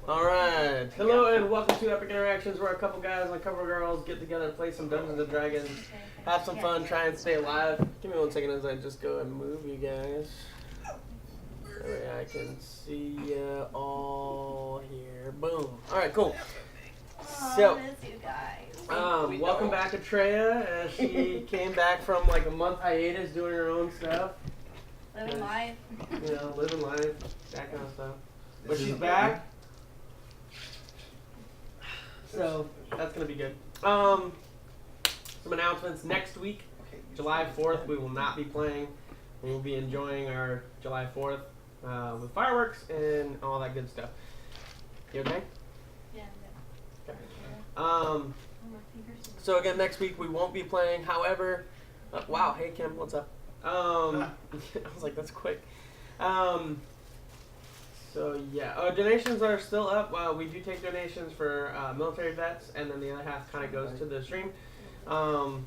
Alright, hello and welcome to Epic Interactions, where a couple guys and a couple girls get together, play some Dungeons and Dragons, have some fun, try and stay alive. Give me 1 second as I just go and move you guys. That way I can see you all here. Boom. Alright, cool. So, welcome back to Treya, as she came back from like a month hiatus doing her own stuff. Living life. You know, living life, that kind of stuff. But she's back. So that's gonna be good. Some announcements next week, July 4th. We will not be playing. We will be enjoying our July 4th with fireworks and all that good stuff. You okay? Yeah. Okay. So again, next week we won't be playing. However, wow. Hey Kim, what's up? I was like, that's quick. So yeah, donations are still up. We do take donations for military vets, and then the other half kind of goes to the stream. BJ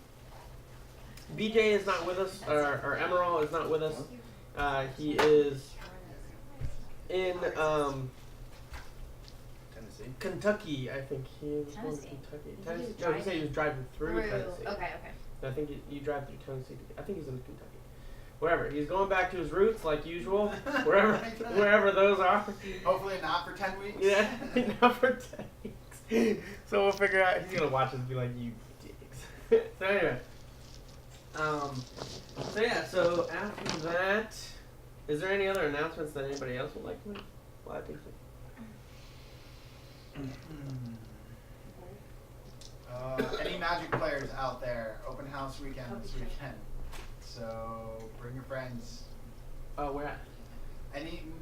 is not with us, or Emerald is not with us. He is in Tennessee. Kentucky, I think. He was going to Kentucky. Tennessee. No, he said he was driving through Tennessee. Okay. I think you drive through Tennessee. I think he's in Kentucky. Wherever. He's going back to his roots like usual. Wherever those are. Hopefully not for 10 weeks. Yeah, not for 10 weeks. So we'll figure out. He's gonna watch us and be like, you dicks. So anyway. So yeah. So after that, is there any other announcements that anybody else would like to make? Well, I think so. Any Magic players out there? Open house weekend this weekend. So bring your friends. Where at?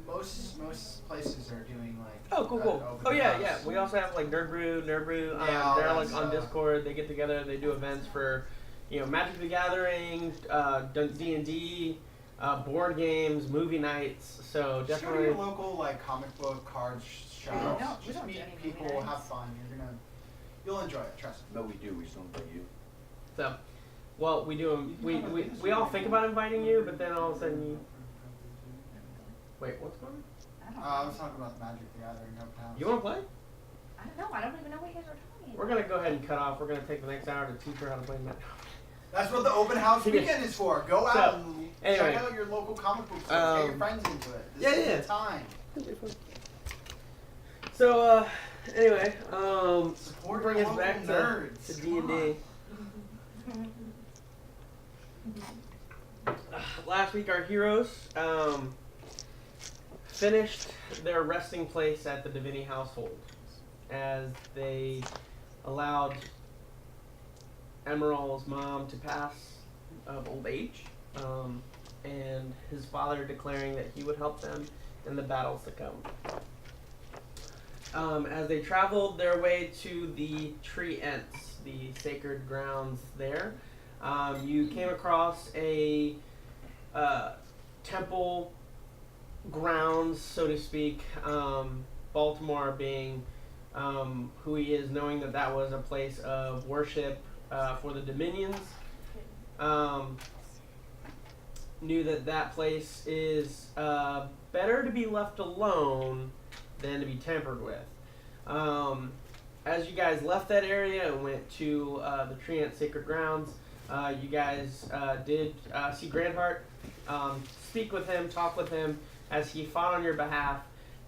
Most places are doing like. Oh, cool. Oh yeah. We also have like Nerd Brew. Yeah, they're like on Discord. They get together. They do events for, Magic the Gathering, D&D, board games, movie nights. So just definitely. go to your local like comic book card shop. Just meet people, have fun. You'll enjoy it. Trust me. No, we do. We just don't invite you. So, well, we do. We all think about inviting you, but then all of a sudden you. Wait, what's going on? I was talking about the Magic the Gathering open house. You want to play? I don't know. I don't even know what you guys are talking about. We're gonna go ahead and cut off. We're gonna take the next hour to teach her how to play Magic. That's what the open house weekend is for. Go out and check anyway, out your local comic book store. Get your friends into it. This is the time. So anyway, Support bring your us local back nerds. to D&D. Last week our heroes finished their resting place at the Divinity household, as they allowed Emerald's mom to pass of old age, and his father declaring that he would help them in the battles to come. As they traveled their way to the Tree Ents, the sacred grounds there, you came across a temple grounds, so to speak. Baltimore being who he is, knowing that that was a place of worship for the Dominions, knew that that place is better to be left alone than to be tampered with. As you guys left that area and went to the Treant Sacred Grounds, you guys did see Grandheart, speak with him, talk with him, as he fought on your behalf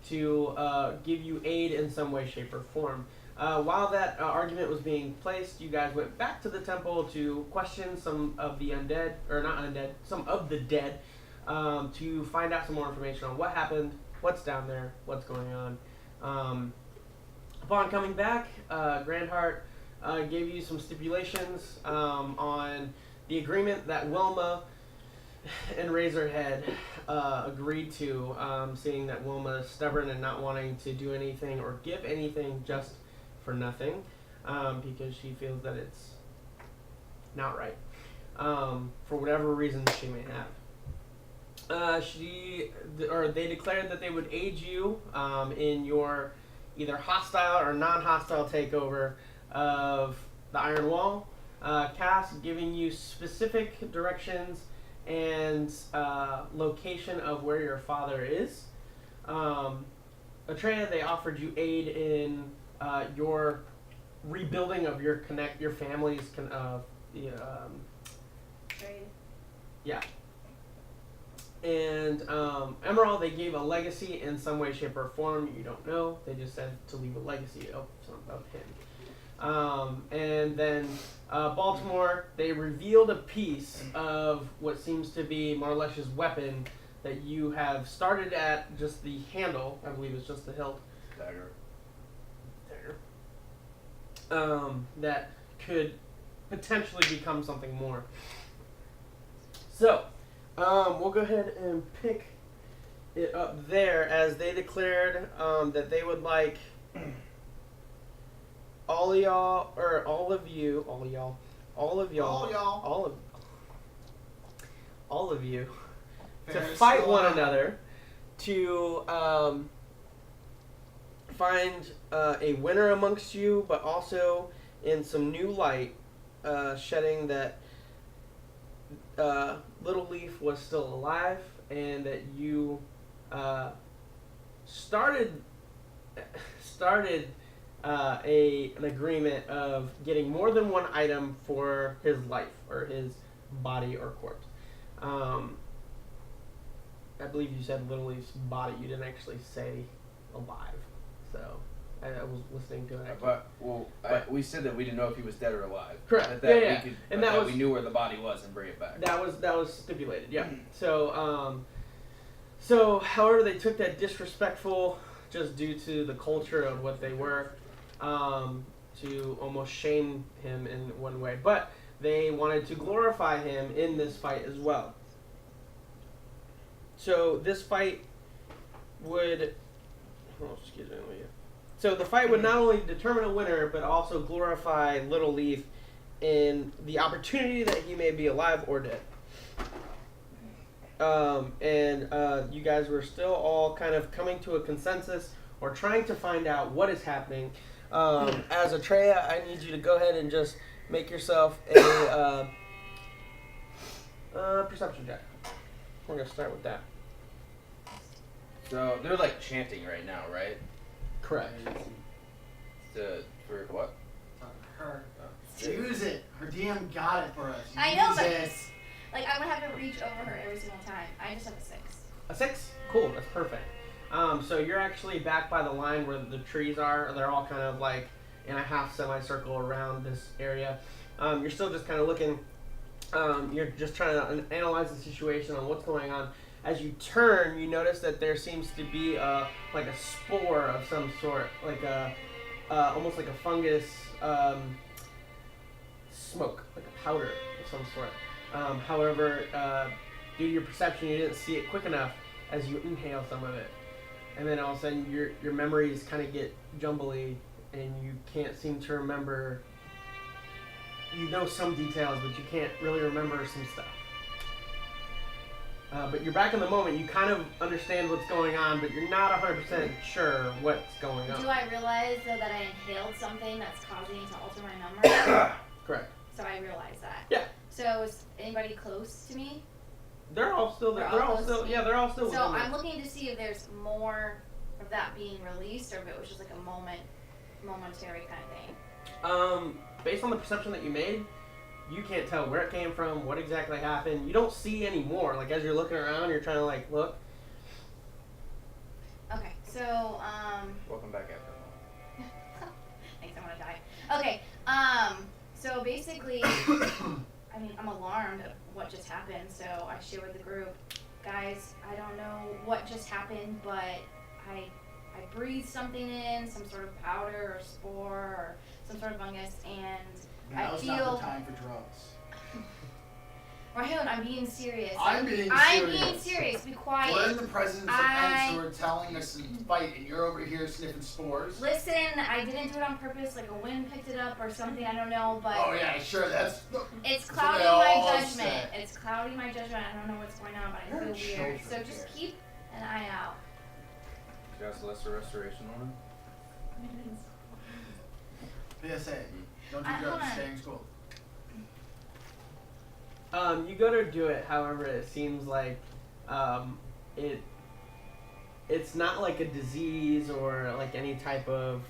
to give you aid in some way, shape, or form. While that argument was being placed, you guys went back to the temple to question some of the undead, or not undead, some of the dead, to find out some more information on what happened, what's down there, what's going on. Upon coming back, Grandheart gave you some stipulations on the agreement that Wilma and Razorhead agreed to, seeing that Wilma is stubborn and not wanting to do anything or give anything just for nothing, because she feels that it's not right, for whatever reason she may have. They declared that they would aid you in your either hostile or non-hostile takeover of the Iron Wall. Cass giving you specific directions and location of where your father is. Atreya, they offered you aid in your rebuilding of your family's Trade. yeah. And Emerald, they gave a legacy in some way, shape, or form. You don't know. They just said to leave a legacy of him. And then Baltimore, they revealed a piece of what seems to be Marlesh's weapon that you have started at just the handle. I believe it's just the hilt. Dagger. That could potentially become something more. So, we'll go ahead and pick it up there as they declared that they would like all of you to fight one another to find a winner amongst you, but also in some new light, shedding that Little Leaf was still alive, and that you started an agreement of getting more than one item for his life or his body or corpse. I believe you said Little Leaf's body. You didn't actually say alive, so I was listening to it. We said that we didn't know if he was dead or alive. Correct. That we knew where the body was and bring it back. That was stipulated. Yeah. So however, they took that disrespectful, just due to the culture of what they were, to almost shame him in one way. But they wanted to glorify him in this fight as well. So this fight would... So the fight would not only determine a winner, but also glorify Little Leaf in the opportunity that he may be alive or dead. You guys were still all kind of coming to a consensus or trying to find out what is happening. As Atreya, I need you to go ahead and just make yourself a perception check. We're going to start with that. So they're like chanting right now, right? Correct. For what? Her. Use it. Her DM got it for us. I know, but it. like I would have to reach over her every single time. I just have a 6. A 6? Cool, that's perfect. So you're actually back by the line where the trees are. They're all kind of like in a half semicircle around this area. You're still just kind of looking. You're just trying to analyze the situation on what's going on. As you turn, you notice that there seems to be like a spore of some sort, like almost like a fungus smoke, like a powder of some sort. However, due to your perception, you didn't see it quick enough as you inhale some of it. And then all of a sudden, your memories kind of get jumbly, and you can't seem to remember. You know some details, but you can't really remember some stuff. But you're back in the moment. You kind of understand what's going on, but you're not 100% sure what's going on. Do I realize, though, that I inhaled something that's causing it to alter my memory? Correct. So I realize that. Yeah. So is anybody close to me? They're all still there. They're all still. Yeah, they're all still. So I'm looking to see if there's more of that being released, or if it was just like a momentary kind of thing. Based on the perception that you made, you can't tell where it came from, what exactly happened. You don't see any more. Like as you're looking around, you're trying to like look. Okay, so Welcome back after. Thanks, I'm gonna die. Okay, so basically, I mean, I'm alarmed at what just happened, so I share with the group, guys, I don't know what just happened, but I breathed something in, some sort of powder or spore or some sort of fungus, and Now's not the time for drugs. Rahul, I'm being serious. I'm being serious. Be quiet. We're in the presence of Ensor telling us to fight, and you're over here sniffing spores. Listen, I didn't do it on purpose. Like a wind picked it up or something. I don't know, but oh yeah, sure. It's clouding my judgment. It's clouding my judgment. I don't know what's going on, but I feel weird. So just keep an eye out. You guys lesser restoration on him? PSA. Don't do drugs. Stay in school. You go to do it, however, it seems like it it's not like a disease or like any type of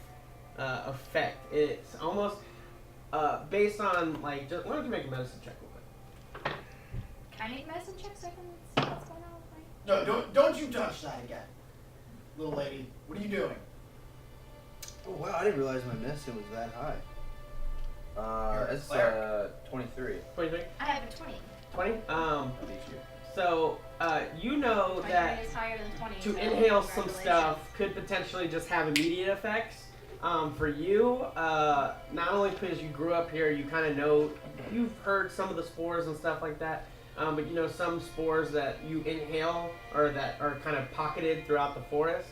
effect. It's almost based on like. Just, why don't you make a medicine check real quick? Can I make medicine check so I can see what's going on with my... No, don't you touch that again, little lady. What are you doing? Oh wow, I didn't realize my medicine was that high. It's 23. 23? I have a 20. 20? I beat you. So you know 23 that is higher than 20. to so inhale some congratulations. stuff could potentially just have immediate effects. For you, not only because you grew up here, you kind of know, you've heard some of the spores and stuff like that, but you know some spores that you inhale or that are kind of pocketed throughout the forest.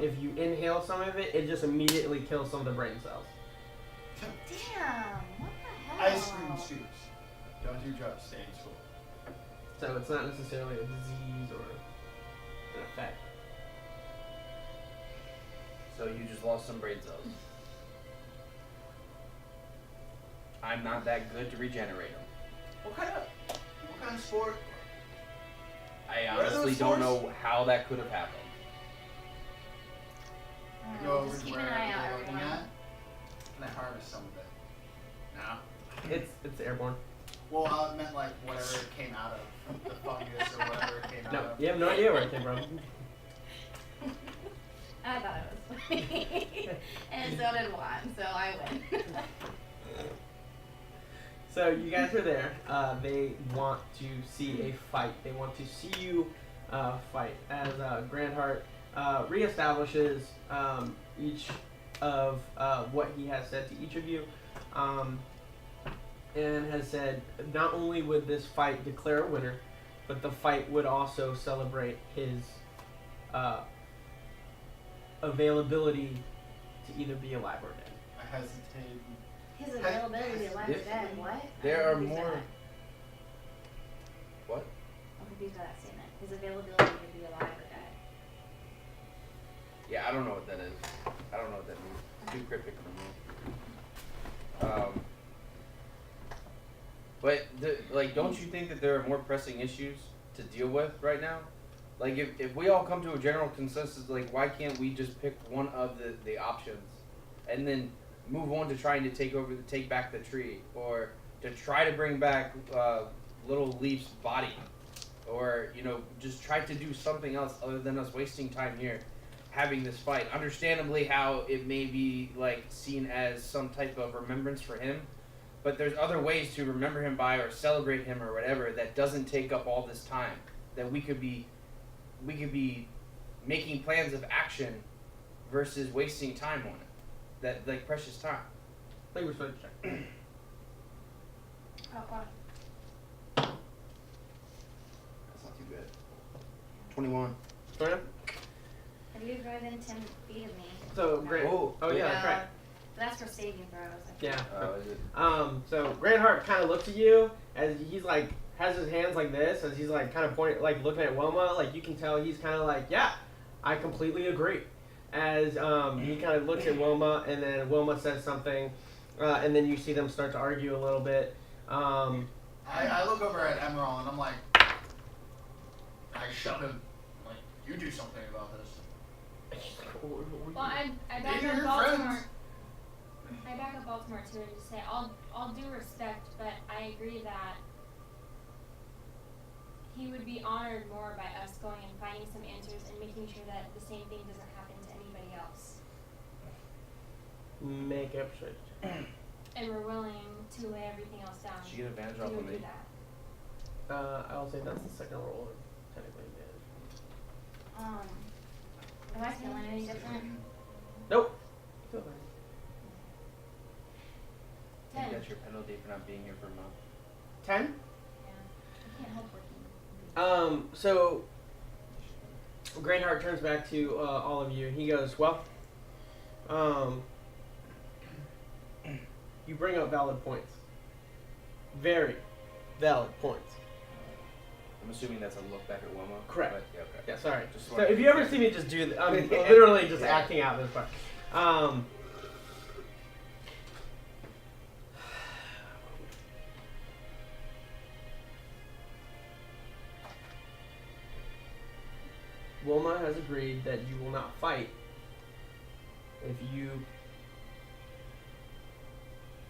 If you inhale some of it, it just immediately kills some of the brain cells. Damn, what the hell? Ice cream scoops. Don't do drugs. Stay in school. So it's not necessarily a disease or an effect. So you just lost some brain cells. I'm not that good to regenerate them. What kind of sport? I What are those honestly don't spores? know how that could have happened. Go over Just to keep where an eye out, you're looking everyone. at, and I harvest some of it. No. It's airborne. Well, I meant like whatever it came out of, the fungus or whatever it came No, out of. you have no idea where it came from. I thought it was funny. And so did Juan, so I win. So you guys are there. They want to see a fight. They want to see you fight. As Grandheart reestablishes each of what he has said to each of you, and has said not only would this fight declare a winner, but the fight would also celebrate his availability to either be alive or dead. I hesitate. His availability to be alive or If- dead, what? There I'm are confused by more. that. What? I'm confused by that statement. His availability to be alive or dead. Yeah, I don't know what that is. I don't know what that means. It's too cryptic for me. But like, don't you think that there are more pressing issues to deal with right now? Like, if we all come to a general consensus, like, why can't we just pick one of the options, and then move on to trying to take back the tree, or to try to bring back Little Leaf's body, or just try to do something else other than us wasting time here, having this fight. Understandably, how it may be like seen as some type of remembrance for him, but there's other ways to remember him by or celebrate him or whatever that doesn't take up all this time. That we could be making plans of action versus wasting time on it. That like precious time. I think we're supposed to check. Oh, God. That's not too bad. 21. Sorry? Have you guys within 10 feet of me? So No. great. Oh, Oh yeah, yeah. that's right. That's for saving throws. Yeah. Is it? So Grandheart kind of looks at you as he's like has his hands like this as he's like kind of pointing, like looking at Wilma. Like you can tell he's kind of like, yeah, I completely agree. As he kind of looks at Wilma, and then Wilma says something, and then you see them start to argue a little bit. I look over at Emerald and I'm like, I shove him. I'm like, you do something about this. Well, I back Maybe up your Baltimore. friends. I back up Baltimore too and just say all due respect, but I agree that he would be honored more by us going and finding some answers and making sure that the same thing doesn't happen to anybody else. Make up shit. And we're willing to lay everything else down. She get advantage to off go of do me. that. I'll say that's the second roll. Technically, Am I feeling any different? nope. I think 10. that's your penalty for not being here for a month. 10. Yeah. I can't help working. So Grandheart turns back to all of you. He goes, well, you bring up valid points. Very valid points. I'm assuming that's a look back at Wilma. Correct. But, yeah, okay. Yeah, sorry. Just So wanted if to- you ever see me just do that, I'm literally just Yeah. acting out this part. Wilma has agreed that you will not fight if you,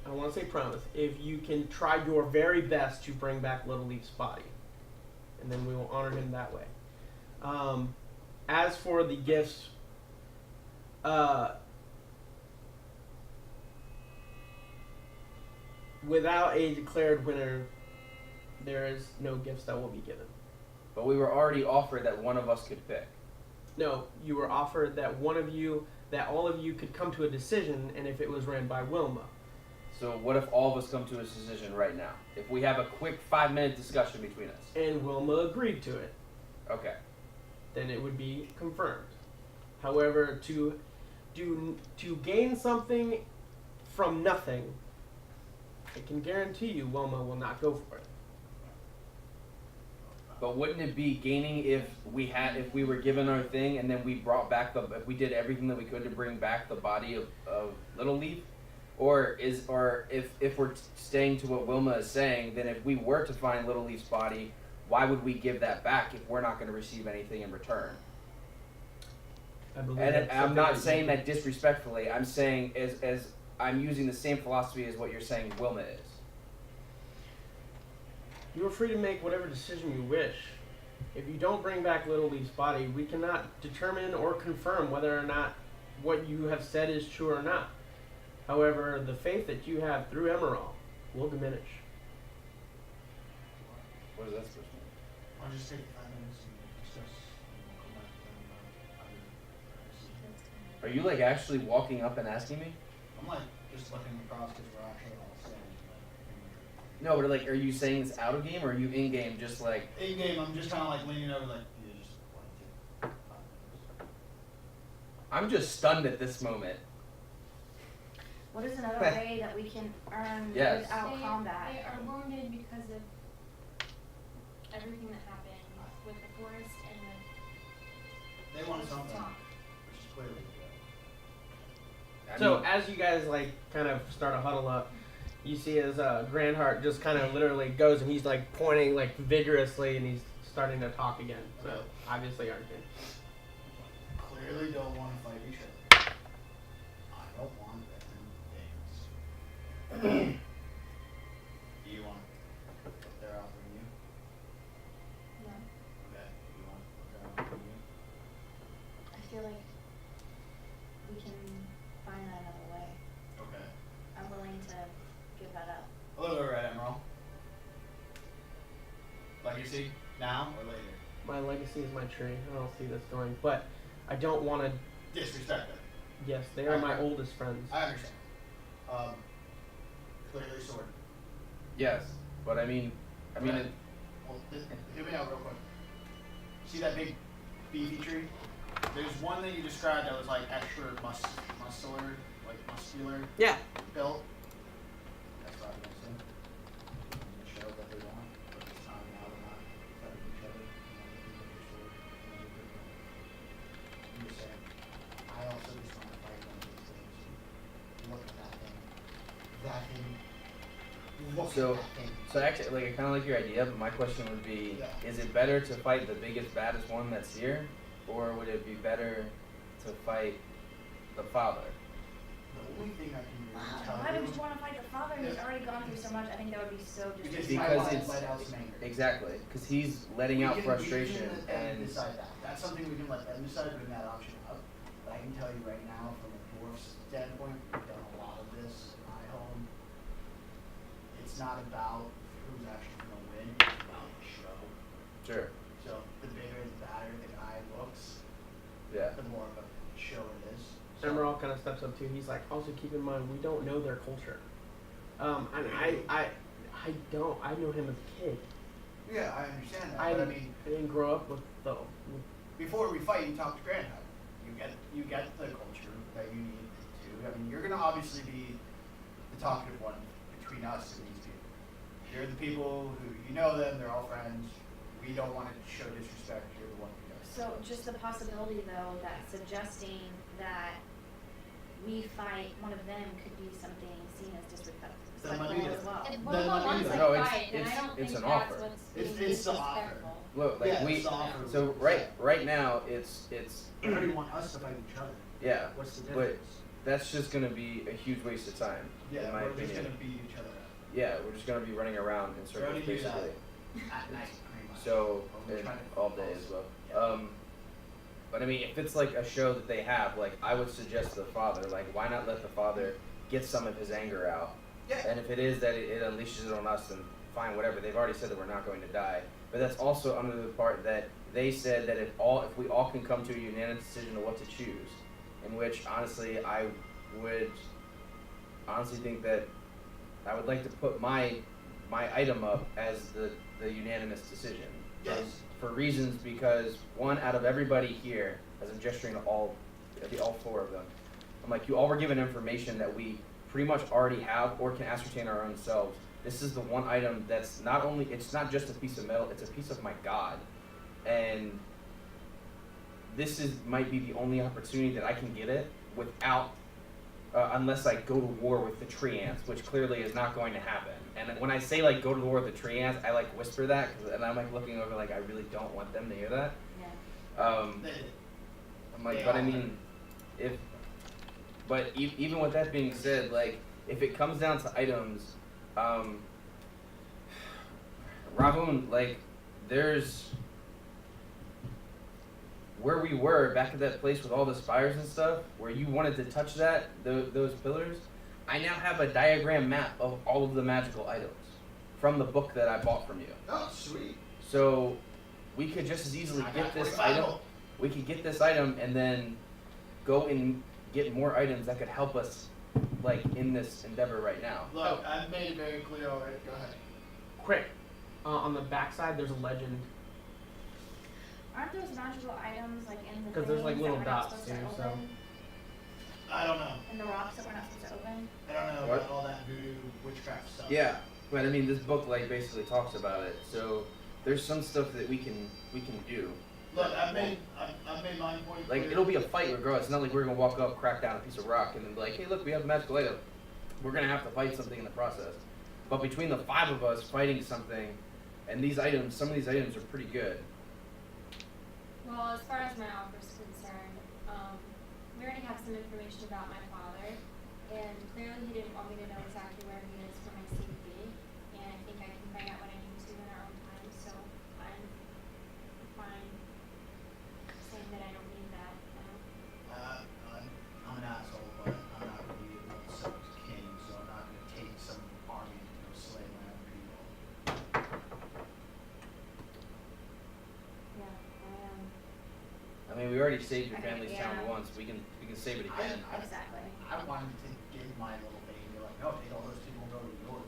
I don't want to say promise, if you can try your very best to bring back Little Leaf's body. And then we will honor him that way. As for the gifts, without a declared winner, there is no gifts that will be given. But we were already offered that one of us could pick. No, you were offered that that all of you could come to a decision, and if it was ran by Wilma. So what if all of us come to a decision right now? If we have a quick 5-minute discussion between us. And Wilma agreed to it, Okay. then it would be confirmed. However, to gain something from nothing, I can guarantee you Wilma will not go for it. But wouldn't it be gaining if we were given our thing and then we brought back if we did everything that we could to bring back the body of Little Leaf? Or if we're staying to what Wilma is saying, then if we were to find Little Leaf's body, why would we give that back if we're not going to receive anything in return? I believe And that's I'm something not that saying you- that disrespectfully. I'm saying as I'm using the same philosophy as what you're saying Wilma is. You are free to make whatever decision you wish. If you don't bring back Little Leaf's body, we cannot determine or confirm whether or not what you have said is true or not. However, the faith that you have through Emerald will diminish. What is that supposed to mean? I'll just take 5 minutes and discuss, and we'll come back then. Are you like actually walking up and asking me? I'm like just looking across because we're actually all standing. No, but like, are you saying this out of game or are you in game just like? In game, I'm just kind of like leaning over, like you just want to take 5 minutes. I'm just stunned at this moment. What is another way that we can earn Yes. without combat? They are wounded because of everything that happened with the forest and with They want something, talk. which is clearly So as you guys like kind of start to huddle up, you see as Grandheart just kind of literally goes and he's like pointing like vigorously and he's starting to talk again. So Okay. obviously arguing. clearly don't want to fight each other. I don't want them things. Do you want what they're offering you? No. Okay. Do you want what they're offering you? I feel like we can find another way. Okay. I'm willing to give that up. A little bit right, Emerald. Legacy, now or later? My legacy is my tree. I don't see this going, but I don't want to. Disrespect them. Yes, they are my Okay. oldest friends. I understand. Clearly sword. Yes, but I mean, Okay. it, Well, hear me out real quick. See that big beefy tree? There's one that you described that was like extra muscular Yeah. built. That's what I'm gonna say. And show that they want, but this time now they're not fighting each other. I'm just saying. I also just want to fight one of these things. Look at that thing. That thing. Look So- at that thing. so actually, like, I kind of like your idea, but my question would be: Yeah. is it better to fight the biggest, baddest one that's here, or would it be better to fight the father? The only thing I can really tell Why you would you want to fight the father? He's already gone through so much. I think that would be so because disrespectful. he might Because want to it's- let out some anger. Exactly, because he's letting out frustration we can and decide that. That's something we can let them decide, bring that option up. But I can tell you right now, from a dwarf's standpoint, we've done a lot of this in my home. It's not about who's actually going to win, it's about the show. sure, So the bigger and badder the guy looks, yeah. the more of a show it is. So, Emerald kind of steps up too. He's like, also keep in mind we don't know their culture. And I don't. I know him as a kid. yeah, I understand that. I But I mean, didn't grow up with the. before we fight, you talk to Grandpa. You get the culture that you need to. I mean, you're gonna obviously be the talkative one between us and these people. You're the people who you know them. They're all friends. We don't want to show disrespect. You're the one who does. So just the possibility, though, that suggesting that we fight one of them could be something seen as disrespectful Somebody- as well. If one Then of let them me wants do to that. No, it's- fight, then I it's- don't it's think an that's offer. what's It's- being it's the offer. disrespectful. Look, like Yeah, we. it's the offer. So right now it's I already want us to fight each other. yeah. What's the But difference? that's just gonna be a huge waste of time. Yeah, in my we're opinion. just gonna beat each other up. Yeah, we're just gonna be running around in We circles already do that. basically. At night, pretty much. So We're and trying to- all day as well. Yeah. But I mean, if it's like a show that they have, like I would suggest to the father, like why not let the father get some of his anger out? Yeah. And if it is that it unleashes it on us, then fine, whatever. They've already said that we're not going to die. But that's also under the part that they said that if we all can come to a unanimous decision of what to choose, in which honestly I would honestly think that I would like to put my item up as the unanimous decision. Yes. For reasons because one out of everybody here, as I'm gesturing to all four of them, I'm like, you all were given information that we pretty much already have or can ascertain our own selves. This is the one item that's it's not just a piece of metal, it's a piece of my God. And this might be the only opportunity that I can get it without, unless I go to war with the tree ants, which clearly is not going to happen. And when I say like go to war with the tree ants, I like whisper that, and I'm like looking over like I really don't want them to hear that. Yeah. I'm like, They but I all mean, even with that being said, like if it comes down to items, Rahun, like there's where we were back at that place with all the spires and stuff, where you wanted to touch those pillars. I now have a diagram map of all of the magical items from the book that I bought from you. Oh, sweet. So we could just as easily I get got this 45 item. gold. We could get this item and then go and get more items that could help us, like in this endeavor right now. Look, I've made it very clear already. Go ahead. Quick, on the backside there's a legend. Aren't those magical items like in the 'Cause there's, like, things little that we're not dots, supposed to too, so- open? I don't know. And the rocks that we're not supposed to open? I don't know What? about all that voodoo witchcraft stuff. Yeah, but I mean, this book like basically talks about it. So there's some stuff that we can do. Look, I've made my point Like clear. it'll be a fight regardless. It's not like we're gonna walk up, crack down a piece of rock, and then be like, hey, look, we have a magical item. We're gonna have to fight something in the process. But between the 5 of us fighting something, and these items, some of these items are pretty good. Well, as far as my offer is concerned, we already have some information about my father, and clearly he didn't want me to know exactly where he is for my CBD, and I think I can find out what I need to in our own time, so I'm fine saying that I don't need that now. I'm an asshole, but I'm not going to be able to subject king, so I'm not going to take some army to go slay my own people. Yeah, I mean, we already saved your I mean, family's yeah. town once. We can save it again. exactly. I wanted to give my little thing and be like, no, take all those people and go to New York.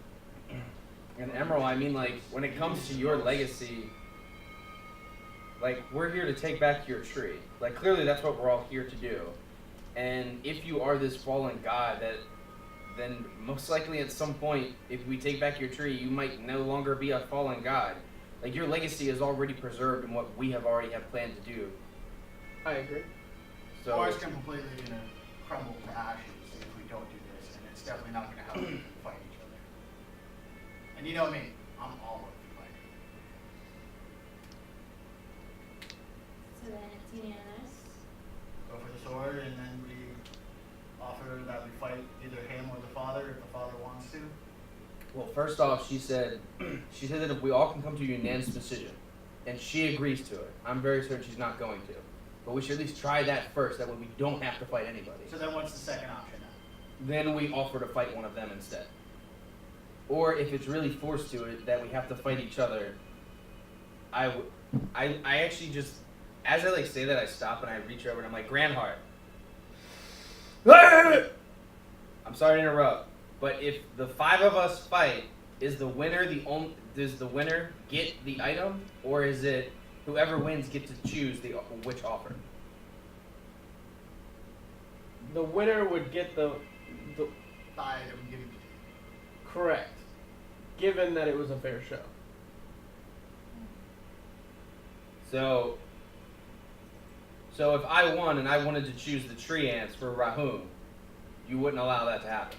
And Emerald, I mean, like, when it comes to your legacy, like, we're here to take back your tree. Like, clearly that's what we're all here to do. And if you are this fallen god, then most likely at some point, if we take back your tree, you might no longer be a fallen god. Like, your legacy is already preserved in what we have already have planned to do. I agree. So, Ours completely going to crumble to ashes if we don't do this, and it's definitely not going to help people fight each other. And you know me, I'm all over fighting. So then it's unanimous. Go for the sword, and then we offer that we fight either him or the father if the father wants to. well, first off, she said that if we all can come to a unanimous decision, and she agrees to it, I'm very certain she's not going to. But we should at least try that first, that way we don't have to fight anybody. So then what's the second option now? Then we offer to fight one of them instead. Or if it's really forced to it, that we have to fight each other, I actually just, as I like say that, I stop and I reach over and I'm like, Grandheart. I'm sorry to interrupt, but if the 5 of us fight, does the winner get the item, or is it whoever wins get to choose which offer? The winner would get the Item given to you. correct, given that it was a fair show. So if I won and I wanted to choose the tree ants for Rahum, you wouldn't allow that to happen.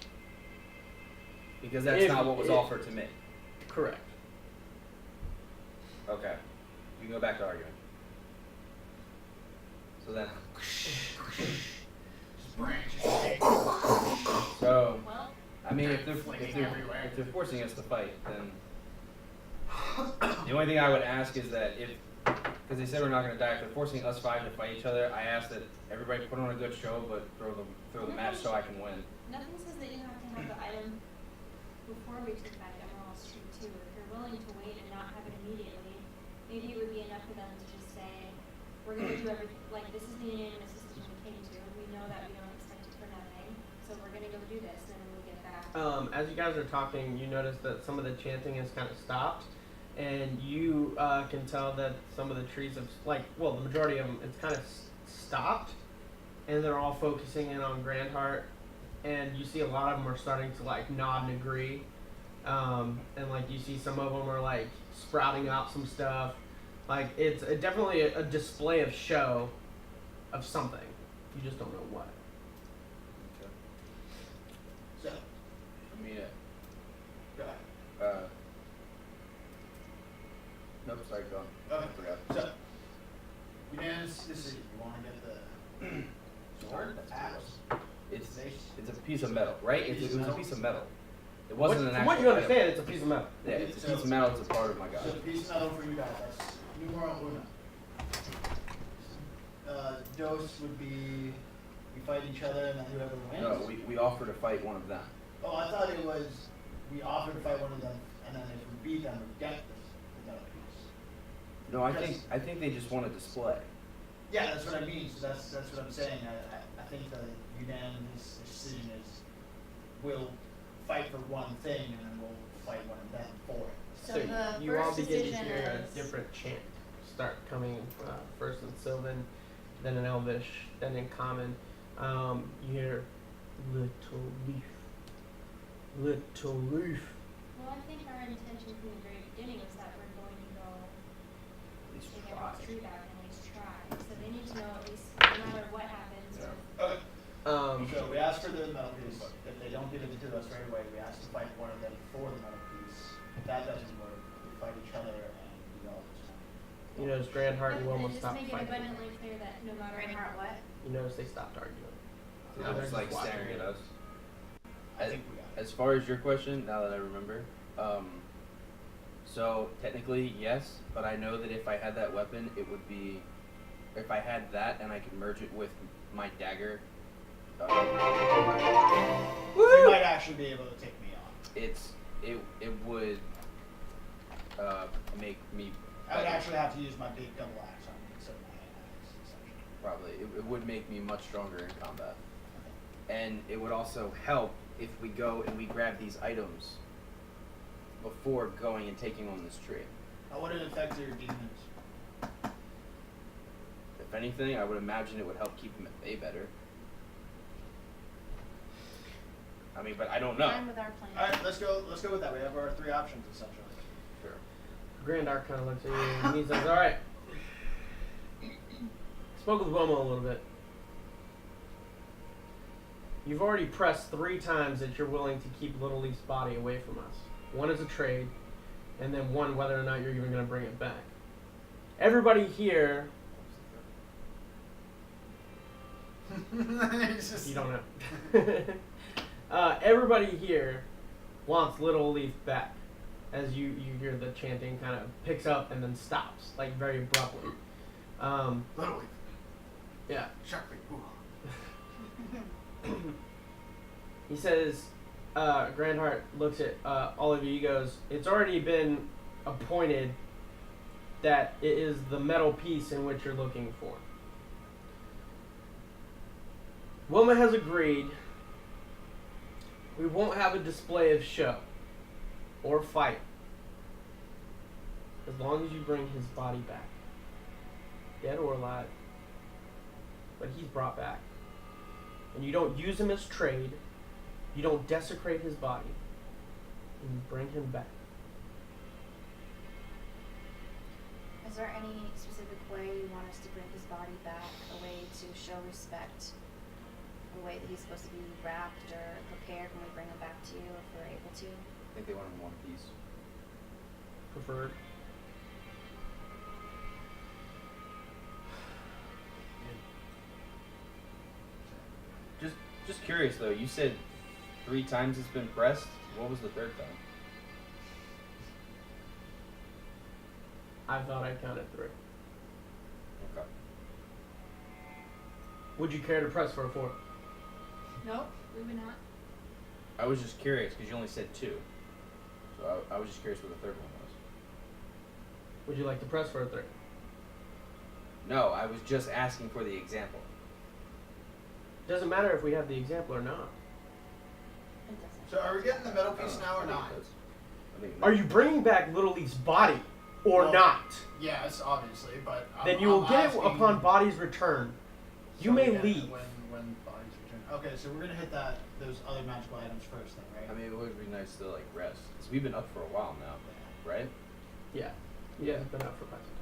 Because that's If- not what was if- offered to me. Correct. Okay. You can go back to arguing. So then, so Well, I mean, if Flinging they're everywhere. if they're forcing us to fight, then the only thing I would ask is that if, because they said we're not going to die, if they're forcing us 5 to fight each other, I ask that everybody put on a good show, but throw the match so I can win. nothing says that you have to have the item before we took that Emerald Street too. If you're willing to wait and not have it immediately, maybe it would be enough for them to just say, we're going to do everything, like this is the unanimous decision we came to. We know that we don't expect it for nothing, so we're going to go do this, and then we'll get back. As you guys are talking, you notice that some of the chanting has kind of stopped, and you can tell that some of the trees have, the majority of them, it's kind of stopped, and they're all focusing in on Grandheart, and you see a lot of them are starting to nod and agree, and you see some of them are sprouting out some stuff. It's definitely a display of show of something. You just don't know what. Okay. So, I mean, go ahead. nope, sorry, go on. Okay. I forgot. So, unanimous decision. You want to get the sword, the axe. It's a piece of metal, right? It was a piece of metal. It From wasn't an actual what you item. understand, it's a piece of metal. Yeah, it's a piece of metal. It's a part of my god. So, piece of metal for you guys. That's numero uno. Dose would be we fight each other and then whoever wins. No, we offer to fight one of them. Oh, I thought it was we offer to fight one of them, and then if we beat them, we get the metal piece. No, I think they just want to display. Yeah, that's what I mean. So that's what I'm saying. I think the unanimous decision is we'll fight for one thing, and then we'll fight one of them for it. So So the you all first begin to decision hear is a different chant start coming, first in Sylvan, then in Elvish, then in Common. You hear, little leaf, little leaf. Well, I think our intention from the very beginning was that we're going to go At least take try. Emerald Street back and at least try. So they need to know at least, no matter what happens, Yeah. Okay. Um, So we ask for the metal piece. If they don't give it to us right away, we ask to fight one of them for the metal piece. If that doesn't work, we fight each other and we all just you notice Grandheart and But Wilma just stop make it fighting. abundantly clear that no matter Reinhardt what? You notice they stopped arguing. They Now were they're just watching staring it. at us. I think we got it. As far as your question, now that I remember, so technically yes, but I know that if I had that weapon, it would be, if I had that and I could merge it with my dagger, You might actually be able to take me on. it would make me I would better. actually have to use my big double axe on me instead of my hand axe, essentially. Probably. It would make me much stronger in combat. And it would also help if we go and we grab these items before going and taking on this tree. How would it affect your demons? If anything, I would imagine it would help keep them at bay better. I mean, but I don't know. Fine with our plan. Alright, let's go with that. We have our 3 options essentially. Sure. Grandheart kind of looks at you and he says, alright. Spoke with Wilma a little bit. You've already pressed 3 times that you're willing to keep Little Leaf's body away from us. One is a trade, and then one whether or not you're even going to bring it back. Everybody here, It's just, you don't know. Everybody here wants Little Leaf back. As you hear the chanting kind of picks up and then stops, very abruptly. Little leaf. Yeah. Shark bait. Ooh. He says, Grandheart looks at all of you. He goes, it's already been appointed that it is the metal piece in which you're looking for. Wilma has agreed. We won't have a display of show or fight as long as you bring his body back, dead or alive. But he's brought back. And you don't use him as trade. You don't desecrate his body. And you bring him back. Is there any specific way you want us to bring his body back? A way to show respect? A the way that he's supposed to be wrapped or prepared when we bring him back to you if we're able to? I think they want him in one piece. Preferred. Just curious though. You said 3 times it's been pressed. What was the 3rd time? I thought I counted 3. Okay. Would you care to press for a 4th? Nope, we would not. I was just curious because you only said 2. So I was just curious what the 3rd one was. Would you like to press for a 3rd? No, I was just asking for the example. Doesn't matter if we have the example or not. It doesn't. So are we getting the metal piece now or I think not? it does. I think it Are does. you bringing back Little Leaf's body or Well, not? Yes, obviously, but Then you will I'm get asking- it upon body's return. You So may we get it leave. when bodies return. Okay, so we're gonna hit those other magical items first, then, right? I mean, it would be nice to like rest because we've been up for a while now, right? Yeah. You guys have been out for quite some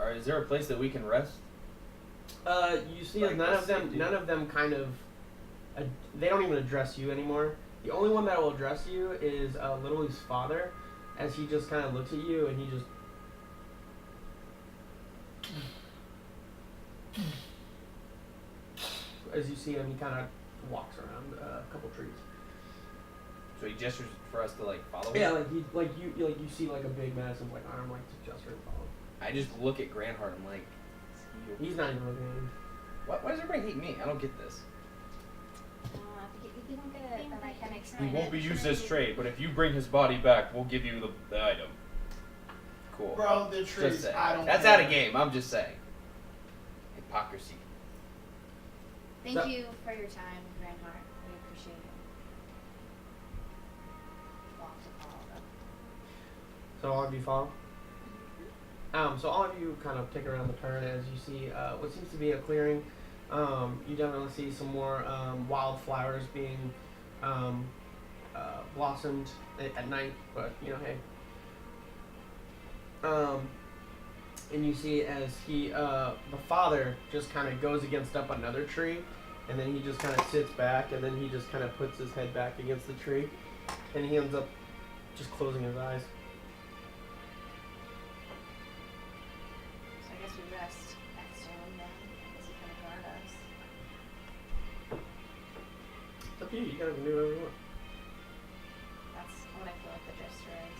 time. Is there a place that we can rest? You see, Like none the of them. safety? None of them kind of. They don't even address you anymore. The only one that will address you is Little Leaf's father, as he just kind of looks at you and he just. As you see him, he kind of walks around a couple trees. So he gestures for us to like follow Yeah, him. like you see like a big massive like arm like to gesture and follow. I just look at Grandheart. I'm like, He's not even looking at him. why does everybody hate me? I don't get this. If you don't get it, then I can We explain won't it. be used as trade, but if you bring his body back, we'll give you the item. Cool. Bro, the Just trees, saying. I don't That's care. out of game. I'm just saying. Hypocrisy. Thank So- you for your time, Grandheart. We appreciate it. Walk to follow them. So all of you follow? So all of you kind of take around the turn as you see what seems to be a clearing. You definitely see some more wildflowers being blossomed at night, but you know, hey. And you see as the father just kind of goes against up another tree, and then he just kind of sits back, and then he just kind of puts his head back against the tree, and he ends up just closing his eyes. So I guess we rest next to him then, as he kind of guard us. It's up to you. You guys can do whatever you want. That's what I feel like the gesture is.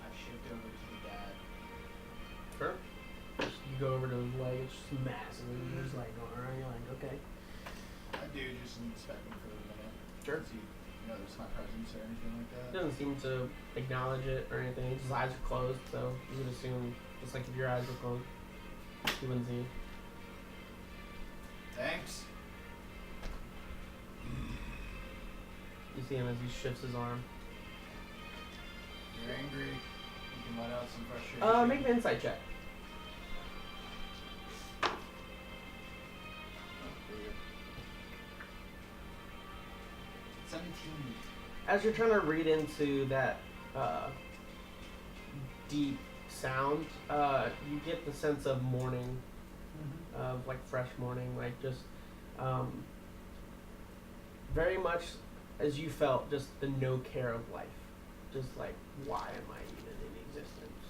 I shift over to the dad. Sure. You go over to his leg. It's just massive. And you're just like going around. You're like, okay. I do just inspect him for a minute. Sure. See, notice my presence or anything like He that. doesn't seem to acknowledge it or anything. His eyes are closed, so you would assume, just like if your eyes were closed, he wouldn't see you. Thanks. You see him as he shifts his arm. You're angry. You can let out some frustration. Make an insight check. 17. As you're trying to read into that deep sound, you get the sense of morning, of like fresh morning, like just very much as you felt, just the no care of life, just like why am I even in existence?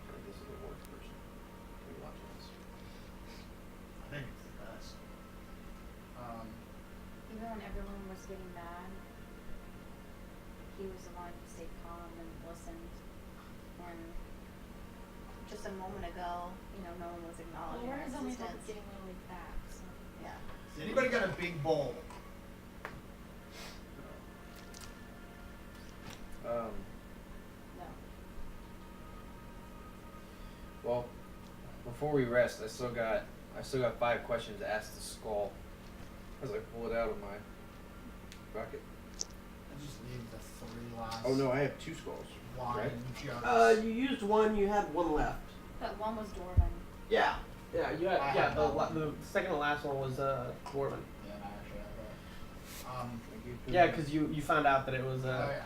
I think this is the worst person. Can we watch this? I think it's the best. Even when everyone was getting mad, he was the one who stayed calm and listened. And just a moment ago, no one was Well, acknowledging we're our his only hope of existence. getting Lily back, so. Yeah. Has anybody got a big bowl? No. Well, before we rest, I still got 5 questions to ask the skull as I pull it out of my bucket. I just leave the 3 last. Oh no, I have 2 skulls. Wine Right? jugs. You used one. You had one left. But one was Dwarven. Yeah. Yeah. You had. I Yeah. had The, that the second to last one was Dwarven. Yeah, and I actually have that. Yeah, because you found out that it was. Oh yeah.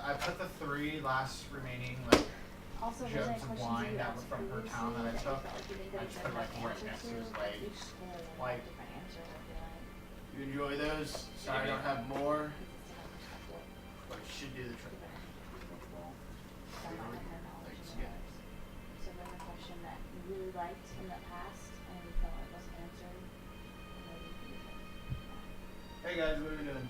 I put the 3 last remaining like Also, was jugs there of questions wine you that asked were from her previously town that I you took. felt like you didn't I get a just put different my right answer next to to? his leg. Each school will have Like, a different answer, I feel like. You enjoy those? Sorry I don't have more, Different but it should do the trick. individual. Some might have more knowledge Thanks, than yeah. others. So there's a question that you really liked in the past and you felt it wasn't answered. And maybe you use it. Hey guys, what are we doing?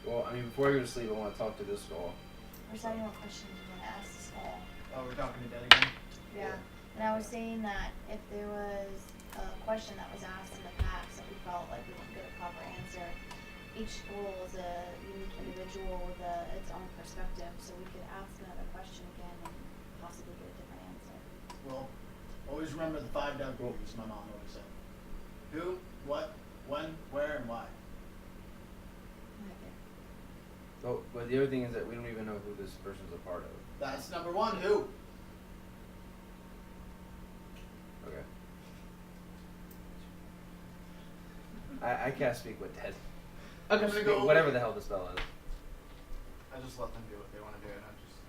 Well, I mean, before I go to sleep, I want to talk to this skull. Or is there any more questions you want to ask the school? Oh, we're talking to Dead again? Yeah. And I was saying that if there was a question that was asked in the past that we felt like we didn't get a proper answer, each school is a unique individual with its own perspective, so we could ask another question again and possibly get a different answer. Well, always remember the 5 W's, my mom always said. Who, what, when, where, and why. Okay. Oh, but the other thing is that we don't even know who this person's a part of. That's number 1, who? Okay. I can't speak with Ted. Okay. I'm gonna go- Whatever the hell the spell is. I just let them do what they want to do, and I just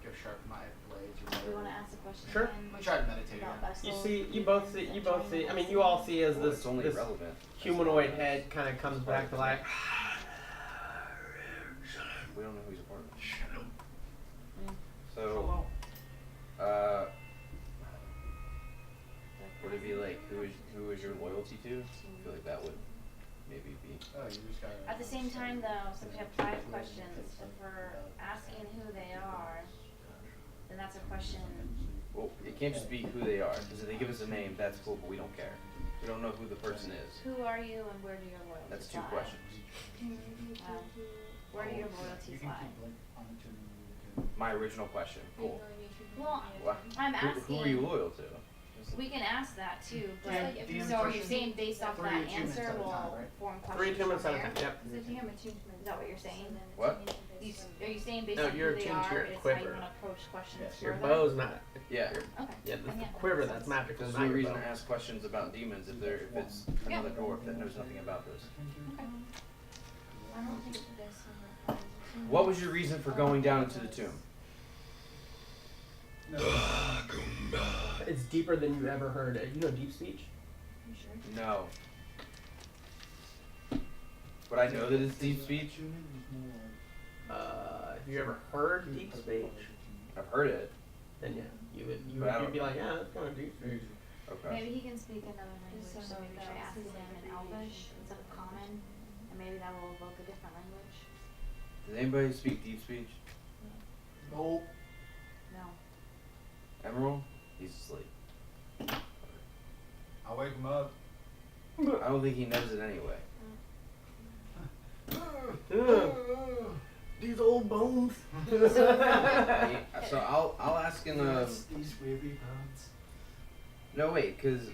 go sharpen my blades or Do you whatever. want to ask a question Sure. again? I'm gonna try to meditate About again. You vessels see, and you both things see, and you both see. I mean, you triangles? all see as Well, this it's only this relevant. humanoid head kind of comes back to life. We don't know who he's a part of. Mm. So, would it be like who is your loyalty to? I feel like that would maybe be. Oh, you just gotta. At the same time, though, since we have 5 questions, if we're asking who they are, then that's a question. Well, it can't just be who they are, because if they give us a name, that's cool, but we don't care. We don't know who the person is. Who are you and where do your loyalties That's 2 lie? questions. Where do your You loyalties can lie? keep like on the tune. My original question. Cool. Well, What? I'm Who are you asking. loyal to? We can ask that too, but like if you so are you question? saying based off 3 that attunements answer at a time, will right? form 3 questions attunements from at a there? time. Yep. Because if you have attunement, Is that what you're saying? What? Are you saying based No, on you're who they attuned to are your is how you quiver. want to approach questions Yes. Your further? bow's not. Yeah. Okay. Yeah, Then the that quiver makes that's sense. magical. There's Not no your reason bow. to ask questions about demons if it's Yeah. another dwarf that knows nothing about this. Okay. I don't think this one requires attunement. What was your reason for going down into the tomb? It's deeper than you ever heard it. You know deep speech? You sure? No. But I know that it's deep speech. Have you ever heard deep speech? I've heard it. Then yeah, But I would don't- be like, yeah, that's kind of deep speech. Okay. Maybe he can speak another language, Just so so maybe we that should ask his him in Elvish instead of Common, and maybe that will evoke a different language. Does anybody speak deep speech? Nope. No. Emerald? He's asleep. I'll wake him up. I don't think he knows it anyway. These old bones. So I'll ask in These weary bones. no wait, cause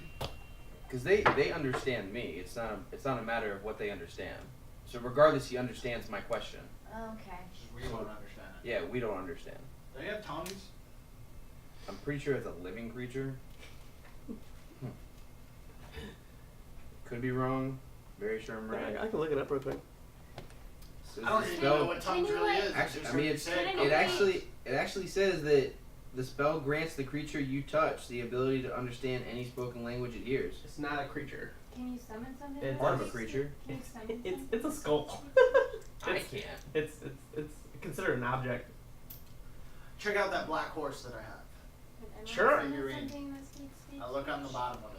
they understand me. It's not a matter of what they understand. So regardless, he understands my question. Okay. Just we don't understand it. Yeah, we don't understand. Do they have tongues? I'm pretty sure it's a living creature. Could be wrong. Very sure I'm right. I can look it up real quick. So I don't the even spell- know what tongues Can you, really like- is. Actually, Just I mean, heard it's, you say Can it. it actually says that the spell grants the creature you touch the ability to understand any spoken language it hears. It's not a creature. Can you summon something? It's Part of a Can creature. you summon It's something? it's a skull. I It's- can't. It's considered an object. Check out that black horse that I have. Can anyone Sure. summon Figurine. something that speaks speech? I look on the bottom of it.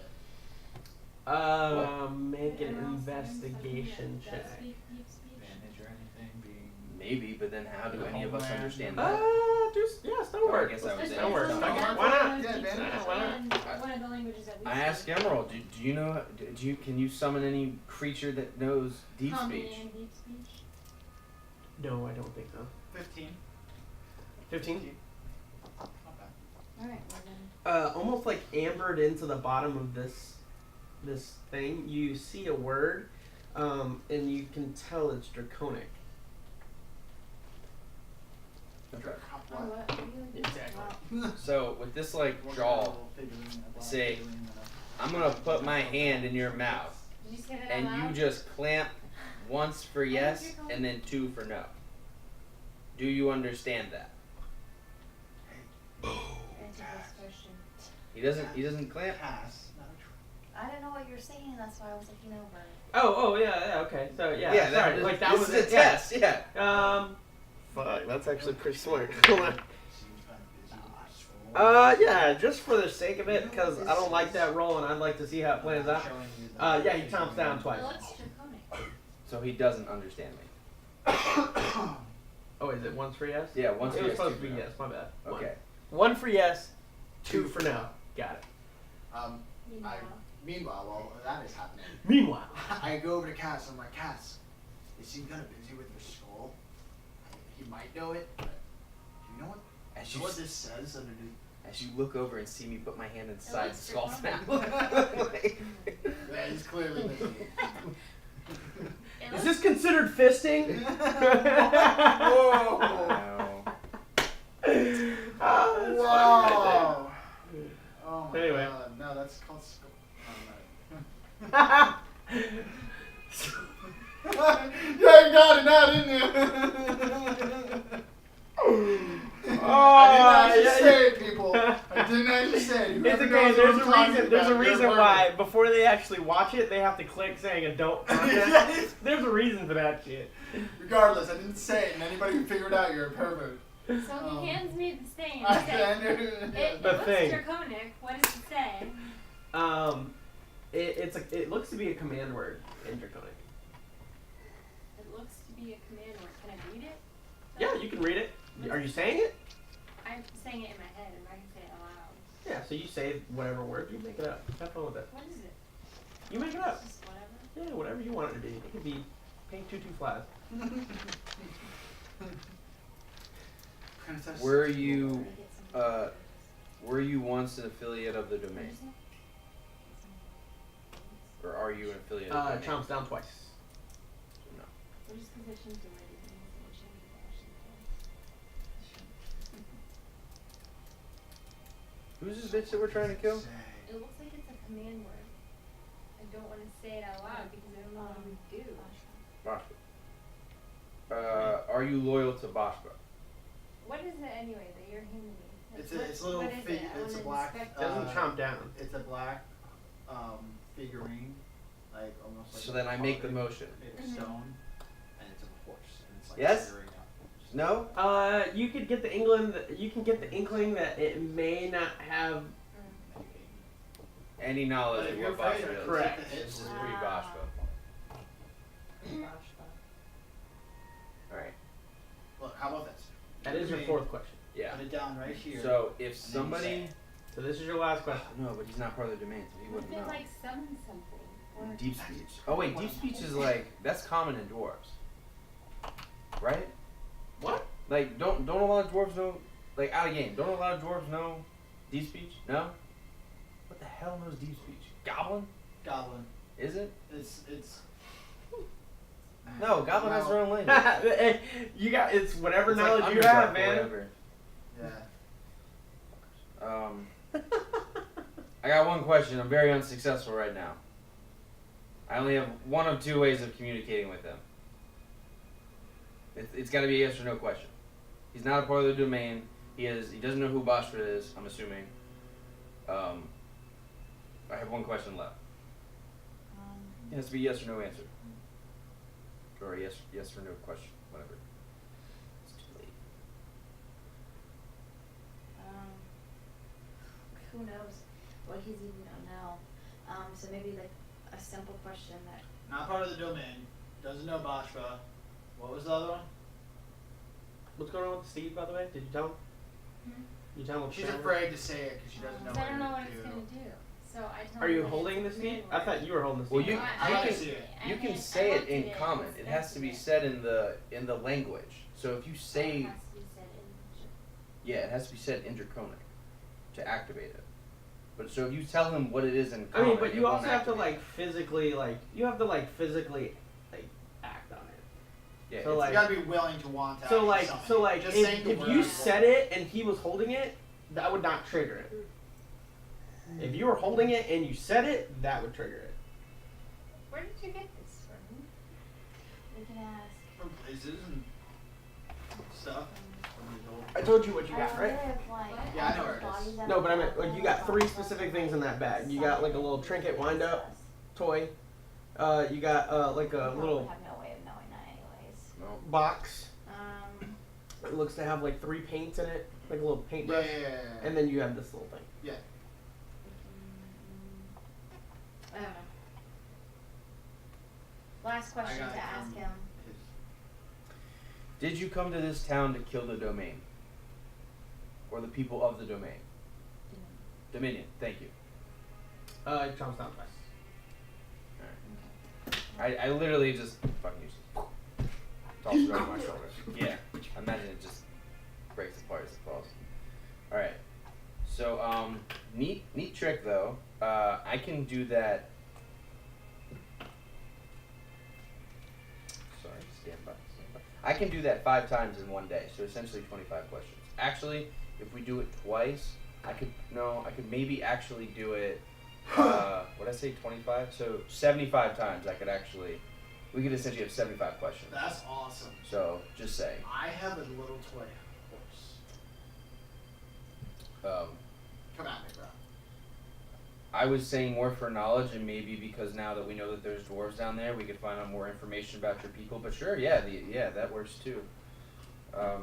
Make Can an anyone summon something investigation that check. speaks deep speech? Bandage or anything being. Maybe, but then how do any of us Homeland. understand that? Just Oh, I stonework. guess I was Let's do saying stonework. stonework. Why Why not? not? Yeah, Speaks bandage. Why not? and one of the languages that we I asked speak. Emerald, do you know? Can you summon any creature that knows deep Common speech? and deep speech. No, I don't think so. 15. 15? Not bad. Alright, well then. Almost like ambered into the bottom of this thing, you see a word, and you can tell it's draconic. Okay. Oh, what? Are you like- Exactly. Wow. So with this like jaw, say, I'm gonna put my hand in your mouth, Did you say that out and you loud? just clamp once for yes and then 2 for no. Do you understand that? Answer this question. He doesn't clamp. Pass, not a try. I didn't know what you were saying. That's why I was looking over. Oh, yeah, okay. So yeah, Yeah, sorry, that, like that this was is a it. Yeah. test. Yeah. Fuck, that's actually pretty smart. Seems kind of busy with your scroll. Yeah, just for the sake of it, because I don't like that roll, and I'd like to see how it plans out. Showing you the- Yeah, he chomps down twice. It looks draconic. So he doesn't understand me. Oh, is it once for yes? Yeah, once It for was yes, supposed two to be for no. yes. My bad. Okay. One for yes, two for no. Got it. Meanwhile, while that is happening, Meanwhile. I go over to Cass. I'm like, Cass, you seem kind of busy with your skull. He might know it, but do you know what? As You you know what this says underneath? As you look over and see me put my hand inside the looks skull draconic. now. That is clearly busy. It Is looks this considered fisting? Whoa! Wow. Oh, that's funny right Wow! Oh my Anyway. god, no, that's called skull. Yeah, you got it now, didn't you? I didn't actually say it, people. I didn't actually say it. It's Whoever okay. knows There's what a I'm talking reason. There's a about, you're reason perfect. why before they actually watch it, they have to click saying adult content. Yes. There's a reason for that shit. Regardless, I didn't say it, and anybody can figure it out. You're perfect. So he hands me this thing I and says, knew. it The looks thing. draconic. What does it say? It looks to be a command word in Draconic. It looks to be a command word. Can I read it? Yeah, you can read it. Are you saying it? I'm saying it in my head, and I can say it aloud. Yeah. So you say whatever word, you make it up. Have fun with it. What is it? You make it up. Just whatever. Yeah, whatever you want it to be. It could be pink tutu flies. Princess. Were you Get some- were you once an affiliate of the What domain, is it? or are you an affiliate of the domain? Chomps down twice. No. What is position to where it means that it should be actually Who's this bitch that we're trying to kill? It looks like it's a command word. I don't want to say it out loud because I don't know what it would do. Bashba. Are you loyal to Bashba? What is it anyway that you're handing me? Like, It's a little what is fig- it? I it's a wanna black, inspect It doesn't it. chomp down. It's a black figurine, like almost like. So then I make the motion. Made of Mhm. stone, and it's a horse, and it's like Yes? figuring out. No? You could get the inkling that it may not have. Any knowledge But of if you're what afraid Bashba of is? Correct. This is it's pre-Bashba. Alright. Look, how about this? That is your fourth question. Yeah. Put it down right here. So if and then you say somebody... it. So this is your last question. No, but he's not part of the domain, so he What wouldn't if it know. like summons something? Or Deep speech. Oh wait, deep speech is like, that's common in dwarves. Right? What? Like, don't a lot of dwarves know, like, out of game, don't a lot of dwarves know deep speech? No? What the hell knows deep speech? Goblin? Goblin. Is it? It's. No, Goblin has their own language. Hey, it's whatever It's like knowledge you Underdark have, or man. whatever. Yeah. I got one question. I'm very unsuccessful right now. I only have one of two ways of communicating with him. It's got to be a yes or no question. He's not a part of the domain. He doesn't know who Bashra is, I'm assuming. I have one question left. It has to be yes or no answer. Or a yes or no question, whatever. It's too late. Who knows what he's even gonna know? So maybe like a simple question that. Not part of the domain. Doesn't know Bashra. What was the other one? What's going on with Steve, by the way? Did you tell him? Hmm? You tell him what's She's going on? afraid to say it because she doesn't know I don't know what what to it's do. gonna do. So I tell Are him you that it's holding a the Steve? command I word. thought you were holding the Well, Steve. you I like to see it. you can I say looked it in at common. It has to be said in the language. So if you It say has to be said in. yeah, it has to be said in Draconic to activate it. But so if you tell him what it is in I common, mean, but it you won't also have to activate like physically act on it. it. Yeah, so, it's- like- You gotta be willing to want to. So actually like, summon it. Just saying the if word you is said it and he was holding it, that would not trigger it. If you were holding it and you said it, that would trigger it. Where did you get this from? We can ask. From places and stuff. From the I told you what you I got, wonder right? if, like, Yeah, I know all where it those is. bodies that No, but I are meant like you got 3 specific things in that bag. You got like a little trinket wind up toy. You got like a We little would have no way of knowing that anyways. No. box. Um, It looks to have like 3 paints in it, like a little Yeah, paintbrush. yeah. And then you have this little thing. I don't know. Last question got to it ask from him. Did you come to this town to kill the domain? Or the people of the domain? Dominion, thank you. It comes down twice. I literally just fucking use it. Toss it over my shoulder. Yeah. Imagine it just breaks apart as it falls. Alright. So, neat trick though. I can do that. Sorry, stand by. I can do that 5 times in one day, so essentially 25 questions. Actually, if we do it twice, I could maybe actually do it, what'd I say, 25? So 75 times we could essentially have 75 questions. That's awesome. So, just say. I have a little toy horse. Come at me, bro. I was saying more for knowledge, and maybe because now that we know that there's dwarves down there, we could find out more information about your people. But sure, yeah, that works too. I don't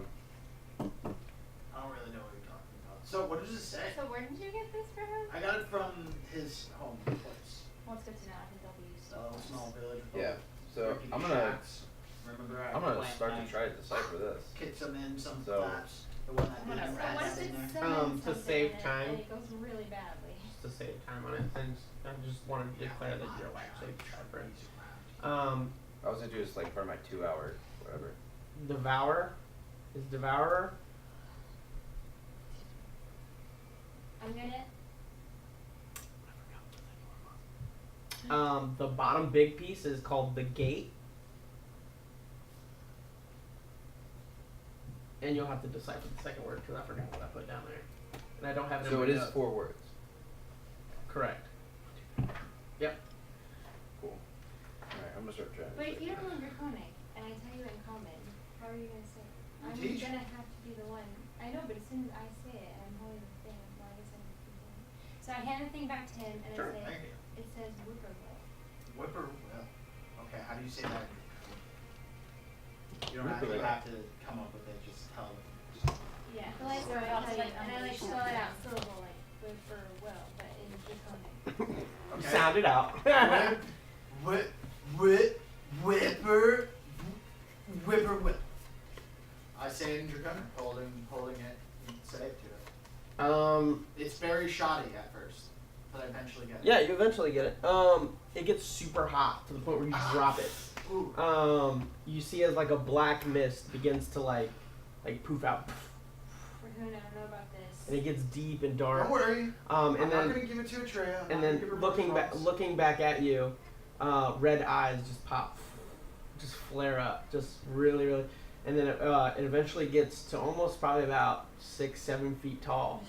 really know what you're talking about. So what does it say? So where did you get this from him? I got it from his home place. Well, it's good to know. I think they'll be useful. Small village. Yeah. So Rickety I'm gonna shacks. Remember I plant start to my- try to decipher this. Kick some in, some So- flaps. The one that I'm gonna didn't write What rats if in it's there. summon To something save and time. it goes really badly? Just to save time on it. And I just wanted to declare that you're actually sharper. I was gonna do this like for my 2-hour whatever. Devourer is Devourer. I'm gonna. The bottom big piece is called the gate. And you'll have to decipher the second word because I forgot what I put down there. And I don't have it in So my it is notes. 4 words. Correct. Yep. Cool. Alright, I'm gonna start trying. But if you don't learn Draconic, and I tell you in common, how are you gonna say it? I'm teach. gonna have to be the one. I know, but as soon as I say it, I'm holding the thing. Well, I guess I'm confusing. So I hand the thing back to him, and Sure. I say, Thank you. it says whippoorwill. Whippoorwill. Okay, how do you say that? You don't Whippoorwill. have to come up with it, just tell it. Yeah. feel like So we're I all tell you, like and I like unleashed. spell it out syllable like whippoorwill, but in Draconic. Okay. Sound it out. Whippoorwill. I say it in Draconic, holding it, and say it to it. It's very shoddy at first, but I eventually get it. Yeah, you eventually get it. It gets super hot to the point where you drop it. Ooh. You see as like a black mist begins to like poof out, For who don't know about this. and it gets deep and dark. Don't worry. And I'm then not gonna give it to Atreya. I'm and not then gonna give her looking back at you, red eyes just pop, just flare up, just really, and then it eventually gets to almost probably about 6-7 feet tall,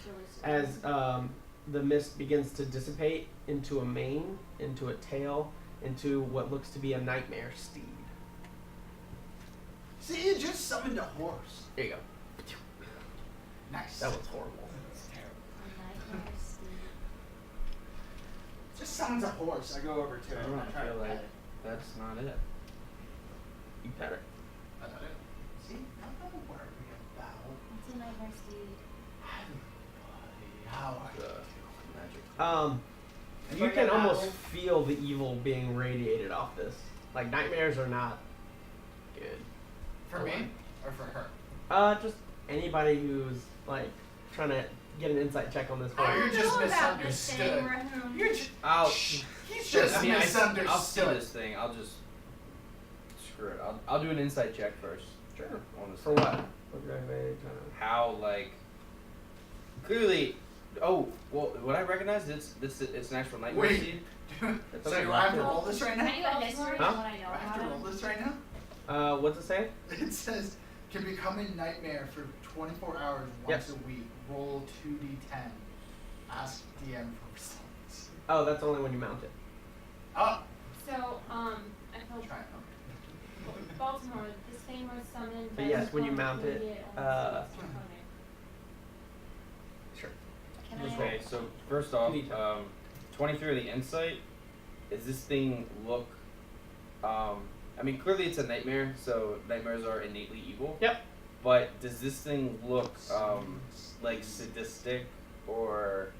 as the mist begins to dissipate into a mane, into a tail, into what looks to be a nightmare steed. See, you just summoned a horse. There you go. Nice. That was horrible. That's terrible. A nightmare steed. Just summons a horse. I go over to it I and don't I try to feel pet like it. that's not it. You pet her. I pet it. See, I'm not worried about What's a nightmare steed? everybody. How are you? Magic. If You I can get almost battle- feel the evil being radiated off this. Like nightmares are not good. For me or for her? Just anybody who's like trying to get an insight check on this Oh, horse. you're just I don't know about this misunderstood. thing, Rahum. You're just. I'll. He's just I mean, misunderstood. I'll see this thing. I'll just screw it. I'll do an insight check first. Sure. On this For thing. what? How like clearly. Oh well, what I recognize it's an actual nightmare Wait. steed. It's So okay. do I have to roll this right Can now? I do a history Huh? on what I know Do I have about to roll him? this right now? What's it say? It says can become a nightmare for 24 hours once Yes. a week. Roll 2d10. Ask DM for results. Oh, that's only when you mount it. Oh, So, I feel try it. Baltimore, this thing was summoned But by yes, when you Draconic, mount it, maybe only seems Draconic. Okay, so first off, Detail. 23 on the insight. Does this thing look? I mean, clearly it's a nightmare, so nightmares are innately evil. Yep. But does this thing look like sadistic or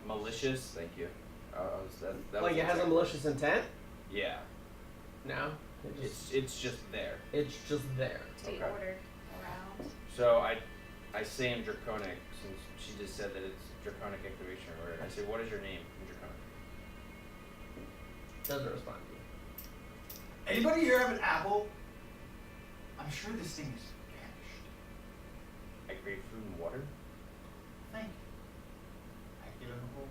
malicious? Thank you. That Like was it has a exact- malicious intent? Yeah, No. it's just there. It's just there. To be Okay. ordered around. So I say in Draconic, since she just said that it's Draconic activation word. I say, what is your name in Draconic? Doesn't respond to you. Anybody here have an apple? I'm sure this thing is vanished. I create food and water. Thank you. I give him a whole.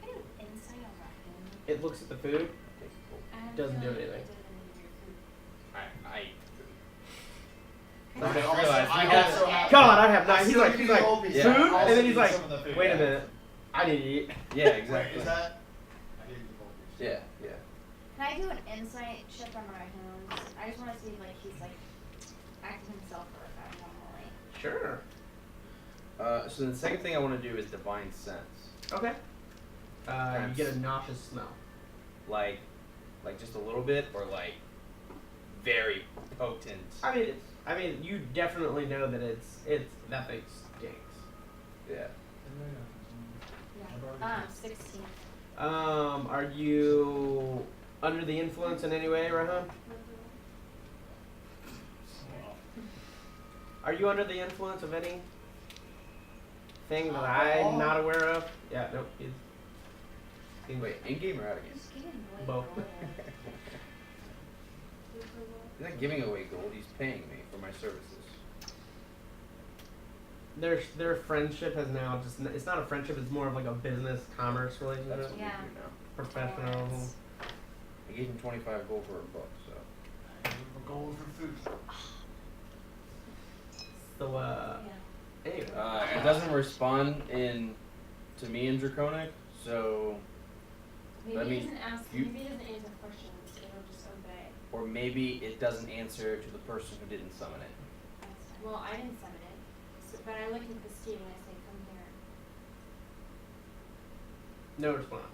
Can I do an insight on raccoon? It looks at the food. Okay, cool. I have a Doesn't do feeling anything. it doesn't need your food. I Okay. I also, realize I we got- also have. God, I have I not. He's still like, give he's you like, the old piece. Yeah. food, I also and then he's do like, some of the food, wait a yeah. minute, I need to eat. yeah, Wait, exactly. is that? I gave you the whole piece. Yeah, yeah. Can I do an insight check on raccoons? I just want to see if like he's like acting himself or abnormally. Sure. So the second thing I want to do is divine sense. Okay. You get a nauseous smell. Like just a little bit, or like very potent. I mean, you definitely know that it's that thing stinks. Yeah. Yeah. 16. Are you under the influence in any way, Rahan? Are you under the influence of any thing that I'm not aware of? Yeah, nope. Wait, in game or out of game? He's getting way Both. older. He's not giving away gold. He's paying me for my services. Their friendship has now just, it's not a friendship, it's more of like a business commerce That's relationship. what Yeah. we do now. Professional. I gave him 25 gold for a book, so. We're going for food. So, Yeah. anyway. It doesn't respond to me in Draconic, so Maybe That he means doesn't ask. you- Maybe he doesn't answer questions. It'll just obey. or maybe it doesn't answer to the person who didn't summon it. That's fine. Well, I didn't summon it, so, but I look at the Steve and I say, "Come here." No response.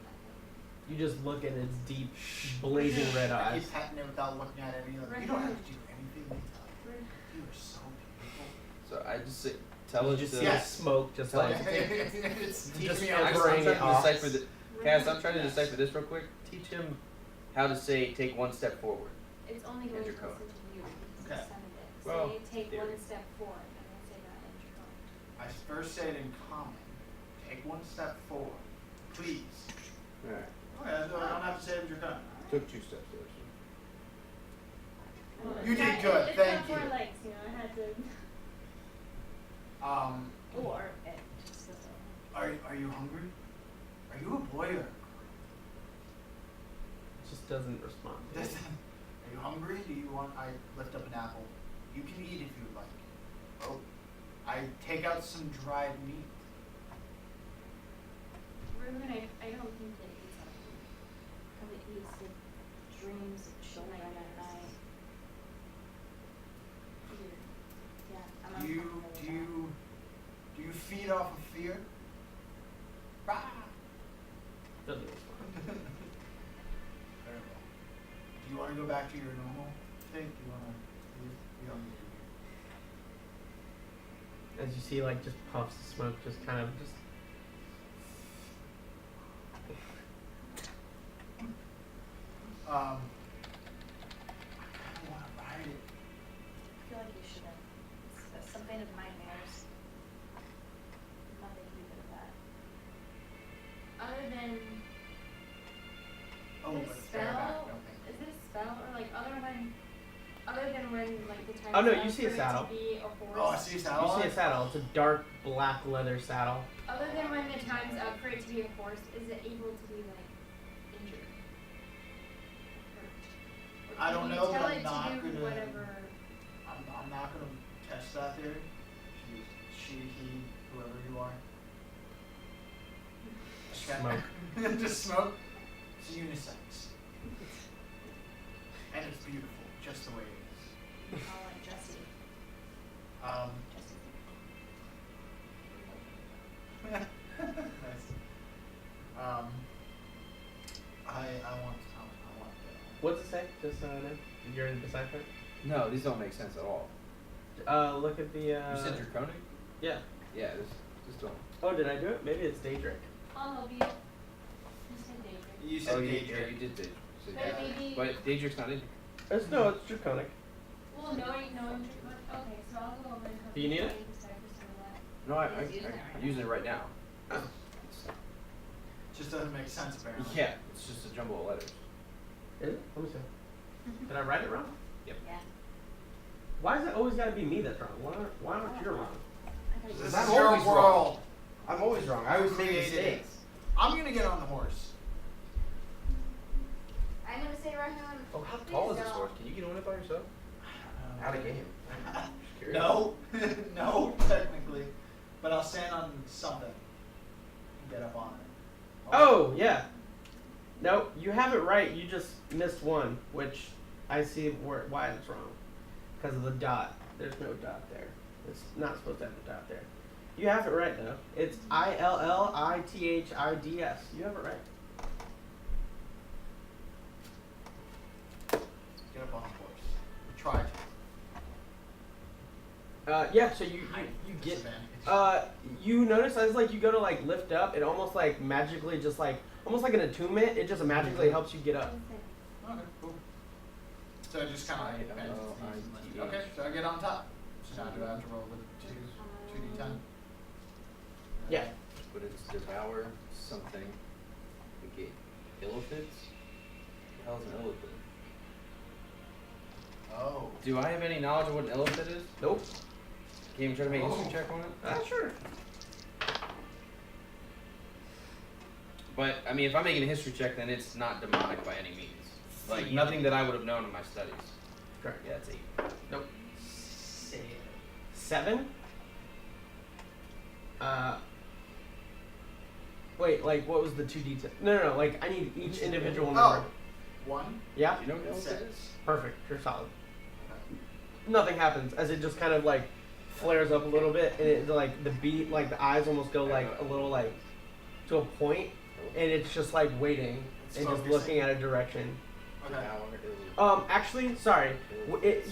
You just look at its deep, blazing red I eyes. keep patting it without looking at any other. You don't have to do anything they tell you. You are so beautiful. So I just say, tell You it just to. see Yes. smoke, just Tell like. It's teach Just me I'm how to trying I'm to trying to off. decipher the. Cass, I'm trying to decipher this real quick. Teach him how to say take one step forward. It's only going to Enter code. listen to you because Okay. you summoned it. Well, Say, take theory. one step forward, and I'll say that in Draconic. I first say it in common. Take one step forward, please. Alright. Okay, so I don't have to say it in Draconic. Took 2 steps there. Well, You it's did got- good, It's thank got 4 you. legs, you know. I had to. Or it just doesn't. Are you hungry? Are you a boy or a girl? It just doesn't respond. Are you hungry? Do you want? I lift up an apple. You can eat if you would like. Oh, I take out some dried meat. Ruben, I don't think that he's Probably eats the dreams of children at night. weird. Yeah, I'm Do you uncomfortable with do you do you feed off of fear? Rah! Doesn't respond. Very well. Do you want to go back to your normal state? Do you want to? You don't need to. As you see, like, just puffs of smoke, just kind of just. I kind of want to ride it. I feel like you shouldn't. It's something of nightmares. Nothing you do with that. Other than Oh, the but it's bareback. spell, No, thank you. is it a spell or like other than when like the time Oh, no, is you up see a for it saddle. to be a horse? Oh, I see a saddle. You see a saddle. It's a dark black leather saddle. Other than when the time's up for it to be a horse, is it able to be like injured? Hurt? Or I can don't you know, but tell I'm it not to do gonna- whatever. I'm not going to test that theory. She, he, whoever you are. Smoke. Just smoke. It's unisex. And it's beautiful, just the way it is. Oh, like Jesse. Um, Jesse. Nice. I want What's it say? Just so I know. You're in the decipher. No, these don't make sense at all. Look at the. You said draconic? Yeah. Yeah, this don't. Oh, did I do it? Maybe it's Daedric. I'll help you. You said Daedric. You said Oh, yeah, Daedric. you did Daedric. You said But Daedric. maybe. But Daedric's not in here. No, it's draconic. Well, knowing okay, so I'll go over and help Do you need it? explain the ciphers to what. No, He's using it right I'm using it right now. Oh. Just doesn't make sense apparently. Yeah, it's just a jumble of letters. Is it? Let me see. Did I write it wrong? Yeah. Why is it always got to be me that's wrong? Why aren't you wrong? I thought you This were- is I'm your always world. wrong. I'm always wrong. I always make Created it. mistakes. I'm gonna get on the horse. I'm gonna say Rahim. Oh, how Please tall is this don't. horse? Can you get on it by yourself? Out of game. Just curious. No, no, technically, but I'll stand on something and get up on it. Oh, yeah. No, you have it right. You just missed one, which I see why it's wrong. Because of the dot. There's no dot there. It's not supposed to have a dot there. You have it right, though. It's Illithids. You have it right. Get up on the horse. Try to. Yeah, so you get... Disadvantage. You notice as like you go to like lift up, it almost like magically just like almost like an attunement. It just magically helps you get up. Okay, cool. So it just kind of like bends its knees. Okay, so I get on top. So now do I have to roll with two d10? Yeah. But it's devour something. The gate. Illithids? What the hell is an illithid? Oh. Do I have any knowledge of what an illithid is? Nope. Can you try to make a history check on it? Sure. But, I mean, if I'm making a history check, then it's not demonic by any means. Like, nothing that I would have known in my studies. Correct. Yeah, it's 8. Nope. 7. Wait, like what was the 2d10? No. Like I need each individual number. Oh. 1. Yeah. Do you know what an illithid 6. is? Perfect. You're solid. Okay. Nothing happens as it just kind of like flares up a little bit, and it like the beat, like the eyes almost go like a little like to a point, and it's just like waiting It's and just focusing. looking at a direction. Okay. Devour, illithid. Actually, sorry.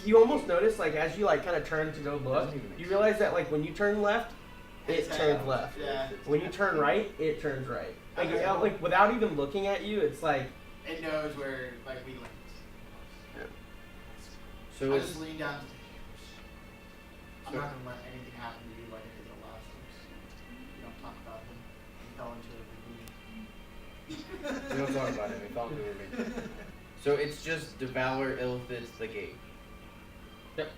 You almost notice like as you like kind of turn to go look, Doesn't even make you sense. realize that like when you turn left, it It's turns out. left. Yeah. When you turn right, it turns right. Like, Okay. like without even looking at you, it's like It knows where like we linked. So I it's, just lean down to the horse. I'm So- not gonna let anything happen to you like I did the last week. You don't talk about him. He fell into a ravine. we don't talk about it, we fell into a ravine. So it's just devour, illithids, the gate. Yep.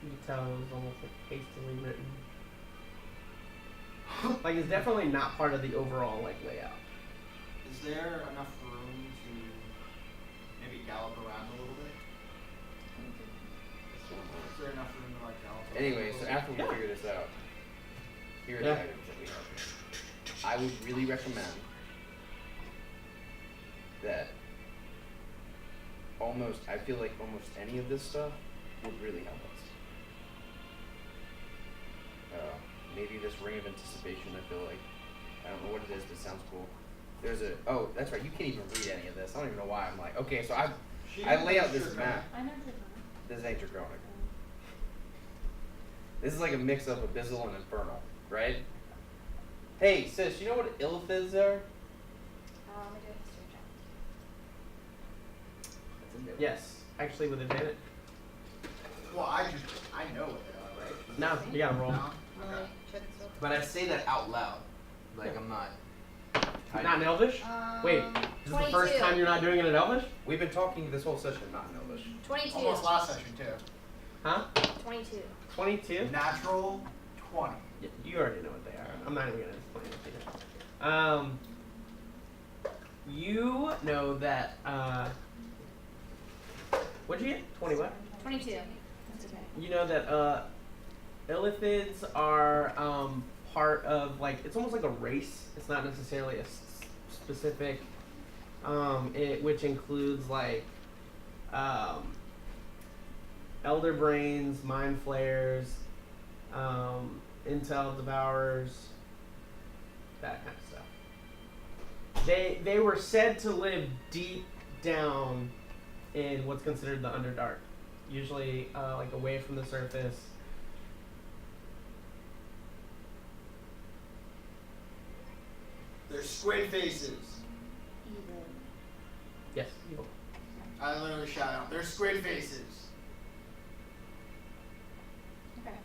You can tell it was almost like hastily written. Like it's definitely not part of the overall like layout. Is there enough room to maybe gallop around a little bit? Is there enough room to like gallop around? Anyway, so after we Yeah. figure this out, here are Yeah. the items that we have here. I would really recommend that I feel like almost any of this stuff would really help us. Maybe this ring of anticipation, I feel like. I don't know what it is, but it sounds cool. Oh, that's right, you can't even read any of this. I don't even know why. I'm like, okay, so I lay out this map. I know Draconic. This ain't draconic. This is like a mix of Abyssal and Infernal, right? Hey, sis, you know what illithids are? Let me do a history check. Yes, actually with advantage. Well, I know what they are, right? No, you gotta roll. No? Really? Okay. Check this real But I say that out loud. Like, I'm not. Not in Elvish? Wait, quick. this is the first time you're not doing it in Elvish? We've been talking this whole session not in Elvish. 22. Almost last session too. Huh? 22. 22? Natural 20. You already know what they are. I'm not even gonna explain it to you. You know that, what'd you get? 20 what? 22. That's okay. You know that, illithids are, part of, like, it's almost like a race. It's not necessarily a specific, which includes, like, elder brains, mind flayers, intel devourers, that kind of stuff. They were said to live deep down in what's considered the Underdark, usually like away from the surface. They're squid faces. Evil. Yes, evil. I literally shout out, they're squid faces. Okay.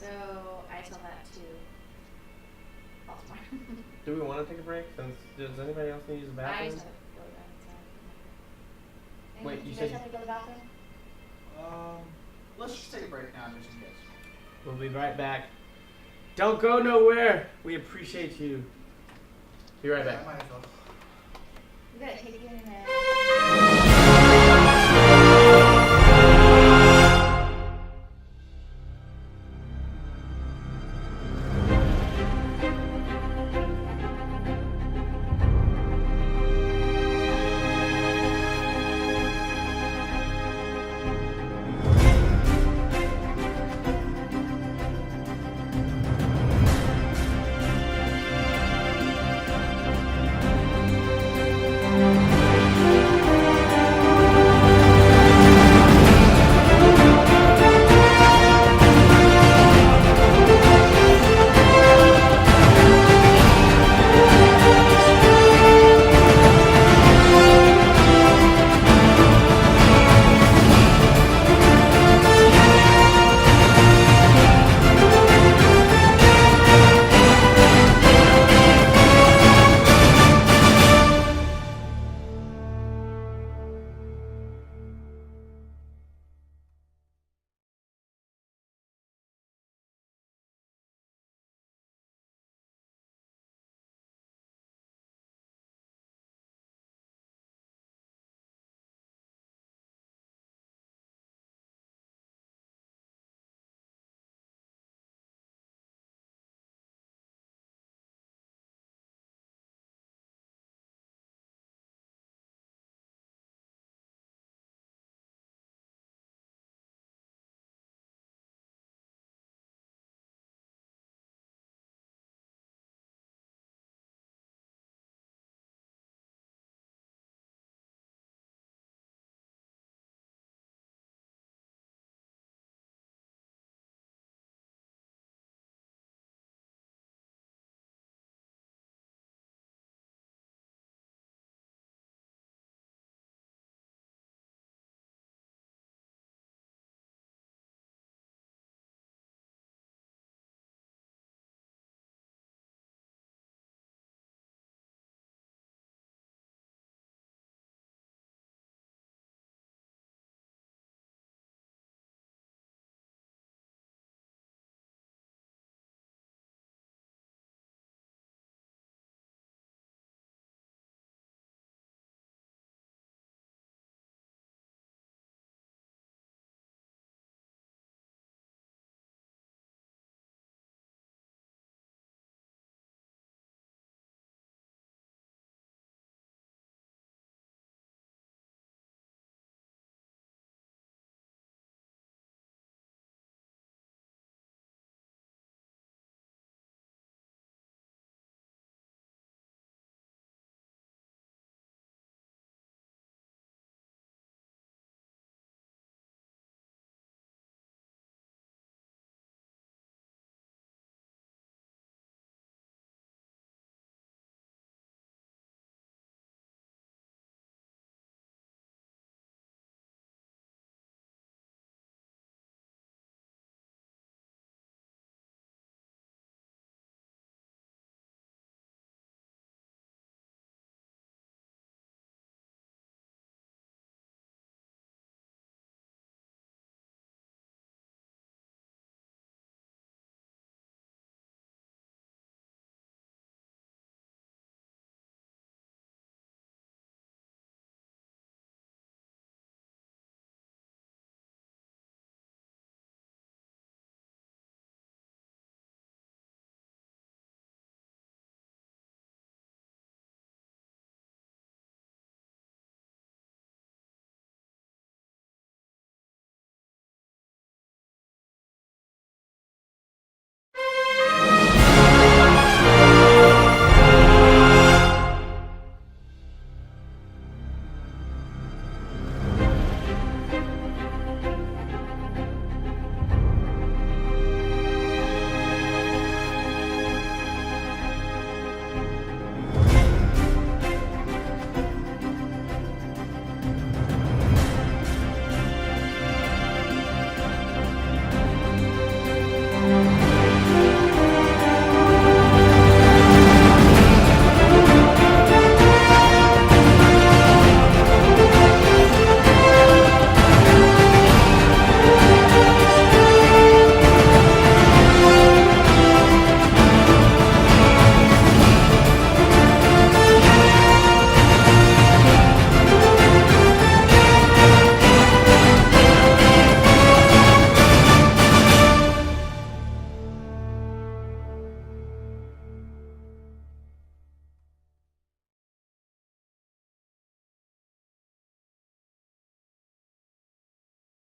So I tell that to Baltimore. Do we want to take a break? Does anybody else need to use the I bathroom? just have to go to the bathroom. Wait, Do you you said- guys have to go to the bathroom? Let's just take a break now, just in case. We'll be right back. Don't go nowhere. We appreciate you. Be right back. I might as well. We gotta take it in there.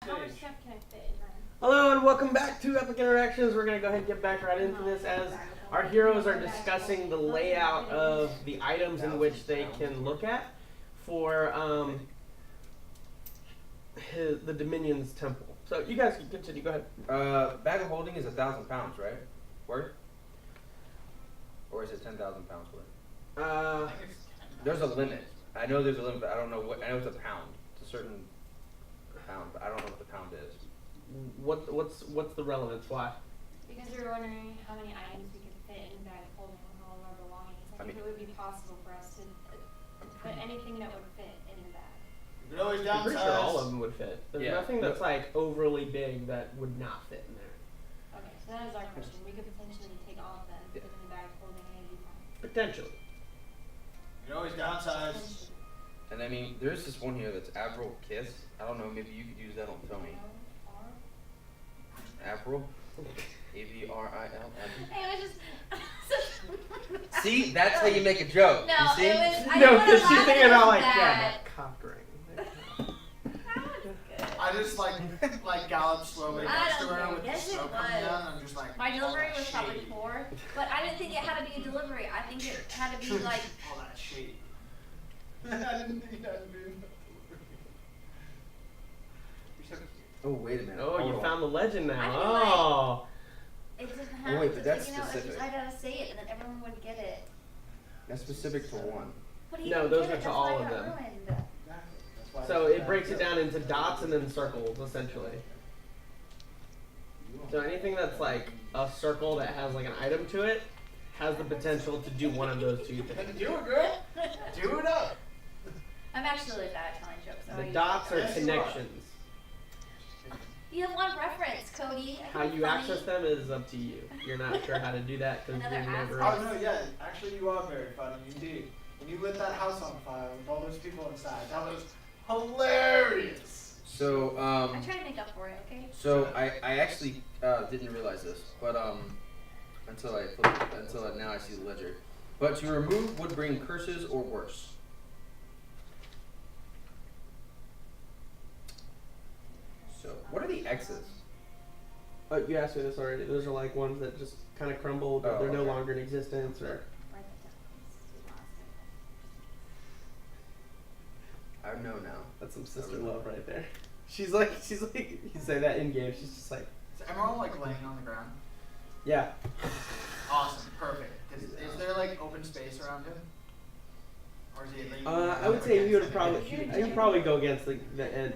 How much stage. stuff can I fit in there? Hello and welcome back to Epic Interactions. We're gonna go ahead and get back right into this as our heroes are discussing the layout of the items in which they can look at for the Dominion's temple. So you guys can continue. Go ahead. Bag of holding is 1,000 pounds, right? Worth? Or is it 10,000 pounds worth? There's a limit. I know there's a limit, but I don't know what. I know it's a pound. It's a certain pound, but I don't know what the pound is. What's the relevance? Why? Because we were wondering how many items we could fit in the bag of holding with all of our belongings. Like if it would be possible for us to put anything that would fit in the bag. You could always I'm pretty sure downsize. all of them would fit. There's Yeah. nothing that's like overly big that would not fit in there. Okay, so that is our question. We could potentially take all of them, put them in the bag of holding, and it'd be fine. Potentially. You can always downsize. Potentially. And I mean, there's this one here that's Avril Kiss. I don't know, maybe you could use that on Tony. Avril? A-V-R-I-L. It was just. See, that's how you make a joke. No, you see? it was. I No, didn't wanna because she's laugh thinking at about like that. cock ring. That was good. I just like gallop slowly I next to don't her know. with Yes, the it smoke coming was. down. And I'm just like, My delivery all that was probably shade. poor, but I didn't think it had to be a delivery. I think it had to be like. all that shade. I didn't think it had to be. Oh, wait a minute. Oh, Hold you on. found the legend now. I feel like- Oh. It didn't Oh, have wait, to. but that's If you specific. I gotta say it, and then everyone would get it. That's specific to one. But he No, didn't those get are it, to that's all why of it got them. ruined. That's why So it's it breaks it down into dots and then circles, essentially. So anything that's like a circle that has like an item to it has the potential to do one of those two things. Do it, girl. Do it up. I'm actually really bad at telling jokes. So I The usually dots are Yes, you are. connections. You have one reference, Cody. I How think you funny. access them is up to you. You're not sure how to do that because Another you've never. Oh no, yeah. Actually, you are very funny indeed. When you lit that house on fire with all those people inside, that was hilarious. So, I try to make up for it, okay? So I actually didn't realize this, but until now I see the ledger. But to remove would bring curses or worse. So what are the X's? Oh, you asked me this already. Those are like ones that just kind of crumbled. Or Oh, they're no okay. longer in existence, or Write that down. This is the last I know now. that's some sister love right there. She's like, you say that in game. She's just like, Is Emerald like laying on the ground? yeah. Awesome, perfect. Is there like open space around him? Or is he like? I would say you would probably, you'd probably go against the end.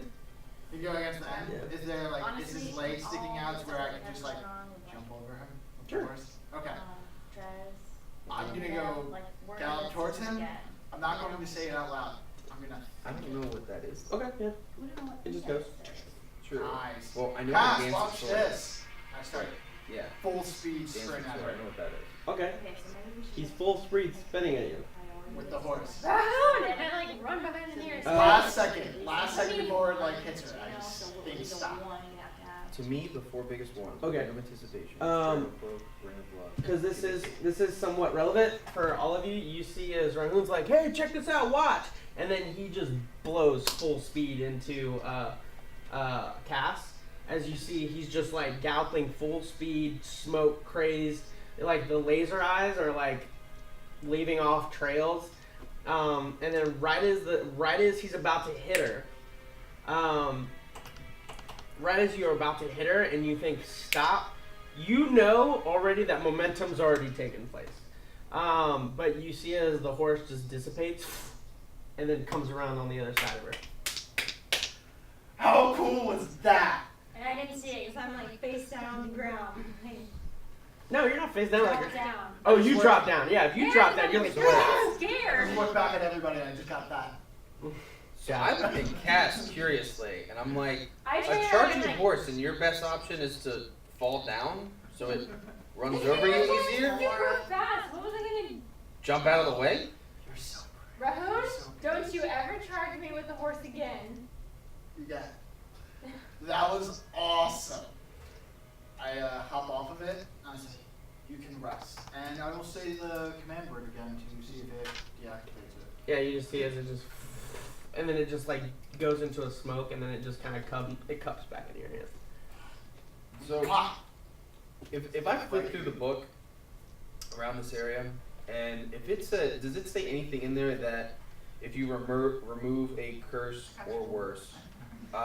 You go against the end. Yeah. Is there like is Honestly, his leg sticking all out to where I the can just stuff like that went wrong with, jump over him? Of Sure. course. Okay. Dress. I'm gonna and, go like, word gallop this towards him. again. I'm not going to say it out loud. I'm gonna. I don't know what that is. Okay, yeah. We don't know what It just index goes. is. True. Nice. Well, I know Pass, the dance watch sword. this. I start Yeah. full speed Dance sprint at sword. I know her what that is. Okay. Okay, so maybe we should He's just full speed spinning at you. with the horse. Rahun! And I like run behind the nearest. Last second before it like hits her, I just think stop. To me, the four biggest ones. Okay. Ring of anticipation. Um, Shadow Cloak, Ring of Love. Because this is somewhat relevant for all of you. You see as Rahun's like, hey, check this out, watch, and then he just blows full speed into Cass. As you see, he's just like galloping full speed, smoke crazed. Like the laser eyes are like leaving off trails. And then right as he's about to hit her, right as you're about to hit her and you think stop, you know already that momentum's already taken place. But you see as the horse just dissipates and then comes around on the other side of her. How cool was that? And I didn't see it because I'm like face down on the ground. Like, No, you're not face down like drop her. down. Oh, you drop down. Yeah, if you drop down, you're like, I'm I scared. just look back at everybody and I just got that. So I look at Cass curiously, and I'm like, I a try to charging like, horse, and your best option is to fall down, so it runs over you easier. super fast. What was I gonna Jump out of the way. You're so Rahun, So don't you ever charge me with the horse again. Yeah. That was awesome. I hop off of it and I say, you can rest. And I will say the command word again to see if it deactivates it. yeah, you just see as it just, and then it just like goes into a smoke, and then it just kind of cups back into your hand. So, if I flip through the book around this area, and if it says, does it say anything in there that if you remove a curse or worse, if I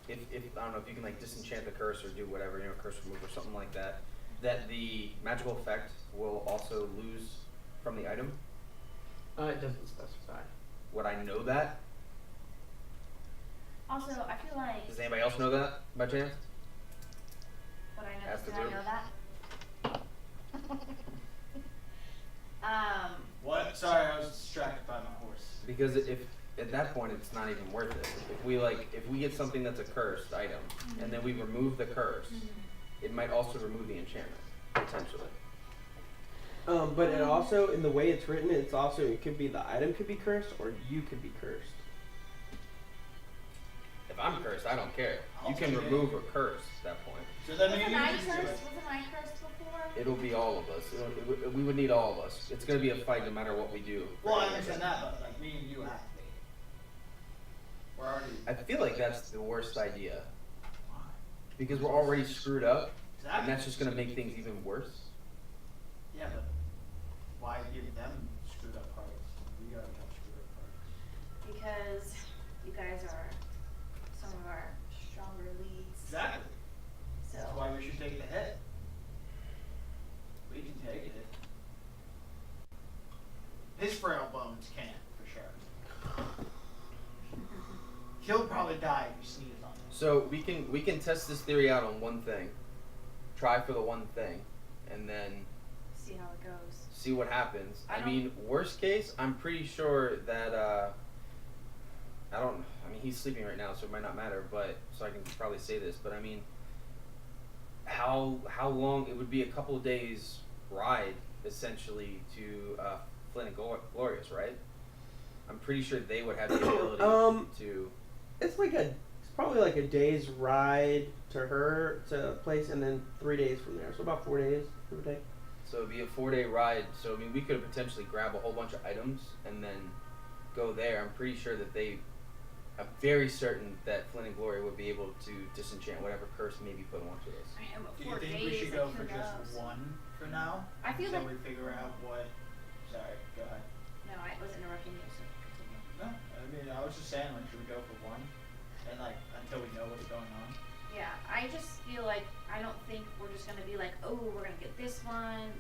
don't know if you can like disenchant the curse or do whatever, curse remove or something like that, that the magical effect will also lose from the item? It doesn't specify. Would I know that? Also, I feel like. Does anybody else know that by chance? Would I know? Ask the Did I group. know that? What? Sorry, I was distracted by my horse. Because if at that point it's not even worth it. If we get something that's a cursed item and then we remove the curse, it might also remove the enchantment potentially. But it also, in the way it's written, it could be the item could be cursed or you could be cursed. If I'm cursed, I don't care. I'll You can take it. remove a curse at that point. So that Wasn't means I you just do cursed? it. Wasn't I cursed before? It'll be all of us. We would need all of us. It's going to be a fight no matter what we do. Well, I understand that, but like me and you have to be. We're already. I feel like that's the worst idea because we're already screwed up, and that's just going to make things even worse. Yeah, but why give them screwed up parts? We already have screwed up parts. Because you guys are some of our stronger leads. Exactly. So. That's why we should take the hit. We can take it. His frail bones can't, for sure. He'll probably die if you sneeze on him. So we can test this theory out on one thing. Try for the one thing, and then See how it goes. see what happens. I I don't- mean, worst case, I'm pretty sure that I mean, he's sleeping right now, so it might not matter. But so I can probably say this. But I mean, how long? It would be a couple of days ride essentially to Flint and Glorious, right? I'm pretty sure they would have the ability to. It's probably like a day's ride to her place, and then 3 days from there. So about 4 days, give or take. So it'd be a 4-day ride. So I mean, we could potentially grab a whole bunch of items and then go there. I'm pretty sure that I'm very certain that Flint and Glory would be able to disenchant whatever curse may be put onto us. I am Do you 4 think days. we should go like, for who just knows? one for now? I feel until like. we figure out what. Sorry, go ahead. No, I was interrupting you, so continue. No, I mean I was just saying like should we go for one, and like until we know what's going on. Yeah, I just feel like I don't think we're just gonna be like, oh, we're gonna get this one,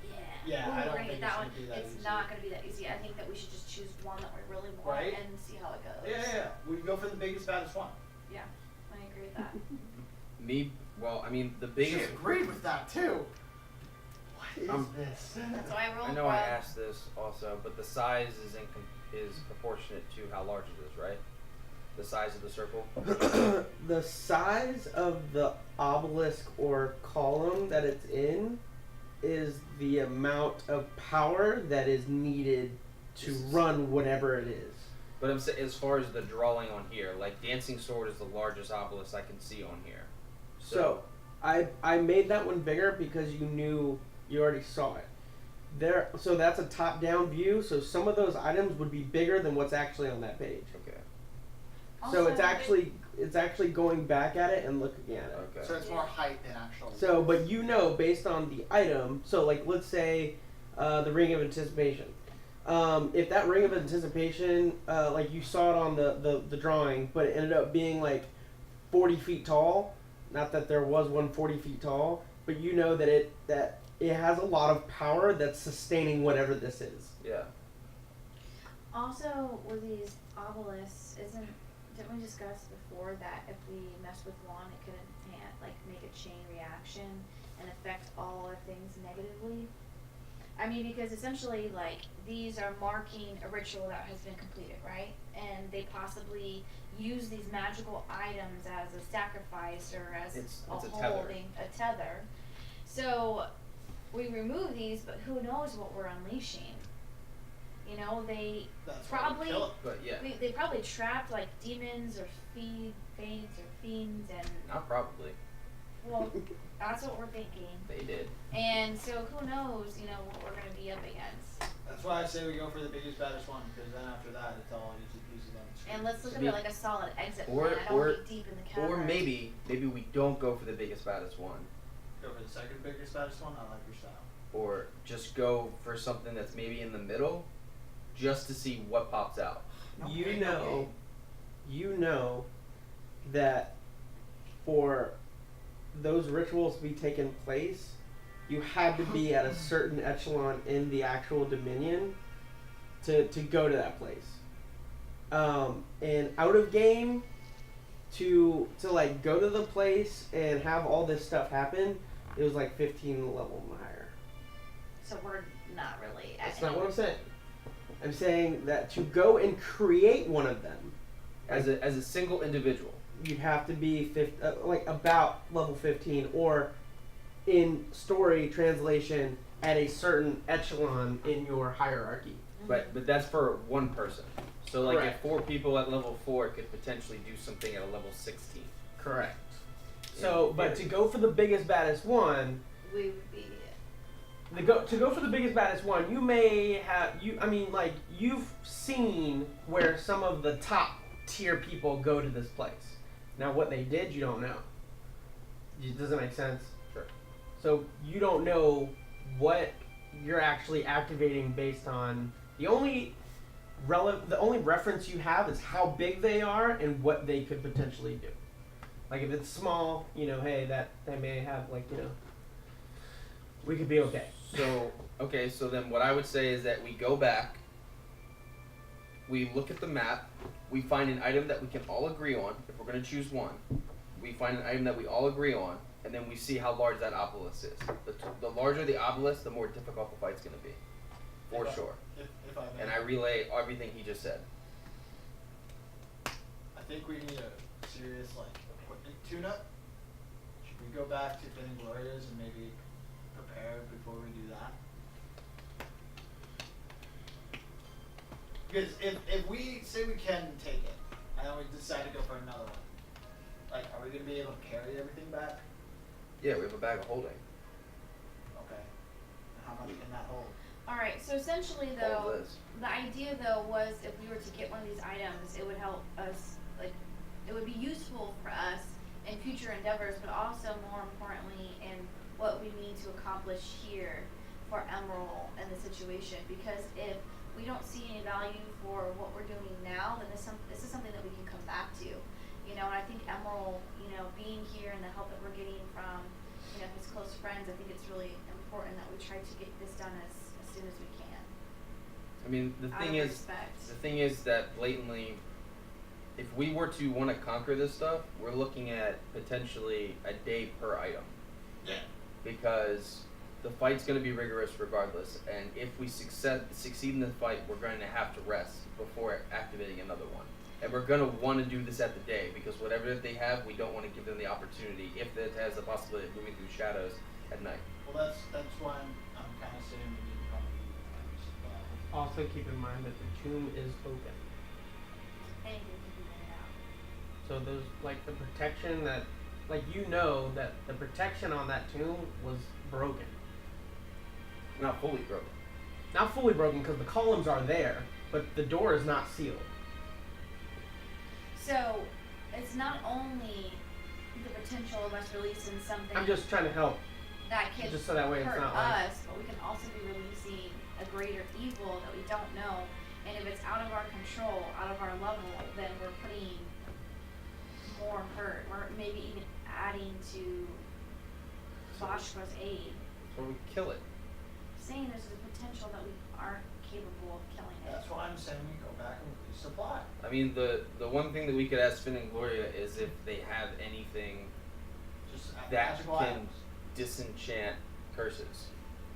Yeah, Ooh, I we're don't gonna think get that it's one. gonna be that It's easy. not gonna be that easy. I think that we should just choose one that we really want Right? and see how it goes. Yeah. We can go for the biggest, baddest one. Yeah, I agree with that. Well, I mean, the She biggest. agreed with that too. What is this? That's why I rolled. I know I asked this also, but the size is proportionate to how large it is, right? The size of the circle. The size of the obelisk or column that it's in is the amount of power that is needed to run whatever it is. But I'm saying, as far as the drawing on here, like Dancing Sword is the largest obelisk I can see on here. So I made that one bigger because you already saw it. So that's a top-down view. So some of those items would be bigger than what's actually on that page. Okay. So Also, it's actually going back at it and looking at it. Okay. So it's more height than actual. So, but based on the item, so like let's say the Ring of Anticipation. If that Ring of Anticipation, like you saw it on the drawing, but it ended up being like 40 feet tall. Not that there was one 40 feet tall, but you know that it has a lot of power that's sustaining whatever this is. Yeah. Also, with these obelisks, didn't we discuss before that if we mess with one, it could make a chain reaction and affect all our things negatively? I mean, because essentially, like, these are marking a ritual that has been completed, right? And they possibly use these magical items as a sacrifice or as It's a a tether. holding, a tether. So we remove these, but who knows what we're unleashing? You know, they That's why we probably kill it. But yeah, they probably trapped like demons or fiends or fiends, and not probably. well, that's what we're thinking. They did. And so who knows, what we're gonna be up against. That's why I say we go for the biggest, baddest one, because then after that, it's all easy peasy lemon squeezy. And let's look So at it like a solid exit or- plan. I don't want to be deep in the cavern. Or maybe we don't go for the biggest baddest one, Go for the second biggest, baddest one. I like your style. or just go for something that's maybe in the middle, just to see what pops out. You know that for those rituals to be taking place, you had to be at a certain echelon in the actual Dominion to go to that place. And out of game, to like go to the place and have all this stuff happen, it was like 15 level higher. So we're not really at That's not what I'm saying. I'm saying that to go and create one of them, As a single individual. you'd have to be like about level 15, or in story translation at a certain echelon in your hierarchy. But that's for one person. So like Correct. if 4 people at level 4 could potentially do something at a level 16. Correct. So, but to go for the biggest baddest one, we would be. to go for the biggest baddest one, you may have you've seen where some of the top tier people go to this place. Now what they did, you don't know. Does that make sense? Sure. So you don't know what you're actually activating based on the only reference you have is how big they are and what they could potentially do. Like if it's small, hey, that they may have we could be okay. So then what I would say is that we go back, we look at the map, we find an item that we can all agree on. If we're going to choose one, we find an item that we all agree on, and then we see how large that obelisk is. The larger the obelisk, the more difficult the fight's going to be, for sure. If I may, And I relay everything he just said. I think we need a serious equipment tune-up. Should we go back to Finn and Gloria's and maybe prepare before we do that? Because if we say we can take it, and then we decide to go for another one, are we gonna be able to carry everything back? Yeah, we have a bag of holding. Okay. And how much can that hold? All right. So essentially, All though, this. the idea was if we were to get one of these items, it would help us. It would be useful for us in future endeavors, but also more importantly in what we need to accomplish here for Emerald and the situation. Because if we don't see any value for what we're doing now, then this is something that we can come back to. And I think Emerald, being here and the help that we're getting from, his close friends, I think it's really important that we try to get this done as soon as we can. I mean, the Out thing of is, respect. the thing is that blatantly, if we were to want to conquer this stuff, we're looking at potentially a day per item. Yeah. Because the fight's going to be rigorous regardless, and if we succeed in the fight, we're going to have to rest before activating another one. And we're going to want to do this at the day, because whatever that they have, we don't want to give them the opportunity, if it has the possibility of moving through shadows at night. Well, that's why I'm kind of saying we need to come to you times. Also keep in mind that the tomb is open. Anything can be made out. So there's the protection that that the protection on that tomb was broken. Not fully broken. Not fully broken because the columns are there, but the door is not sealed. So it's not only the potential of us releasing something I'm just trying to help. that can Just so that way it's hurt not us, but we can also be releasing a greater evil that we don't know. And if it's out of our control, out of our level, then we're putting more hurt. We're maybe even adding to Boshka's aid. Or we kill it. Saying there's a potential that we aren't capable of killing it. That's why I'm saying we go back and resupply. I mean, the one thing that we could ask Finn and Gloria is if they have anything Just that magical can items. disenchant curses.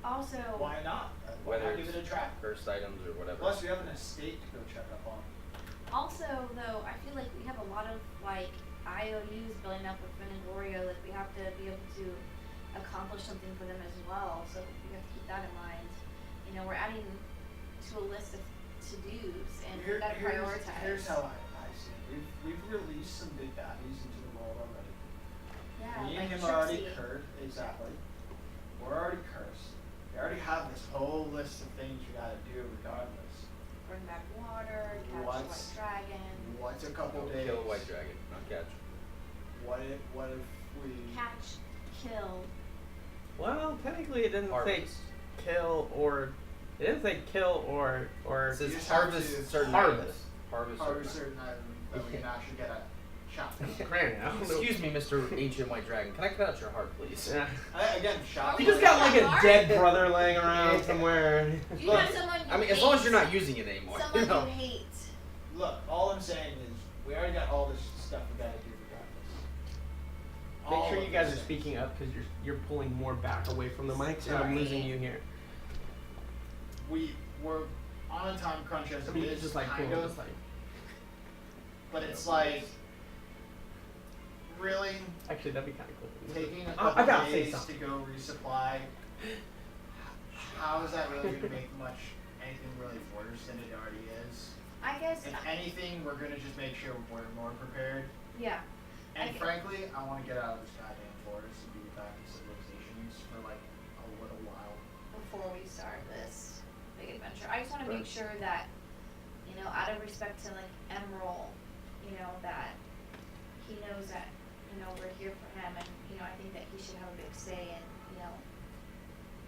Also, Why not? Why Whether not give it's it a try? cursed items or whatever. Plus, we have an estate to go check up on. Also, though, I feel like we have a lot of IOUs building up with Finn and Gloria. We have to be able to accomplish something for them as well. So we have to keep that in mind. We're adding to a list of to-dos, and we've got to prioritize. Here's how I see it. We've released some big baddies into the world already. Yeah, Me and like him are already Trixie. cursed. Exactly. We're already cursed. We already have this whole list of things we gotta do regardless. Bring back water, catch What's- white dragon. What's a couple days? Kill a white dragon, not catch. What if we? Catch, kill. Well, technically it didn't say Harvest. kill or. It didn't say kill or It says just have harvest to certain harvest. items. Harvest Harvest certain certain items that we can actually get a shot. Granny, I don't know. Excuse me, Mr. Ancient White Dragon. Can I cut out your heart, please? Yeah. Again, shot. You just got like a dead brother laying around somewhere. Do you have someone you I mean, hate? as long as you're not using it anymore. Someone you know? you hate. Look, all I'm saying is we already got all this stuff we gotta do regardless. Make All sure of you guys are these speaking things. up because you're pulling more back away from the mics and I'm Sorry. losing you here. We're on a time crunch as So it you is, just like kind pull of, just like. but it's like really Actually, that'd be kind of cool. taking a I couple gotta say days to something. go resupply. How is that really gonna make anything really worse than it already is? I guess. If anything, we're gonna just make sure we're more prepared. Yeah. And Okay. frankly, I want to get out of this goddamn forest and be back in civilizations for like a little while. Before we start this big adventure, I just want to make Right. sure that, out of respect to like Emerald, that he knows that we're here for him, and I think that he should have a big say in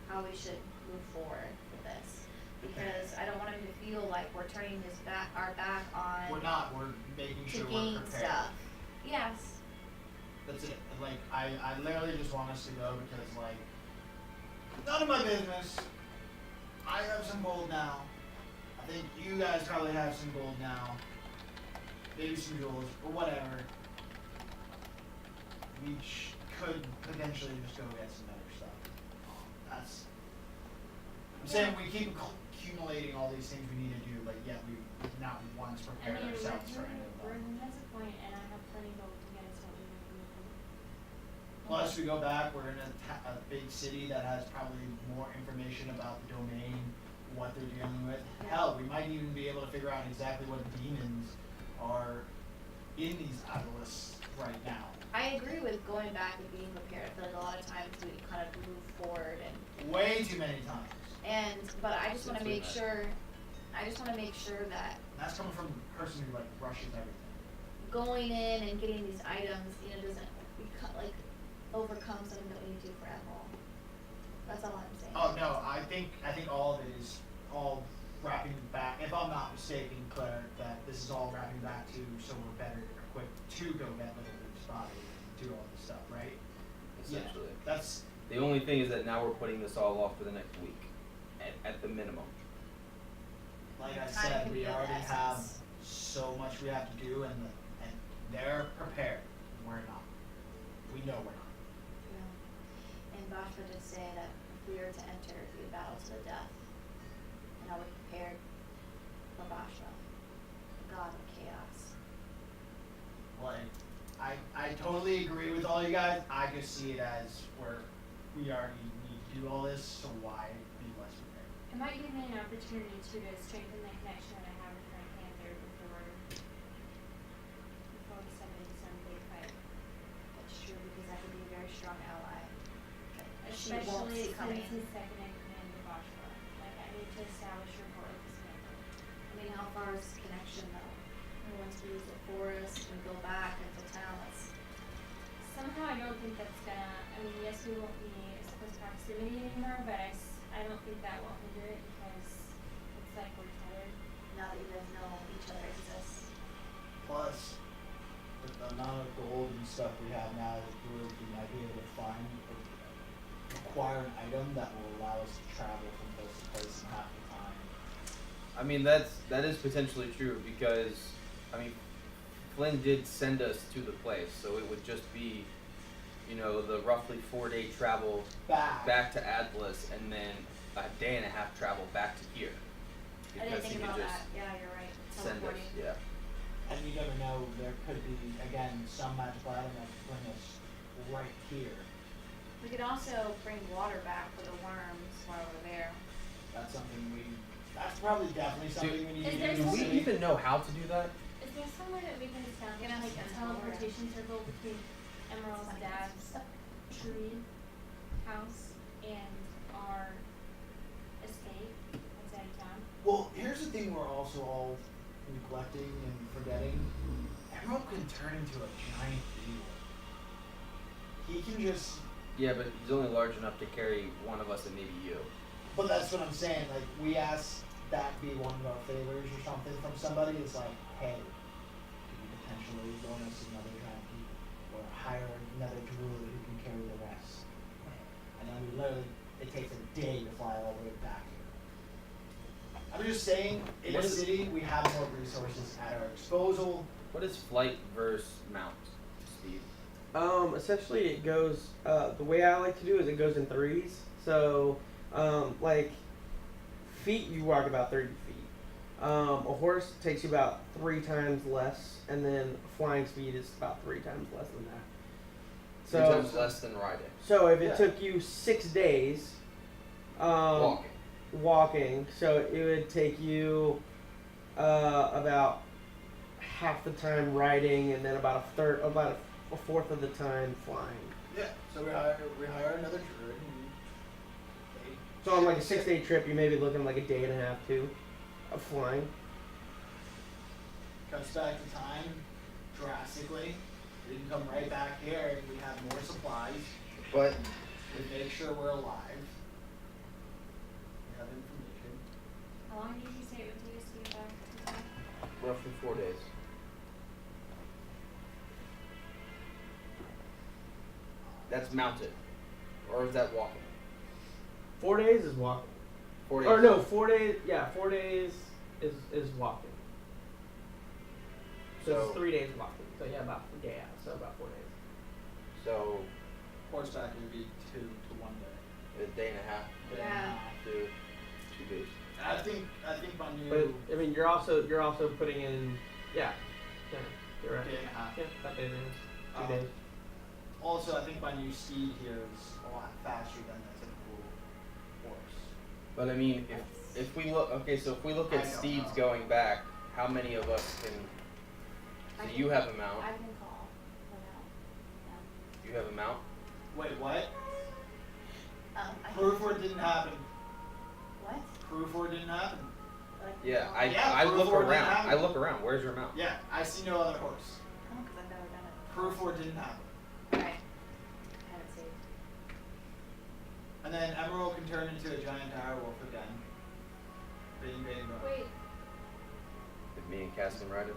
how we should move forward with this, because I don't want him to feel like we're turning our back on We're not. We're making to sure we're gain prepared. stuff. Yes. That's it. Like I literally just want us to go because like none of my business. I have some gold now. I think you guys probably have some gold now. Maybe some jewels or whatever. We could potentially just go get some better stuff. That's. I'm saying we keep accumulating all these things we need to do, but yet we've not once I prepared mean, ourselves for any of we're them. in a point, and I have plenty gold to get us what we need. Plus, we go back, we're in a big city that has probably more information about the domain, what they're dealing with. Hell, we might even be able to figure out exactly what demons are in these obelisks right now. I agree with going back and being prepared. I feel like a lot of times we kind of move forward Way too many times. but I just want to Since we make met. sure. I just want to make sure that And that's coming from the person who like rushes everything. going in and getting these items, doesn't overcome something that we need to do for Emerald. That's all I'm saying. Oh no, I think all of it is all wrapping back. If I'm not mistaken, Claire, that this is all wrapping back to so we're better equipped to go get Little Luke's body and do all this stuff, right? Essentially. Yeah, that's The only thing is that now we're putting this all off for the next week, at the minimum. like I Time said, can we be of already essence. have so much we have to do, and they're prepared. We're not. We know we're not. And Bashra did say that if we were to enter the battle to the death, and are we prepared for Bashra, the god of chaos? Like, I totally agree with all you guys. I just see it as we already need to do all this, so why be less prepared? It might give me an opportunity too to strengthen the connection that I have with my Panther before we step into some big fight. That's true, because that could be a very strong ally. That she won't Especially see coming. since he's second in command of Bashra. Like, I need to establish rapport with this Panther. I mean, how far is the connection though? And once we use the forest and go back into town, Somehow I don't think that's gonna, yes, we won't be as close proximity anymore, but I don't think that will hinder it because it's like we're tethered. now that you guys know each other exists. Plus, with the amount of gold and stuff we have now as a group, we might be able to acquire an item that will allow us to travel from place to place in half the time. I mean, that is potentially true because, Flynn did send us to the place, so it would just be, the roughly 4-day travel back to Atlas and then a day and a half travel back to here. I didn't Because think he could about just that. Yeah, you're right. send us, Teleporting. yeah. And you never know, there could be, again, some magical item that could bring us right here. We could also bring water back for the worms while we're there. That's probably definitely something we need Is to there do. Do we something- even know how to do that? Is there some way that we can establish Yeah, like a like a teleportation circle between Emerald's dad's tree house and our we're also all neglecting and forgetting, Emerald can turn into a giant beetle. He can just. Yeah, but he's only large enough to carry one of us and maybe you. But that's what I'm saying. Like, we ask that be one of our favors or something from somebody. It's like, hey, can you potentially loan us another giant beetle, or hire another druid who can carry the rest? And I mean, literally, it takes a day to fly all the way back here. I'm just saying, in a city, we have more resources at our disposal. What is flight versus mount speed? Essentially it goes, the way I like to do is it goes in threes. So, like, feet, you walk about 30 feet. A horse takes you about 3 times less, and then flying speed is about 3 times less than that. 3 So, times less than riding. so if it Yeah. took you 6 days, Walking. so it would take you, about half the time riding, and then about a fourth of the time flying. Yeah. So we hire another druid. And they So on like a 6-day trip, you may be looking like a day and a half too, of flying. cuts back the time drastically. We can come right back here and we have more supplies. But We make sure we're alive. We have information. How long did you say it would take us to get back? roughly 4 days. That's mounted. Or is that walking? 4 days is walking. 4 days. Or no, 4 days. Yeah, 4 days is walking. So, So- it's 3 days walking. So yeah, so about 4 days. So Horseback would be 2 to 1 day. a day and a half Yeah. to 2 days. And I think my new But I mean, you're also putting in yeah, you're right. day and a half. Yeah, about day and a half. 2 days. Also, I think my new steed here is a lot faster than the typical horse. But I mean, if we look, okay, so if we look at I don't steeds know. going back, how many of us can? I So can- you have a mount. I can call them out. You have a mount. Wait, what? I Proof for it didn't happen. What? Proof for it didn't happen. Like, Yeah, no. I Yeah, look proof or it around. didn't happen. I look around. Where's your mount? Yeah, I see no other horse. Oh, because I've never done it. Proof for it didn't happen. Okay. I haven't saved. And then Emerald can turn into a giant direwolf again. Bing, bing, bong. Wait, If me and Cass can ride it.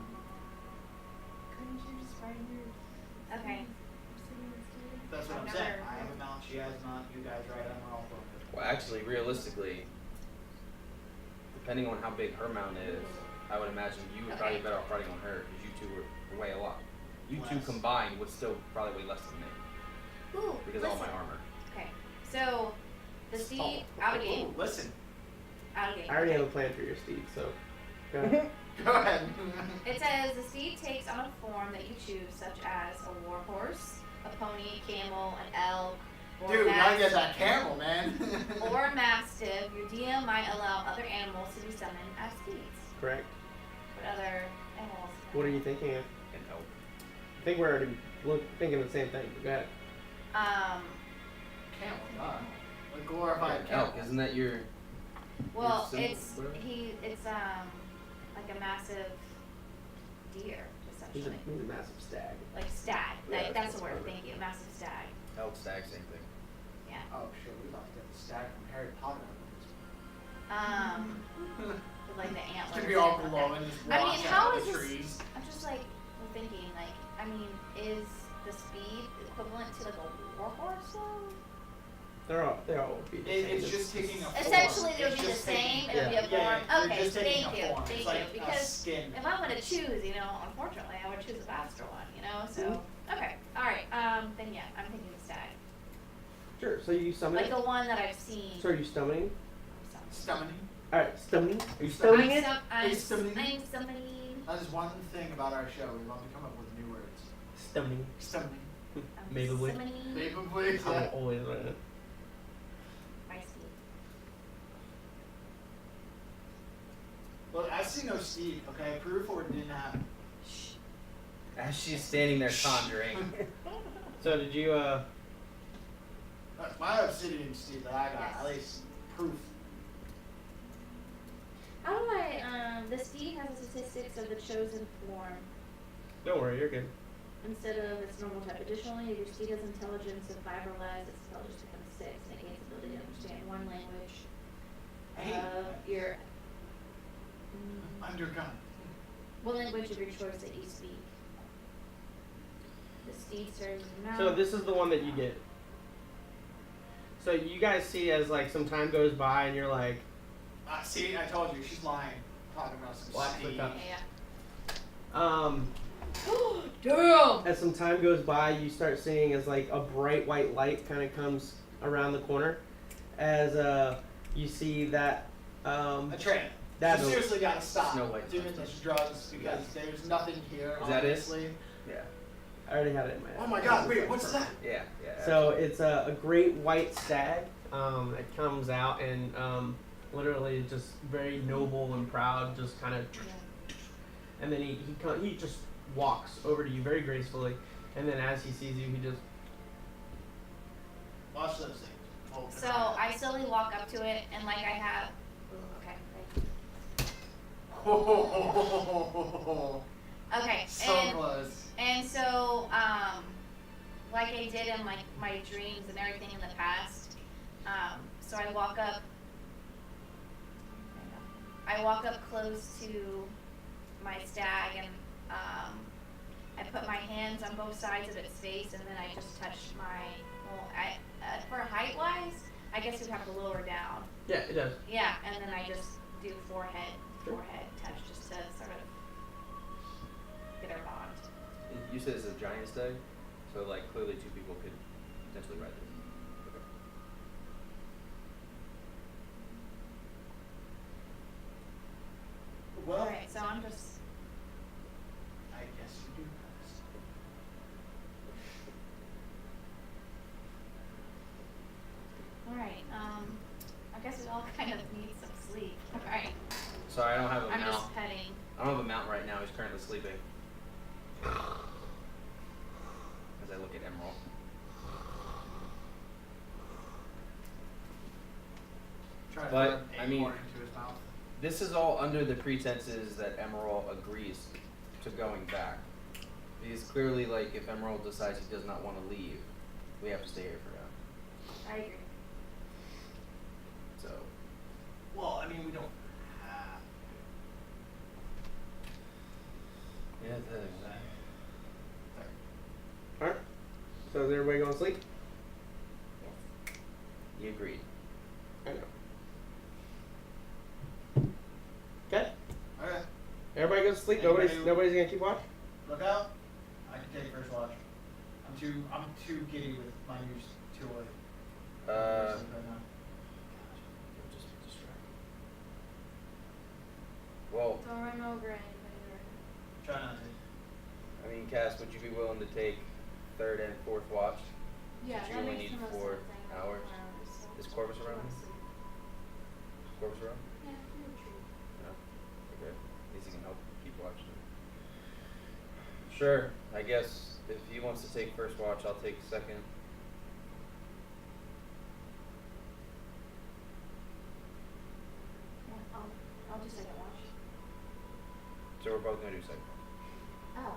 couldn't you just ride your Okay. That's what I've I'm saying. never- I have a mount, she has not, you guys ride Emerald for me. Well, actually, realistically, depending on how big her mount is, I would imagine you would probably be better off riding on her because you two would weigh a lot. You two Less. combined would still probably weigh less than me Ooh, because of all my listen. armor. Okay. So, the steed, out of game. Ooh, listen. Out of game. I already have a plan for your steed, so go ahead. Go ahead. It says the steed takes on a form that you choose, such as a war horse, a pony, camel, an elk, or Dude, a we gotta get mastiff. that camel, man. Or a mastiff. Your DM might allow other animals to be summoned as steeds. Correct. But other animals. What are you thinking of? And elk. I think we're already thinking of the same thing. Go ahead. Camel, not. A glorified Yeah, elk, camel. isn't that your? Well, symbol, it's whatever? it's like a massive deer, He's essentially. a massive stag. Like stag. Yeah, Like, that's that's the word. perfect. Thank you. Massive stag. Elk, stag, same thing. Yeah. Oh shit, we about to get the stag from Harry Potter. With like the antlers. Could be all and- glowing, just I mean, wash how out is the this? trees. I'm just like thinking, like, I mean, is the speed equivalent to like a war horse though? They all would be the same. It's just taking a form. Essentially, they would It's be the just same. taking- It would be a yeah, form. they're Okay, just taking thank a you, form. thank It's like you. a Because skin. if I'm gonna choose, you know, unfortunately, I would choose a faster one. You know, so Mm-hmm. okay, all right. Then yeah, I'm thinking the stag, Sure. So you summon like it. the one that I've seen. So are you summoning? Summoning. All right, summoning. Are you I'm summoning it? I'm summoning. I'm summoning. That is one thing about our show. We love to come up with new words. Summoning. Summoning. I'm Maybelline. summoning Maybelline. I'm always right. my steed. Look, I see no steed. Okay, proof or it didn't happen. As she's standing there conjuring. So did you That's my obsidian steed that I got. Yes. At least proof. How do I, the chosen form Don't worry, you're good. instead of its normal type. Additionally, if your steed has intelligence of 5 or less, its intelligence becomes 6, and it gains the ability to understand one language of your Undercut. one language of your choice that you speak. The steed serves as a mount. So this is the one that you get. So you guys see as like some time goes by and you're like, See, I told you, she's lying. Talking about some Watch the steed. cup. Yeah. Damn! as some time goes by, you start seeing as like a bright white light kind of comes around the corner, as you see that A train. That's You seriously gotta stop Snow White. doing this drugs because there's nothing here, Is that it? obviously. Yeah. I already had it in my head. Oh my god, wait, what's that? Yeah. So it's a great white stag. It comes out and literally just very noble and proud, just kind of, and then he just walks over to you very gracefully, and then as he sees you, he just Watch those things. Hold So I slowly walk up to it, and like I have. Okay. Okay. So close. And so, like I did in like my dreams and everything in the past, so I walk up close to my stag, and I put my hands on both sides of its face, and then I just touch for height wise, I guess we'd have to lower down. yeah, it does. Yeah, and then I just do forehead touch, just to sort of get our bond. You said it's a giant stag, so like clearly 2 people could potentially ride this. Okay. Well, Alright, so I'm just. I guess you do best. Alright, I guess we all kind of need some sleep. Alright, Sorry, I don't have a I'm mount. just petting. I don't have a mount right now. He's currently sleeping. As I look at Emerald. Try to But, put an I mean- acorn into his mouth. This is all under the pretenses that Emerald agrees to going back. Because clearly, like, if Emerald decides he does not want to leave, we have to stay here for now. I agree. So, Well, I mean, we don't have yeah, Alright. So is everybody going to sleep? you agreed. I know. Okay. Alright, Everybody goes to sleep. Anybody- Nobody's gonna keep watch. look out. I can take first watch. I'm too giddy with my new tool. Uh, Sleep right now. just be distracted. Well, Don't run over anybody. Try not to. I mean, Cass, would you be willing to take 3rd and 4th watch? Yeah, Since you that only makes need the most 4 sense. I have hours. 4 hours, so Is Corvus around? I'll sleep. Is Corvus around? Yeah, no retreat. No. Okay. At least he can help keep watching. Sure. I guess if he wants to take first watch, I'll take second. Yeah, I'll do second watch. So we're both gonna do second. Oh.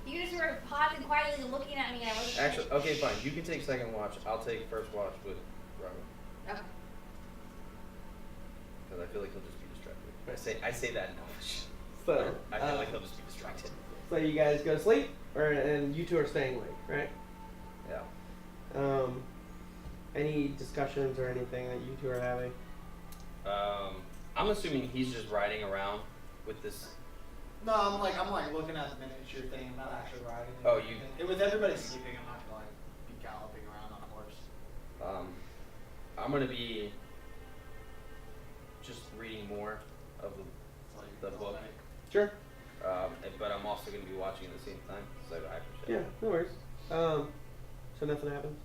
You just were pausing quietly looking at me, and I wasn't. Actually, okay, fine. You can take second watch. I'll take first watch with Robin. Okay. Because I feel like he'll just be distracted. I say that in Elvish. So, I feel like he'll just be distracted. so you guys go to sleep, and you two are staying awake, right? Yeah. Any discussions or anything that you two are having? I'm assuming he's just riding around with this. No, I'm like looking at the miniature thing. I'm not actually riding it. Oh, you- With everybody sleeping, I'm not gonna like be galloping around on a horse. I'm gonna be just reading more of the book. Sure. But I'm also gonna be watching at the same time. So I appreciate Yeah, it. no worries. So nothing happens.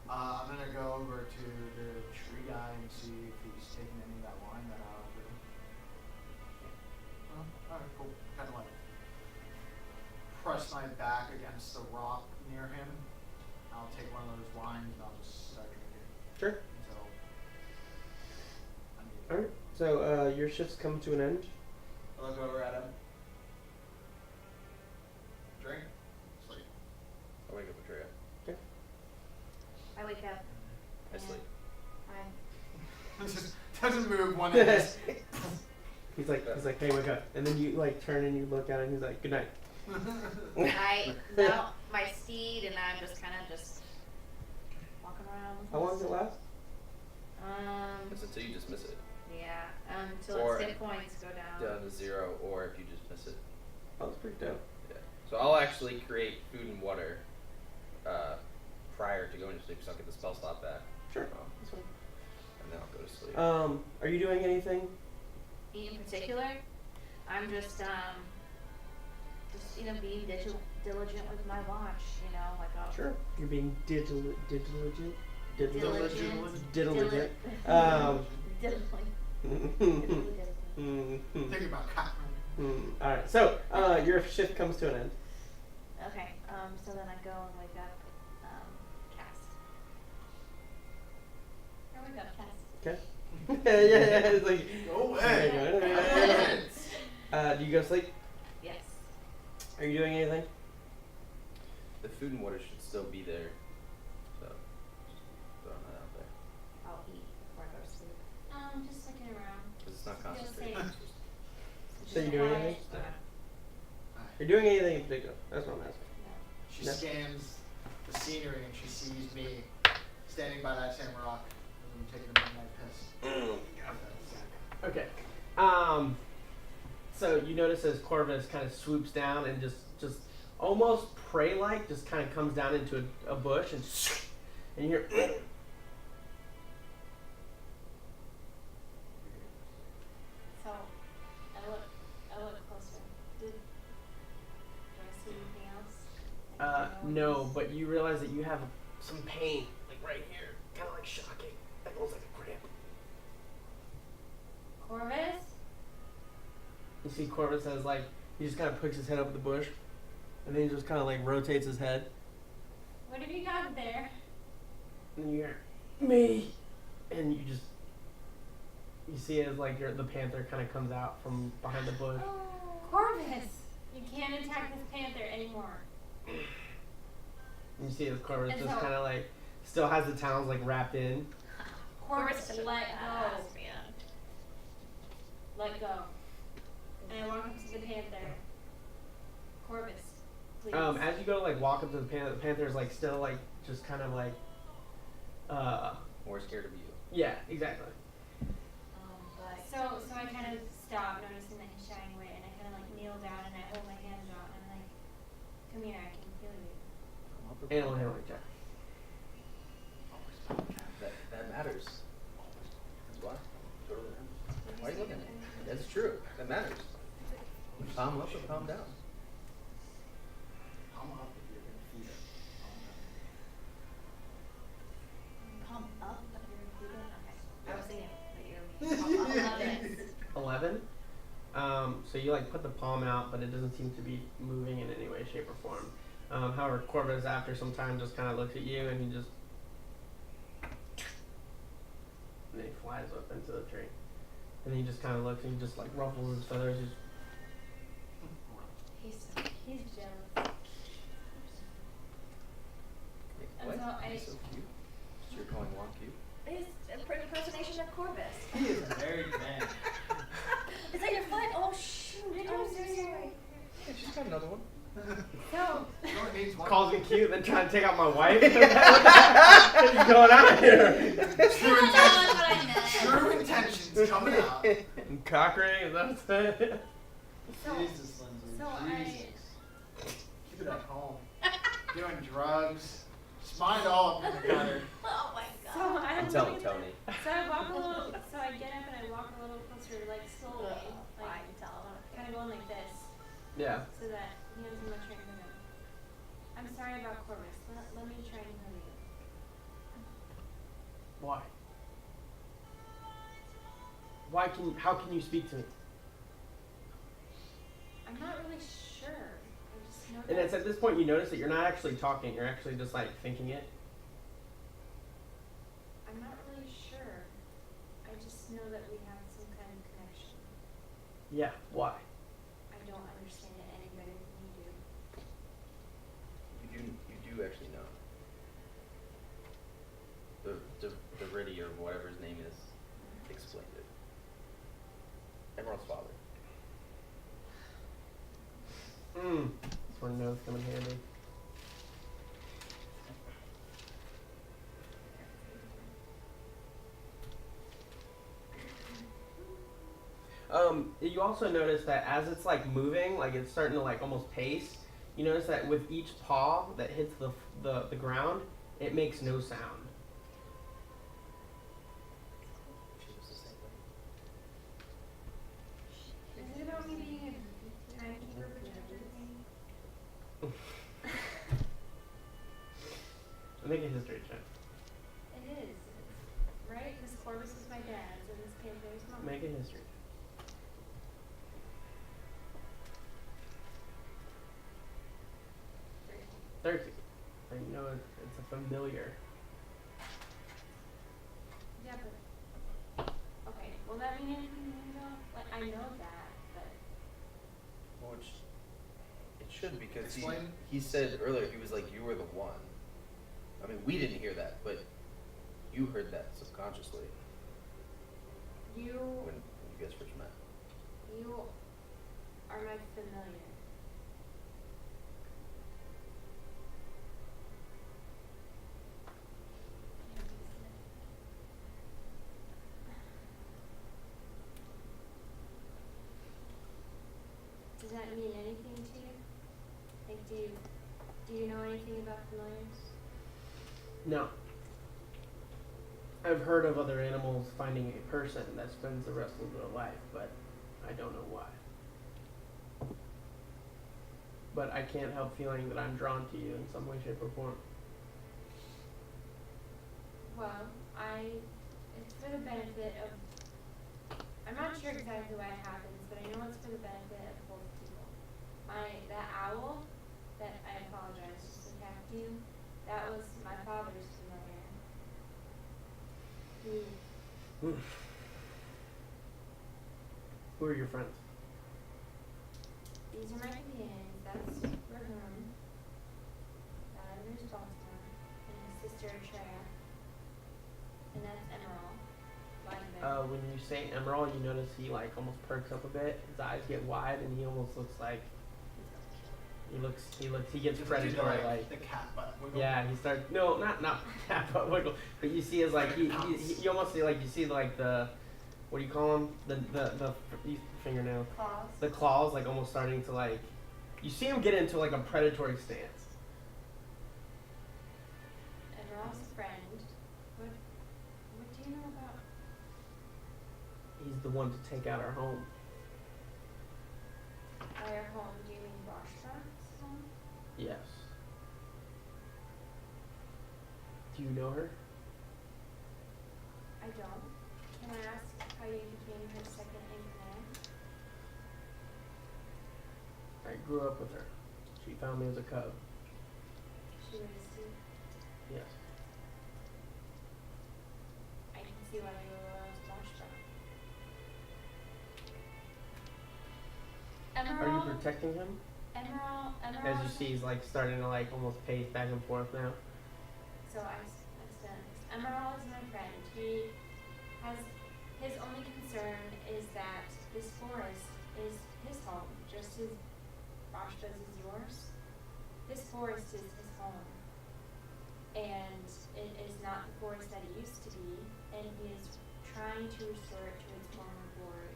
I'm gonna go over to the tree guy and see if he's taking any of that wine that I offered him. Oh, alright, cool. Kind of like press my back against the rock near him. I'll take one of those wines and I'll just start drinking Sure. until I need it. Alright. So your shifts come to an end. I look over at him. Doesn't move one inch. He's like, hey, wake up. And then you like turn and you look at it and he's like, good night. I mount my steed and I'm just kind of just walking around. How long does it last? It's until you just miss it. Yeah, until Or- its hit points go down. Down to 0, or if you just miss it. Oh, that's pretty dope. Yeah. So I'll actually create food and water prior to going to sleep, so I'll get the spell slot back. Sure. That's fine. And then I'll go to sleep. Are you doing anything? In particular, I'm just being diligent with my watch. You know, like I'll Sure. You're being diligent. Diligent. Diligent. Diligent. Think about cotton. Alright, so your shift comes to an end. Okay, so then I go and wake up, cast. I wake up, cast. Okay. yeah, it's like. Go away. Do you go to sleep? Yes. Are you doing anything? The food and water should still be there. So, just throwing that out there. I'll eat before I go to sleep. Just looking around. Because it's not You'll concentration. say- It's just, So you doing anything? Okay. You're doing anything in particular? That's what I'm asking. She No. scans the scenery and she sees me standing by that same rock. And I'm taking a midnight piss. Okay. So you notice as Corvus kind of swoops down and just almost prey-like, just kind of comes down into a bush and you hear. So, I look closer. Do I see anything else? Like, I know No, it's- but you realize that you have some pain, like right here, kind of like shocking, like almost like a cramp. Corvus? You see Corvus has like, he just kind of puts his head up the bush, and then he just kind of like rotates his head, What have you got there? and you hear, me, and you see it as like the panther kind of comes out from behind the bush. Corvus! You can't attack this panther anymore. And you see as Corvus And just so- kind of like, still has the talons like wrapped in. Corvus, Such a let go. badass, man. Let go. And I walk up to the panther. Corvus, please. As you go to like walk up to the panther's like still like just kind of like, more scared of you. yeah, exactly. But So I kind of stop, noticing that he's shying away, and I kind of like kneel down and I hold my hands out and I'm like, come here, I can feel you. Animal handling check. That matters. That's why. Totally matters. Why are you looking at me? That's true. That matters. Calm up or calm down. I'm up if you're gonna feed it. pump up, but you're included. Okay. I was thinking that you're pump up. 11. So you like put the palm out, but it doesn't seem to be moving in any way, shape, or form. However, Corvus after some time just kind of looks at you and he just, and then he flies up into the tree. And then he just kind of looks and he just like ruffles his feathers. He's jealous. What? And so I- He's so cute. So you're calling Juan cute? It's an impersonation of Corvus. He is a married man. Is that your foot? Oh shoot! I'm so sorry. Yeah, she's got another one. So, You know what it means? One- Calls me cute, then trying to take out my wife. What's going on here? True That's intentions. what I meant. True intentions coming out. Cock ring, is that what I'm saying? so, Jesus, Lindsay. so I, Jesus. Keep it at home. Doing drugs. Just mind all up in the gutter. Oh my so god. I'm telling Tony. So I walk a little, so I get up and I walk a little closer, like slowly, I like can tell. kind of going like this, Yeah. so that he knows how much I know him. I'm sorry about Corvus. Let me try and heal you. Why? How can you speak to me? I'm not really sure. I just know And that. it's at this point you notice that you're not actually talking, you're actually just like thinking it. I'm not really sure. I just know that we have some kind of connection. Yeah, why? I don't understand it any better than you do. You do actually know. The Riddy or whatever his name is. explained it. Emerald's father. That's where notes come in handy. You also notice that as it's like moving, like it's starting to like almost pace. You notice that with each paw that hits the ground, it makes no sound. She was the same way. Is it about me being a timekeeper projector thing? Make a history check. It is, right? This Corvus is my dad's and this Panther is mine. Make a history check. 13. And you know it's a familiar. Yeah, but okay. Will that mean anything? Like I know that, but Which it should, because Explain. he said earlier, he was like, you were the one. I mean, we didn't hear that, but you heard that subconsciously when you guys first met. you are my familiar. Does that mean anything to you? Like, do you know anything about familiars? No. I've heard of other animals finding a person that spends the rest of their life, but I don't know why. But I can't help feeling that I'm drawn to you in some way, shape, or form. Well, it's for the benefit of, I'm not sure exactly why it happens, but I know it's for the benefit of both people. That owl, that I apologize, just attacked you, that was my father's familiar. Who are your friends? These are my companions. That's Rahun. There's Baltimore. And his sister Treya. And that's Emerald. Lying When you say Emerald, you notice he like almost perks up a bit. His eyes get wide, and he almost looks like he gets predatory like. The cat butt wiggle. Yeah, he starts. No, not cat butt wiggle. But you see, is like he you almost see like you see like the, what do you call them? The fingernail. Claws. The claws like almost starting to like. You see him get into like a predatory stance. Emerald's a friend. What do you know about? He's the one to take out our home. By your home, do you mean Bosch's home? Yes. Do you know her? I don't. Can I ask how you became her second in command? I grew up with her. She found me as a cub. She raised you. Yes. I can see why you were loyal to Bosch. Are Emerald. you protecting him? Emerald. As you see, he's like starting to like almost pace back and forth now. So I stand. Emerald is my friend. He has, his only concern is that this forest is his home, just as Bosch's is yours. This forest is his home. And it is not the forest that it used to be, and he is trying to restore it to its former glory.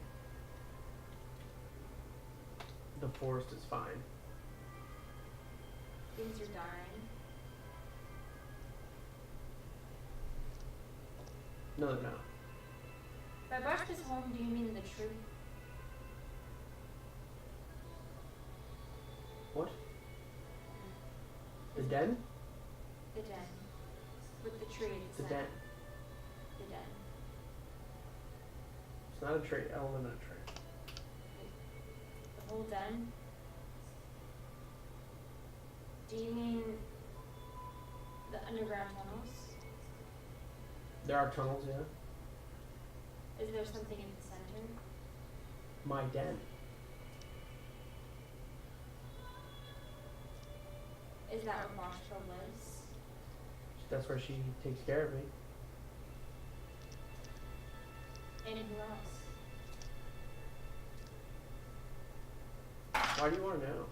The forest is fine. Things are dying. No, they're not. By Bosch's home, do you mean the tree? What? The den? The den. With the tree at The the den. center. The den. It's not a tree. I don't live in a tree. The whole den? Do you mean the underground tunnels? There are tunnels, yeah. Is there something in the center? My den. Is that where Boschko lives? That's where she takes care of me. And who else? Why do you want to know?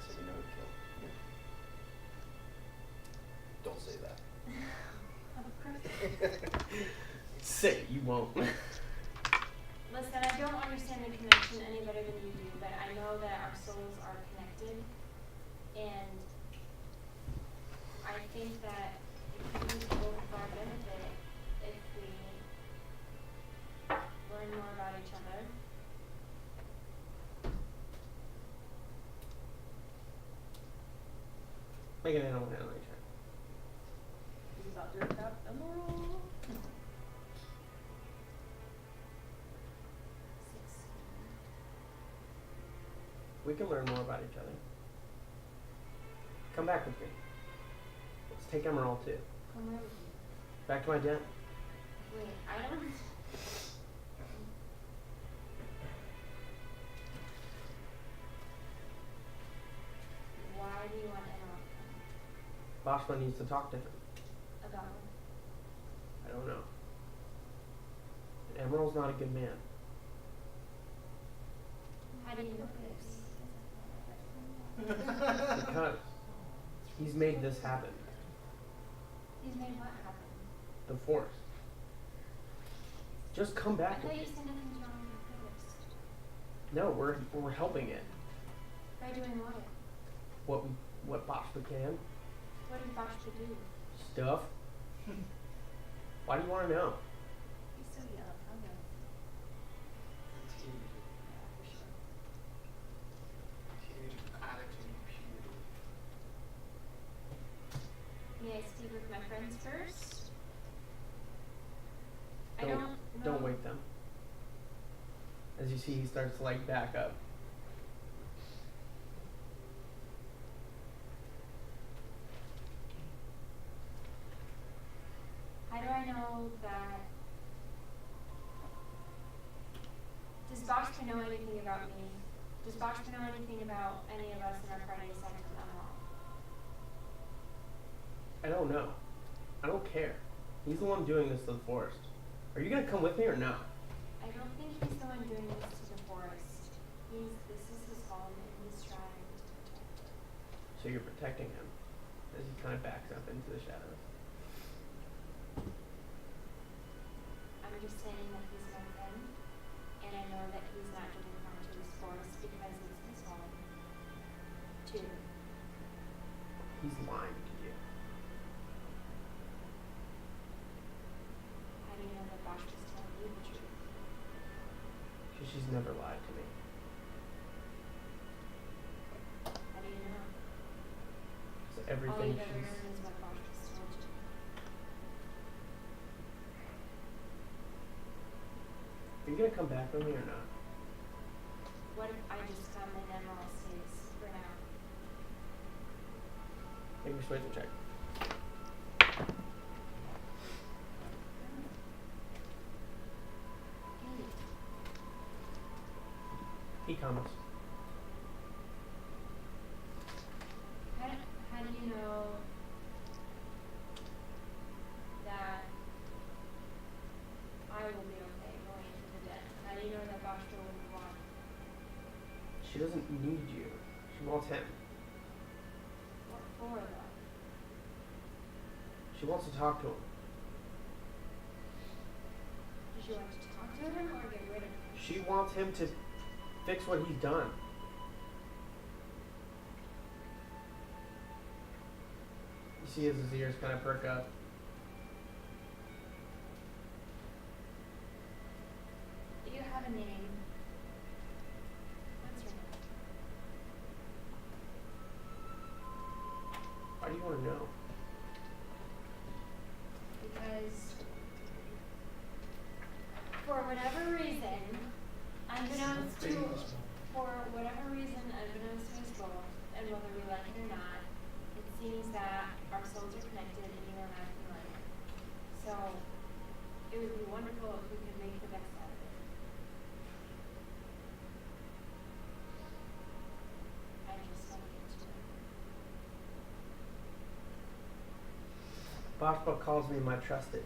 So we know who killed. Don't say that. Of course. Say it, you won't. Listen, I don't understand the connection any better than you do, but I know that our souls are connected, and I think that it could be both of our benefit if we learn more about each other. Make an animal handling check. This is about to adopt emerald. 6. We can learn more about each other. Come back with me. Let's take Emerald too. Come where with you? Back to my den. Wait, I don't. Why do you want Emerald Boschman needs to talk to him. about me? I don't know. And Emerald's not a good man. How do you know this? Because he's made this happen. He's made what happen? The Force. Just come I back with thought you me. said nothing's wrong with the forest. No, we're helping it. By doing what? What Boschman can. What did Bosch do? Stuff. Why do you want to know? He's so young. I'll go. May I speak with my friends first? I Don't- don't know. Don't wake them. As you see, he starts to like back up. How do I know that? Does Bosch know anything about me? Does Bosch know anything about any of us in our party aside from Emerald? I don't know. I don't care. He's the one doing this to the forest. Are you gonna come with me or no? I don't think he's the one doing this to the forest. This is his home and he's trying to protect it. So you're protecting him as he kind of backs up into the shadows. I'm just saying that he's my friend, and I know that he's not doing harm to this forest because it's his home, too. He's lying to you. How do you know that Bosch was telling you the truth? She's never lied to me. How do you know? So All everything you've ever she's known is what Bosch has told you. Are you gonna come back with me or not? What if I just come and Emerald stays for now? Make me persuasion check. He comes. How do you know that I will be okay going into the den? How do you know that Bosch will want? She doesn't need you. She wants him. What for though? She wants to talk to him. Does she want to talk to him or get rid of him? She wants him to fix what he's done. You see as his ears kind of perk up. Do you have a name? What's your name? Why do you want to know? Because for whatever reason, unbeknownst to us both, and whether we like it or not, it seems that our souls are connected and you and I can learn it. So it would be wonderful if we could make the best out of it. I just want to get to it. Boschba calls me my trusted.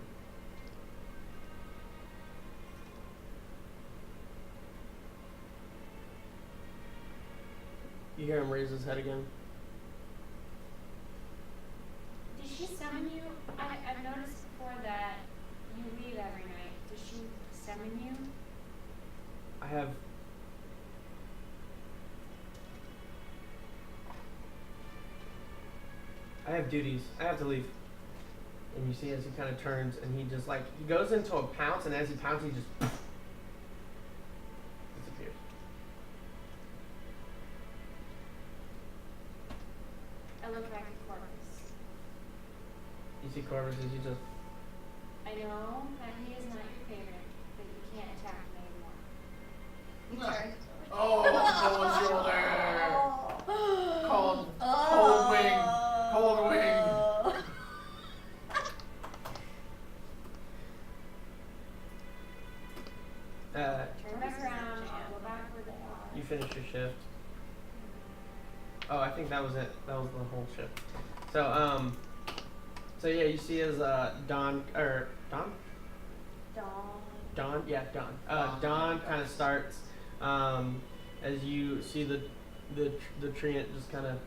You hear him raise his head again. Did she summon you? I've noticed before that you leave every night. Does she summon you? I have duties. I have to leave. And you see as he kind of turns and he just like, he goes into a pounce, and as he pounces, he just disappears. I look back at Corvus. You see Corvus as you just, I know that he is not your favorite, but you can't attack him anymore. You turn. Oh, cold shoulder. Cold. Cold wing. Cold wing. Turn back around and go back where they are. you finish your shift. Oh, I think that was it. That was the whole shift. So yeah, you see as Don. Dawn. Dawn kind of starts as you see the treant just kind of,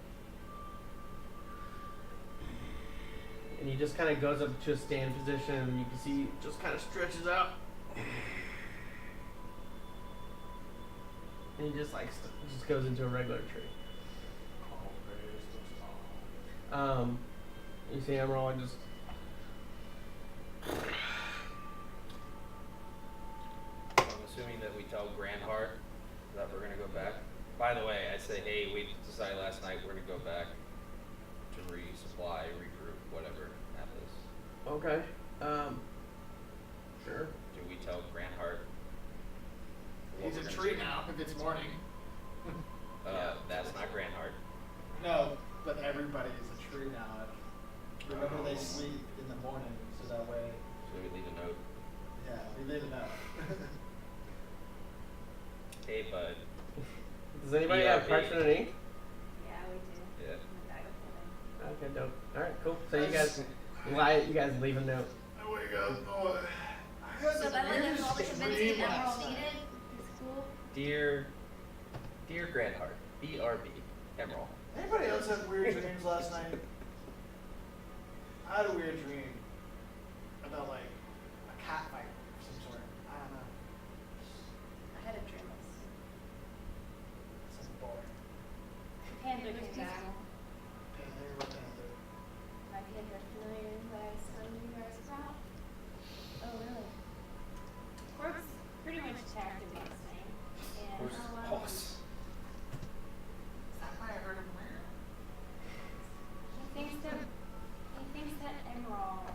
and he just kind of goes up to a stand position, and you can see just kind of stretches out, and he just like just goes into a regular tree. You see Emerald just. I'm assuming that we tell Grandheart that we're gonna go back. By the way, I say, hey, we decided last night we're gonna go back to resupply, regroup, whatever happens. Okay. Sure. Do we tell Grandheart? what He's a we're gonna tree do? now if it's morning. That's not Grandheart. No, but everybody is a tree now. Remember, they sleep in the morning, so that way, So we leave a note. yeah, we live it out. Hey, bud. Does anybody have BRB. parchment and ink? Yeah, we do. Yeah. In the bag of holding. Okay, dope. All right, cool. So you guys leave a note. I wake up, boy. I got So this that like weird all the dream convincing last Emerald night. needed is cool. Dear Grandheart, BRB, Emerald. Anybody else have weird dreams last night? I had a weird dream about like a cat fight of some sort. I don't know. I had a dream of Something boring. Panther came back. Panther, what panther? My panther familiar that I was telling you guys about. Oh, really? Corvus pretty much attacked him last night. And Where's the boss? Is that why I heard him wear? he thinks that Emerald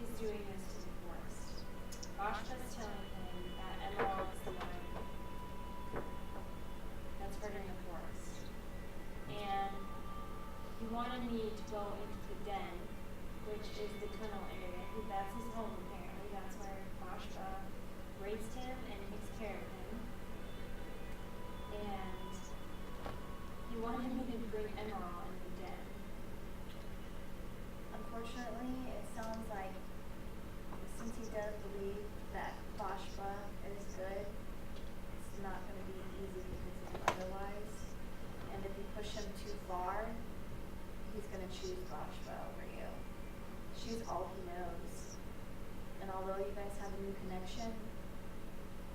is doing this to the forest. Vashta's telling him that Emerald is the one that's hurting the forest. And he wanted me to go into the den, which is the tunnel area. That's his home apparently. That's where Vashta raised him and takes care of him. And he wanted me to bring Emerald in the den. Unfortunately, it sounds like since he does believe that Boschba is good, it's not going to be easy to convince him otherwise. And if you push him too far, he's going to choose Boschba over you. She's all he knows. And although you guys have a new connection,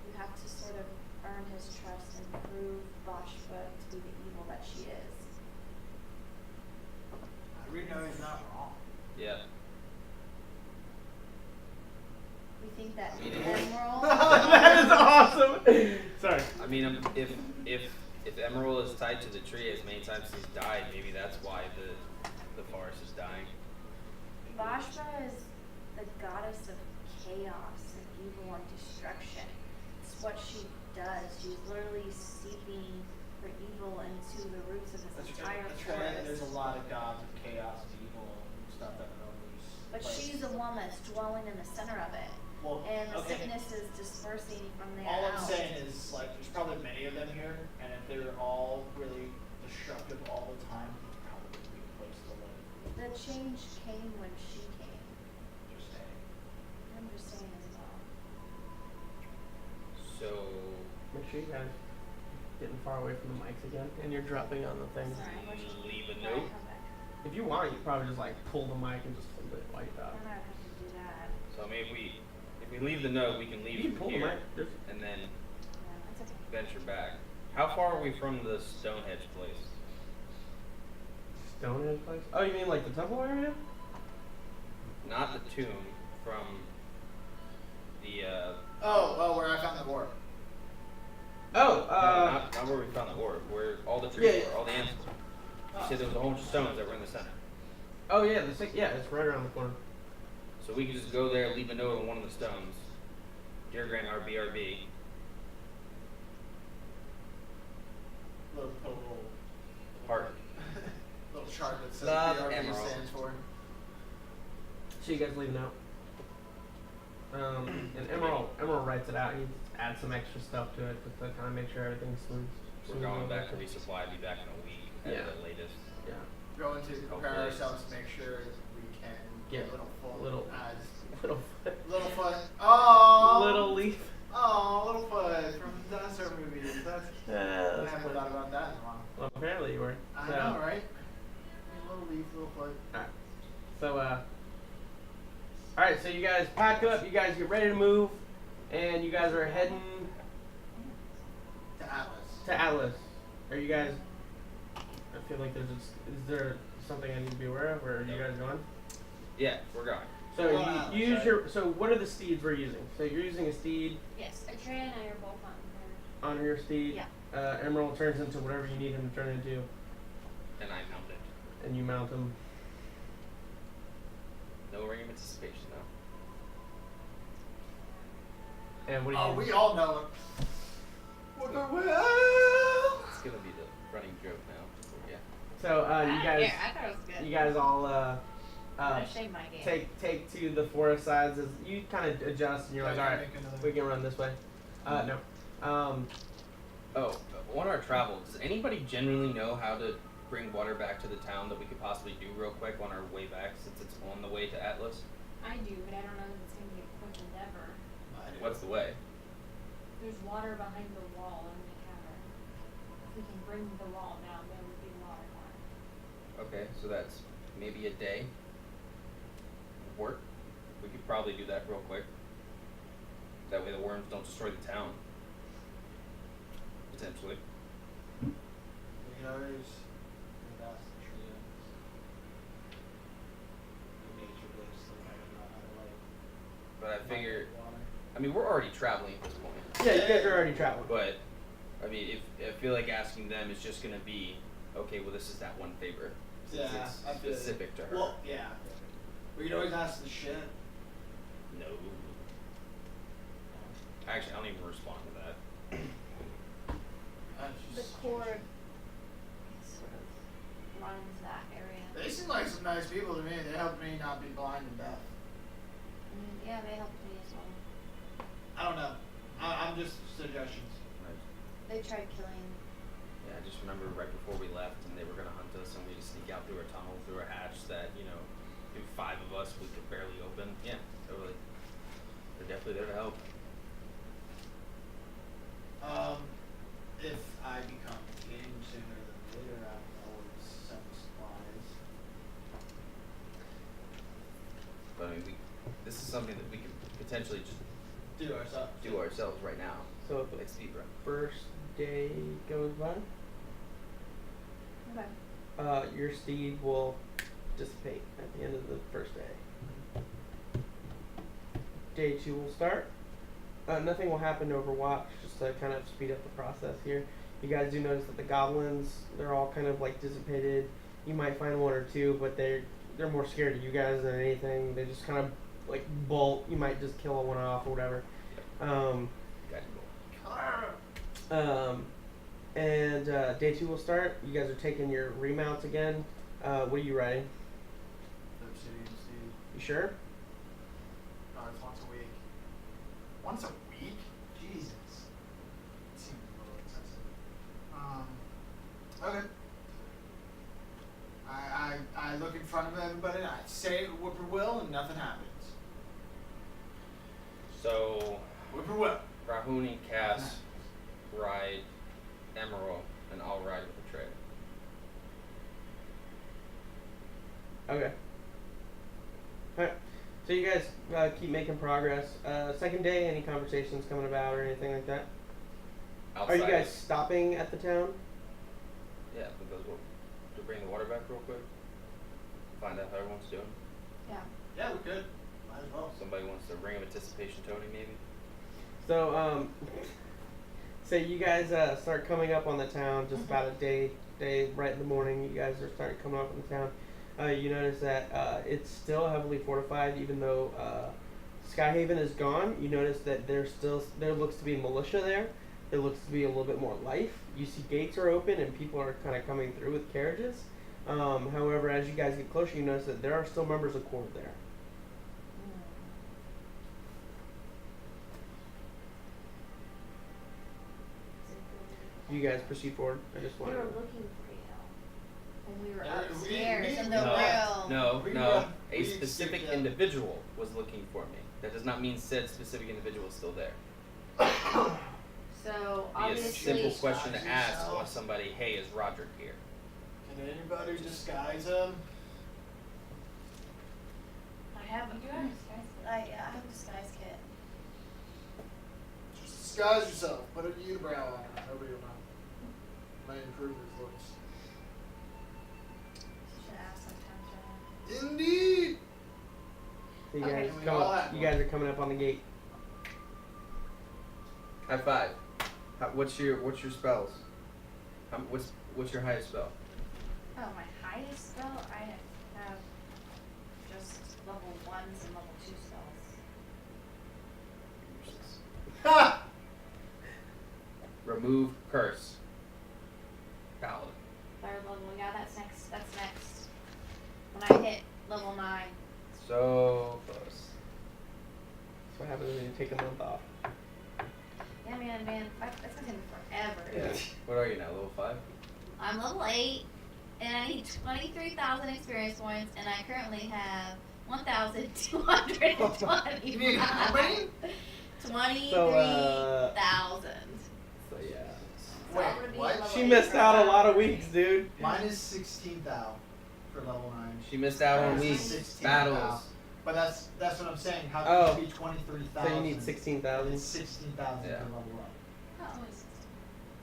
you have to sort of earn his trust and prove Boschba to be the evil that she is. We know he's not wrong. Yeah. We think that Meaning- Emerald. That is awesome. Sorry. I mean, if Emerald is tied to the tree as many times as he's died, maybe that's why the forest is dying. Vashta is the goddess of chaos and evil and destruction. It's what she does. She's literally seeping her evil into the roots of this entire There's forest. a lot of gods of chaos and evil and stuff that knows. But she's the one that's dwelling in the center of it. Well, And the okay. sickness is dispersing from there All out. I'm saying is, like, there's probably many of them here, and if they're all really destructive all the time, it's probably a good place to live. The change came when she came. Just saying. I'm just saying as well. So Make sure you guys getting far away from the mics again, and you're dropping on the things. Sorry, what should leave a Alright, note. come back. If you want, you could probably just like pull the mic and just hold it while you talk. I'm not gonna do that. So I mean, if we leave the note, we can leave You can from pull the here mic. Just and then No, it's okay. venture back. How far are we from the Stonehenge place? Stonehenge place. Oh, you mean like the temple area? Not the tomb, from the Oh, where I found the orb. Oh, no, not where we found the orb, where all the trees Yeah. were, all the answers. You said there was a whole bunch of stones that were in the center. oh yeah, it's right around the corner. So we could just go there, leave a note on one of the stones. Dear Grant RBRB. Little Heart. little chart that says Love BRB Emerald. stands for. So you guys leave a note. And Emerald writes it out. He adds some extra stuff to it just to kind of make sure everything's smooth. We're going back to resupply, be back in a week at Yeah. the latest. Yeah. Going to prepare Hopefully. ourselves to make sure that we can Yeah. get a little full Little- as Little little foot. Oh, little leaf. Oh, little foot from the dinosaur movies. That's Yeah, I that's haven't funny. thought about that in a while. Well, apparently you were. I So, know, right? Little leaf, little foot. So, alright, so you guys pack up, you guys get ready to move, and you guys are heading To Atlas. to Atlas. Are you guys, I feel like is there something I need to be aware of, or are you guys going? Yeah, we're going. So Well, you use sorry. so what are the steeds we're using? So you're using a steed, Yes. Trey and I are both on on your steed, Yeah. Emerald turns into whatever you need him to turn into, And I mount it. and you mount him. No ring of anticipation though. And what do you Oh, use? we all know it. What the hell? It's gonna be the running joke now. Yeah. So you guys, Yeah, I thought it was good. you guys all I'm gonna shave my game. take to the forest sides as you kind of adjust, and you're like, all right, we can run this way. No. Oh, on our travel, does anybody genuinely know how to bring water back to the town that we could possibly do real quick on our way back, since it's on the way to Atlas? I do, but I don't know if it's gonna be a quick endeavor. What's the way? There's water behind the wall in the cavern. If we can bring the wall down, there would be water more. Okay, so that's maybe a day of work. We could probably do that real quick. That way the worms don't destroy the town. Potentially. We can always invest in trees. Nature based, like I don't know how to like. But I figure, water. I mean, we're already traveling at this point. Yeah, you guys are already traveling. But, I mean, if I feel like asking them is just gonna be, okay, well, this is that one favor. Since Yeah, it's I feel it. specific to her. Well, yeah. We can always ask the shit. No. Actually, I don't even respond to that. The cord sort of runs that area. They seem like some nice people to me. They helped me not be blind and deaf. Yeah, they helped me as well. I don't know. I'm just suggestions. They tried killing. Yeah, I just remember right before we left, and they were gonna hunt us, and we just sneak out through a tunnel, through a hatch that, you know, through 5 of us, we could barely open. Yeah, totally. They're definitely there to help. If I become king sooner than later, I will always send supplies. But I mean, this is something that we could potentially just Do ourselves. do ourselves right now. So Like speedrun. first day goes by, Okay. your steed will dissipate at the end of the first day. Day 2 will start. Nothing will happen to Overwatch, just to kind of speed up the process here. You guys do notice that the goblins, they're all kind of like dissipated. You might find 1 or 2, but they're more scared of you guys than anything. They just kind of like bolt. You might just kill one off or whatever. And day 2 will start. You guys are taking your remounts again. What are you riding? The obsidian steed. You sure? No, it's once a week. Once a week? Jesus. It seems a little excessive. Okay. I I look in front of everybody and I say whippoorwill and nothing happens. So Whippoorwill. Rahun and Cass ride Emerald, and I'll ride with the trailer. Okay. Alright. So you guys keep making progress. Second day, any conversations coming about or anything like that? Outside Are you guys of- stopping at the town? Yeah, because we'll to bring the water back real quick. Find out how everyone's doing. Yeah. Yeah, we could. Might as well. Somebody wants to ring of anticipation, Tony, maybe. So so you guys start coming up on the town just about a day right in the morning. You guys are starting coming up on the town. You notice that it's still heavily fortified, even though Skyhaven is gone. You notice that there looks to be militia there. There looks to be a little bit more life. You see gates are open and people are kind of coming through with carriages. However, as you guys get closer, you notice that there are still members of court there. You guys proceed forward. I just We wanted were to. looking for you. And we were Yeah, upstairs in the No. room. No, We no. run- A we specific escaped, individual was looking for me. That does not mean said specific individual is still there. So Be a obviously, simple question to Disguise ask yourself. on somebody, hey, is Roderick here? Can anybody disguise him? I have You do have a disguise kit. I have a disguise kit. Just disguise yourself. Put a unibrow on it. Nobody will know. Might improve his looks. Should ask sometimes, right? Indeed. So you Okay. guys We come all up. have You one. guys are coming up on the gate. High five. What's your spells? What's your highest spell? Oh, my highest spell? I have just level 1s and level 2 spells. Ha! Remove curse. Paladin. Third level, yeah, that's next. When I hit level 9. So close. That's what happens when you take a month off. Yeah, man, that's gonna take me forever. Yeah. What are you now? Level 5? I'm level 8, and I need 23,000 experience points, and I currently have 1,220. You need how many? 23,000. So yeah. Wait, I'm gonna be what? level She 8 missed for out a while. lot of weeks, dude. Mine is 16,000 for level 9. She missed out on Mine's weeks. 16,000. Battles. But that's what I'm saying. How Oh. can it be 23,000? So you need 16,000. It's 16,000 Yeah. to level up. Oh.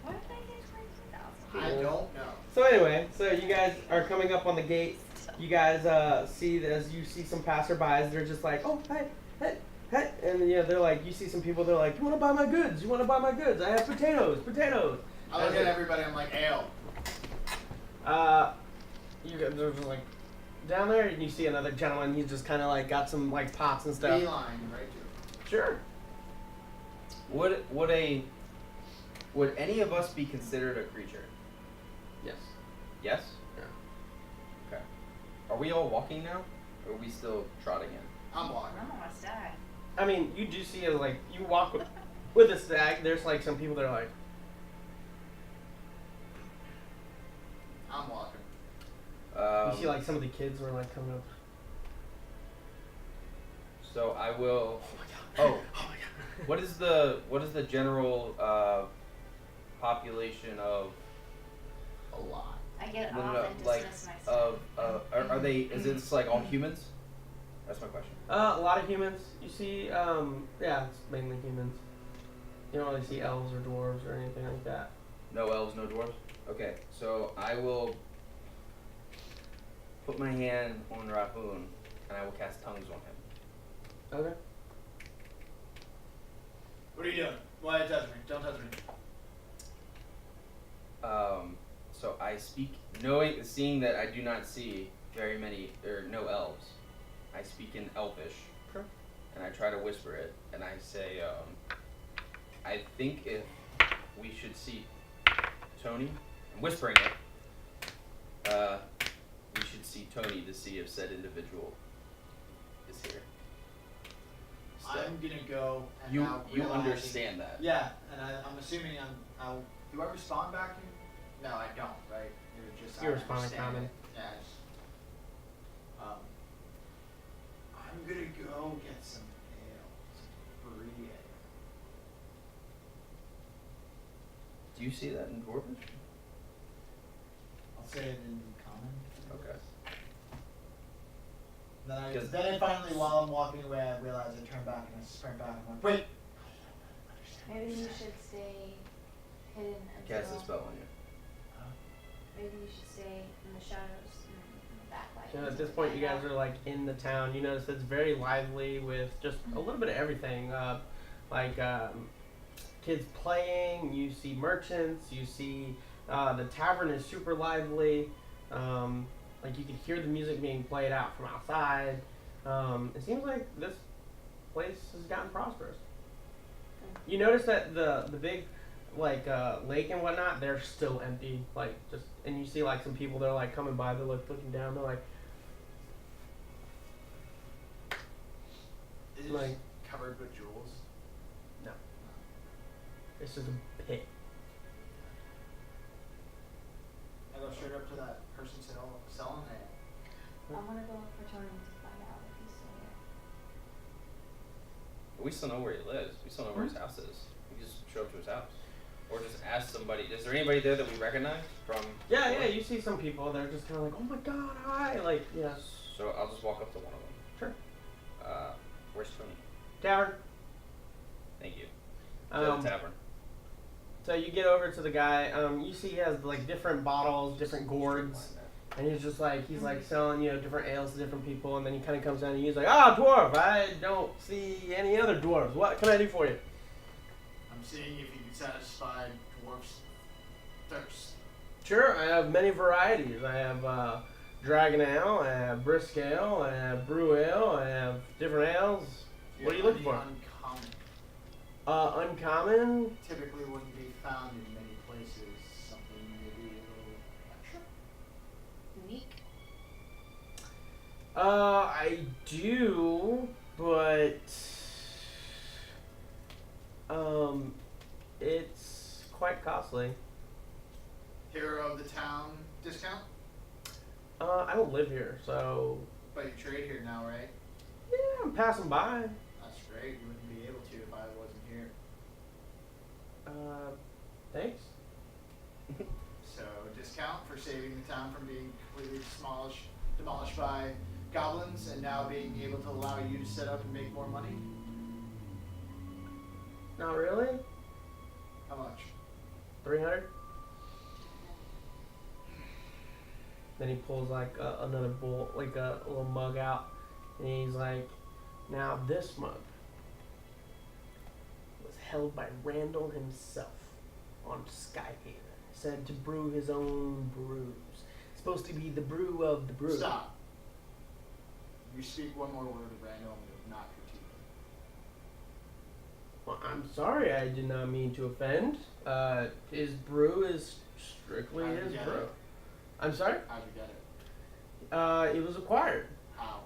Why did I get 23,000? I don't know. So anyway, so you guys are coming up on the gate. You guys see as you see some passerbys, they're just like, oh hey, and yeah, they're like, you see some people, they're like, you want to buy my goods? You want to buy my goods? I have potatoes. I look at everybody. I'm like, ale. You guys are just like down there, and you see another gentleman. He's just kind of like got some like pots and stuff. Beeline right to it. Sure. Would any of us be considered a creature? Yes. Yes? Yeah. Okay. Are we all walking now? Or are we still trotting in? I'm walking. I'm almost died. I mean, you do see like you walk with a stag. There's like some people that are like, I'm walking. you see like some of the kids are like coming up. So I will. Oh my god. Oh, Oh my god. what is the general population of A lot. I get no, off no, and like dismiss myself. are they? Is it like all humans? That's my question. A lot of humans. You see, yeah, it's mainly humans. You don't really see elves or dwarves or anything like that. No elves, no dwarves. Okay, so I will put my hand on Rahun and I will cast tongues on him. Okay. What are you doing? Why are you touching me? Don't touch me. So I speak, seeing that I do not see very many or no elves, I speak in Elvish. Sure. And I try to whisper it, and I say, I think if we should see Tony, I'm whispering it, we should see Tony to see if said individual is here. So I'm gonna go and you now you realizing- understand that? Yeah, and I'm assuming I'll. Do I respond back? No, I don't. Right? You're just. You I respond in understand common. it. Yeah. get some ale, some free ale. Do you see that in Dwarvish? I'll say it in common. Okay. Then I finally, while I'm walking away, I realize I turn back and I sprint back and I'm like, wait! Maybe you should stay hidden until. Cast a spell on you. Maybe you should stay in the shadows in the backlight. You know, at this point, you guys are like in the town. You notice it's very lively with just a little bit of everything. Kids playing. You see merchants. You see the tavern is super lively. Like you can hear the music being played out from outside. It seems like this place has gotten prosperous. You notice that the big lake and whatnot, they're still empty. And you see like some people, they're like coming by, they're like looking down, they're like, Is like, covered with jewels? no, this is a pit. I go straight up to that person selling it. I'm gonna go look for Tony to find out if he's still here. We still know where he lives. We still know where his house is. We just show up to his house. Or just ask somebody. Is there anybody there that we recognize from? Yeah, you see some people, they're just kind of like, oh my god, hi, like, yeah. So I'll just walk up to one of them. Sure. Where's Tony? Tavern. Thank you. To the tavern. So you get over to the guy, you see he has like different bottles, different gourds, and he's just like, selling, different ales to different people, and then he kind of comes down and he's like, dwarf, I don't see any other dwarves. What can I do for you? I'm seeing if you can satisfy dwarf's thirst. Sure, I have many varieties. I have dragon ale, I have brisk ale, I have brew ale, I have different ales. What are you looking for? Uncommon. Uncommon? Typically wouldn't be found in many places. Something maybe a little extra. Unique. I do, but it's quite costly. Hero of the town discount? I don't live here, so But you trade here now, right? yeah, I'm passing by. That's great. You wouldn't be able to if I wasn't here. Thanks. So discount for saving the town from being completely demolished by goblins, and now being able to allow you to set up and make more money. Not really. How much? 300. Then he pulls like another bowl, like a little mug out, and he's like, "Now this mug was held by Randall himself on Skyhaven, said to brew his own brews. It's supposed to be the brew of the brew." Stop. You speak one more word of Randall, and you'll knock your teeth. Well, I'm sorry, I did not mean to offend. His brew is strictly How'd you his get brew. it? I'm sorry? How'd you get it? It was acquired. How?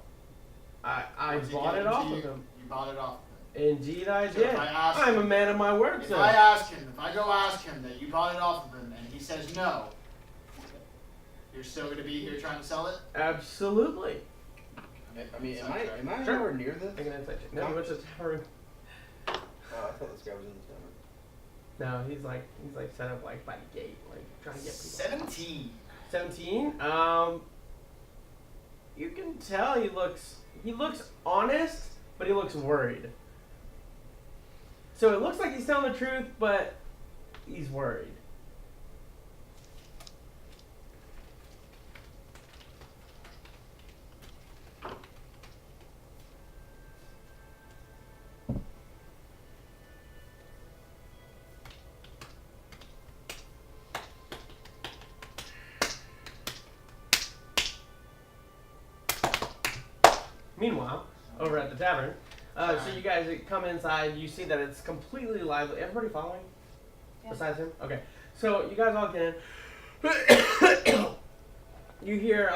I What's he bought it getting off to of you? him. You bought it off of him. Indeed I So did. if I ask I'm a him- man of my word, If sir. I go ask him that you bought it off of him, and he says no, you're still going to be here trying to sell it? Absolutely. I mean, am I Sure. anywhere near this? Take an insight check. No, he went to the tavern. Oh, I thought this guy was in the tavern. No, he's like set up like by the gate, like trying to get people. 17. 17. You can tell he looks honest, but he looks worried. So it looks like he's telling the truth, but he's worried. Meanwhile, over at the tavern, so you guys come inside. You see that it's completely lively. Everybody following? Yeah. Besides him? Okay. So you guys all get in. You hear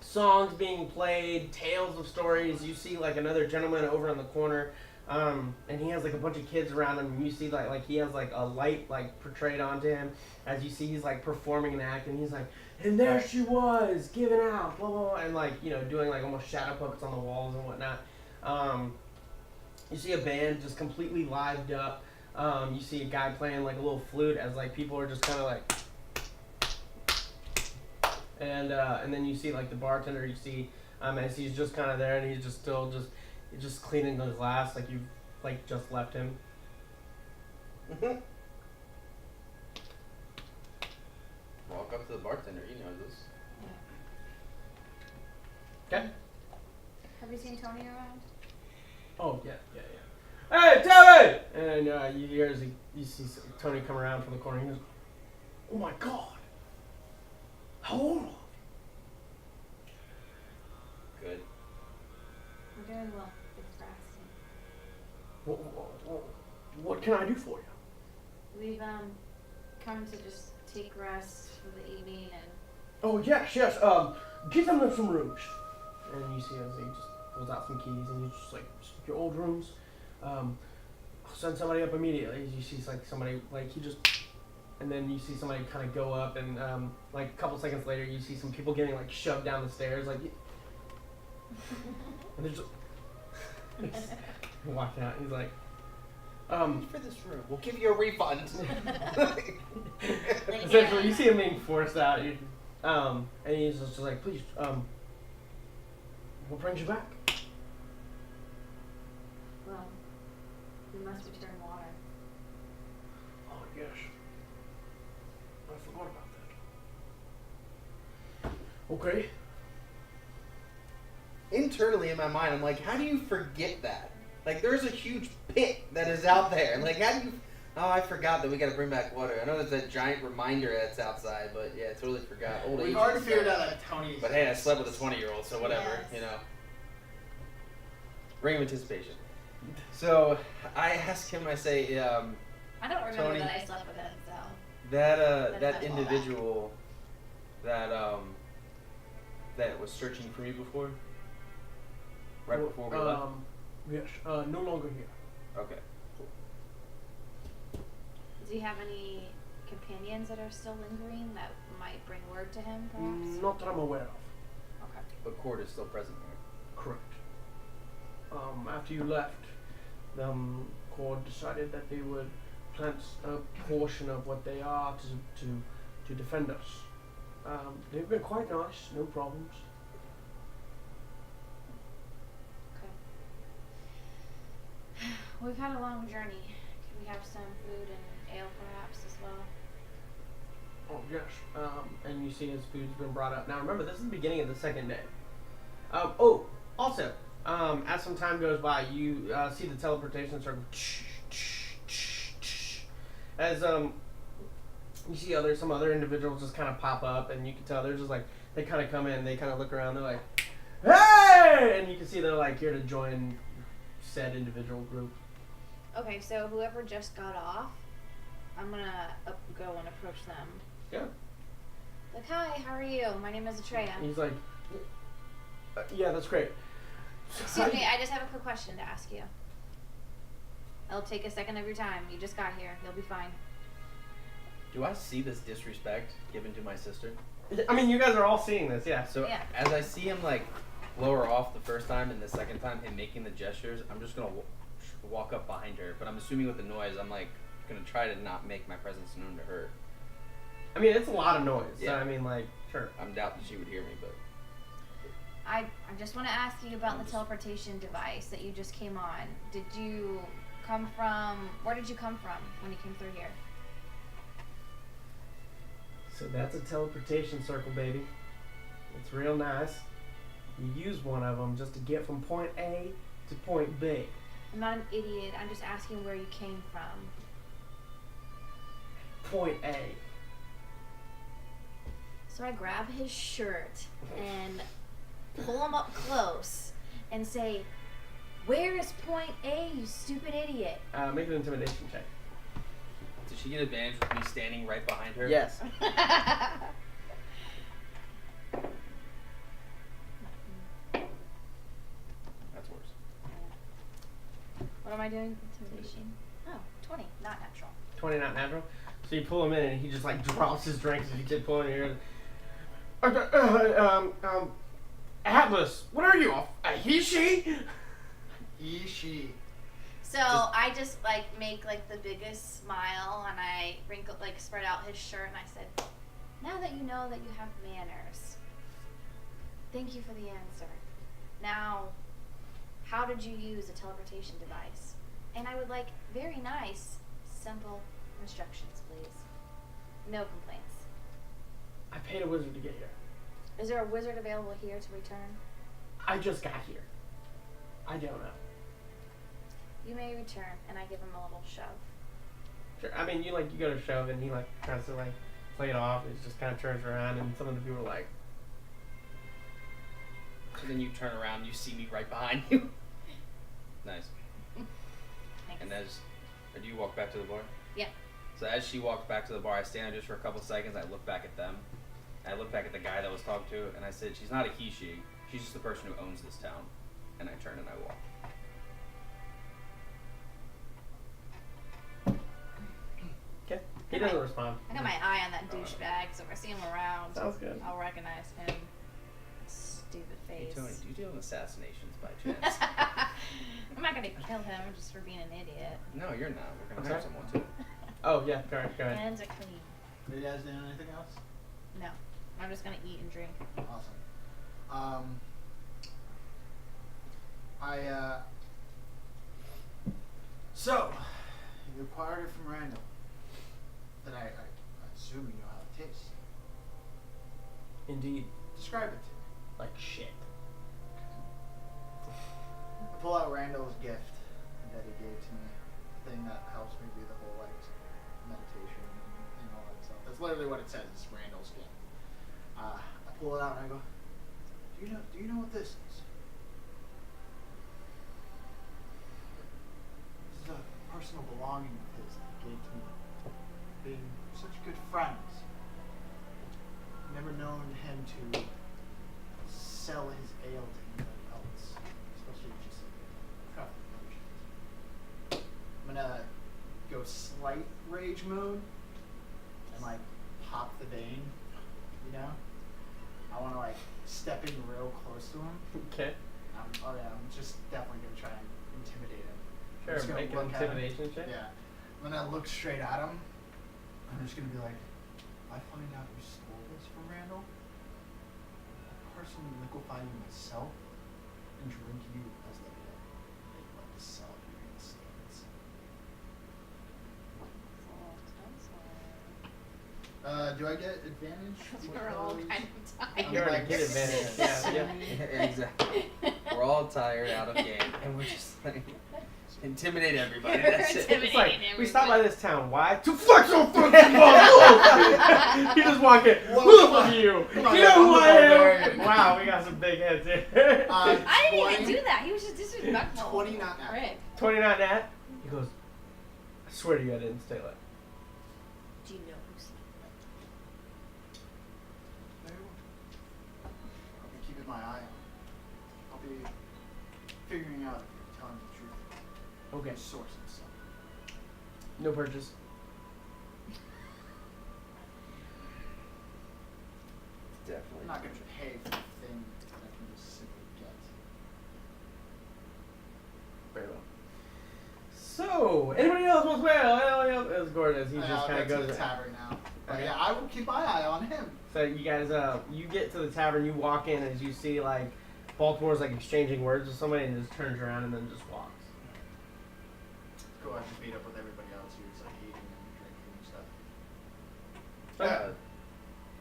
songs being played, tales of stories. You see like another gentleman over in the corner, and he has like a bunch of kids around him. And you see like he has like a light like portrayed onto him. As you see, he's like performing an act, and he's like, and there she was, giving out, blah blah blah, and like doing like almost shadow puppets on the walls and whatnot. You see a band just completely lived up. You see a guy playing like a little flute as like people are just kind of like, and then you see like the bartender. You see as he's just kind of there and he's just still just cleaning the glass like you've like just left him. Walk up to the bartender. He knows this. Okay. Have you seen Tony around? Oh yeah. Hey Tony! And you hear as you see Tony come around from the corner. He goes, "Oh my God! How old are you?" Good. We're doing well. Thanks for asking. What can I do for you? We've come to just take rest for the evening and Oh yes. Get them some rooms. And you see as he just pulls out some keys and he's just like, your old rooms. I'll send somebody up immediately. You see like somebody like he just, and then you see somebody kind of go up and like a couple seconds later you see some people getting like shoved down the stairs like, and they're just walking out. He's like, For this room, we'll give you a refund. essentially you see him being forced out. And he's just like, please, what brings you back? well, we must return water. Oh yes. I forgot about that. Okay. Internally in my mind, I'm like, how do you forget that? Like, there's a huge pit that is out there. Like, how do you... Oh, I forgot that we gotta bring back water. I know there's that giant reminder that's outside, but yeah, I totally forgot. Old We've age already and figured stuff. out that Tony. But hey, I slept with a 20-year-old, so whatever, Yes. you know. Ring of anticipation. So, I ask him, I say, I don't remember Tony. that I slept with him, so. that That's that my fallback. individual that was searching for me before? Right before we left? Yes, no longer here. Okay. Do you have any companions that are still lingering that might bring word to him, perhaps? Not that I'm aware of. Okay. But Cord is still present here. Correct. After you left, Cord decided that they would plant a portion of what they are to defend us. They've been quite nice, no problems. Okay. We've had a long journey. Can we have some food and ale, perhaps, as well? Oh yes. And you see his food's been brought up. Now remember, this is the beginning of the second day. Also, as some time goes by, you see the teleportation circle. As you see some other individuals just kind of pop up, and you can tell they're just like, they kind of come in, they kind of look around, they're like, hey! And you can see they're like here to join said individual group. Okay, so whoever just got off, I'm gonna go and approach them. Yeah. Like, hi, how are you? My name is Atreya. He's like, yeah, that's great. Excuse me, I just have a quick question to ask you. It'll take a second of your time. You just got here. You'll be fine. Do I see this disrespect given to my sister? I mean, you guys are all seeing this, yeah. So Yeah. as I see him like blow her off the first time and the second time him making the gestures, I'm just gonna walk up behind her. But I'm assuming with the noise, I'm like gonna try to not make my presence known to her. I mean, it's a lot of noise. Yeah. So, I mean, like, sure. I'm doubt that she would hear me, but I just want to ask you about the teleportation device that you just came on. Did you come from... Where did you come from when you came through here? So that's a teleportation circle, baby. It's real nice. You use one of them just to get from point A to point B. I'm not an idiot. I'm just asking where you came from. Point A. So I grab his shirt and pull him up close and say, "Where is point A, you stupid idiot?" Make an intimidation check. did she get advantage with me standing right behind her? Yes. That's worse. What am I doing? Intimidation. Oh, 20. Not natural. 20 not natural. So you pull him in and he just like drops his drinks as you keep pulling here. Atlas, what are you? A he, she? Yeeshi. So I just like make like the biggest smile and I wrinkle like spread out his shirt and I said, now that you know that you have manners, thank you for the answer. Now, how did you use a teleportation device? And I would like very nice, simple instructions, please. No complaints. I paid a wizard to get here. Is there a wizard available here to return? I just got here. I don't know. You may return, and I give him a little shove. Sure. I mean, you go to shove, and he like tries to like play it off. And he just kind of turns around, and some of the people are like, So then you turn around, you see me right behind you. Nice. Thanks. And do you walk back to the bar? Yeah. So as she walks back to the bar, I stand there just for a couple seconds. I look back at them. I look back at the guy that was talking to, and I said, she's not a he, she. She's just the person who owns this town. And I turn and I walk. okay. He doesn't respond. I got my eye on that douchebag, so if I see him around, Sounds good. I'll recognize him. Stupid Hey face. Tony, do you deal with assassinations by chance? I'm not gonna kill him just for being an idiot. No, you're not. We're gonna Okay. have someone too. Oh yeah, go ahead. Hands are clean. Are you guys doing anything else? No, I'm just gonna eat and drink. Awesome. So, you acquired it from Randall. Then I assume you know how it tastes. Indeed, Describe it to me. like shit. I pull out Randall's gift that he gave to me. The thing that helps me do the whole like meditation and all that stuff. That's literally what it says. It's Randall's gift. I pull it out and I go, Do you know what this is? This is a personal belonging of his that he gave to me. Being such good friends. Never known him to sell his ale to anybody else. Especially just like craft versions. I'm gonna go slight rage mode and like pop the vein, you know? I wanna like step in real close to him. Okay. I'm just definitely gonna try and intimidate him. I'm just Sure. gonna Make an look at him. intimidation check. Yeah. I'm gonna look straight at him. I'm just gonna be like, if I find out you stole this from Randall, I'll personally liquefy you myself and drink you as the ale. Make like the sell you in the stands. Do I get advantage? We're all kind of You tired. already get advantage. Yeah. Exactly. We're all tired, out of game, and we're just like intimidate everybody. You're That's it. intimidating. It's like, we everybody. stopped by this town. Why? To flex your fucking muscles! You just walk in. Whoa, Who the come fuck on. are you? Come on, You know I'm who the I am? barbarian. Wow, we got some big heads here. I didn't 20 even do that. He was just disrespectful. 20 not now. Prick. 29 nat. He goes, I swear to you I didn't steal it. Do you know who's No. I'll be keeping my eye on. I'll be figuring out if you're telling the truth. Okay. Your source and stuff. No purchase. Definitely. I'm not going to pay for a thing that I can just simply get. Very well. So, anybody else wants to well, it's Gordon as he just I'll kind of get to goes the tavern now. But Okay. yeah, I will keep my eye on him. So you guys, you get to the tavern, you walk in as you see like Baltimore's like exchanging words with somebody and just turns around and then just walks. Go ahead and meet up with everybody else who's like eating and drinking and stuff. Okay.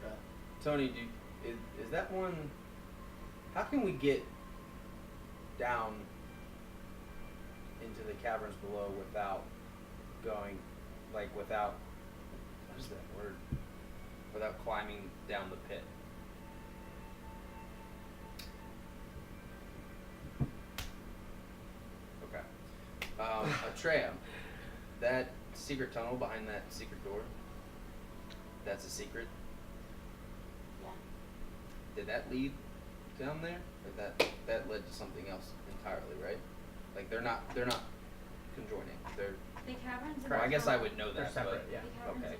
Okay. Tony, is that one? How can we get down into the caverns below without going, like without what is that word? Without climbing down the pit. Okay. Atreya, that secret tunnel behind that secret door. That's a secret. Yeah. Did that lead down there, or that led to something else entirely, right? Like they're not conjoining. They're. The caverns. Well, I guess I would know They're that. separate, But, yeah. The caverns. Okay.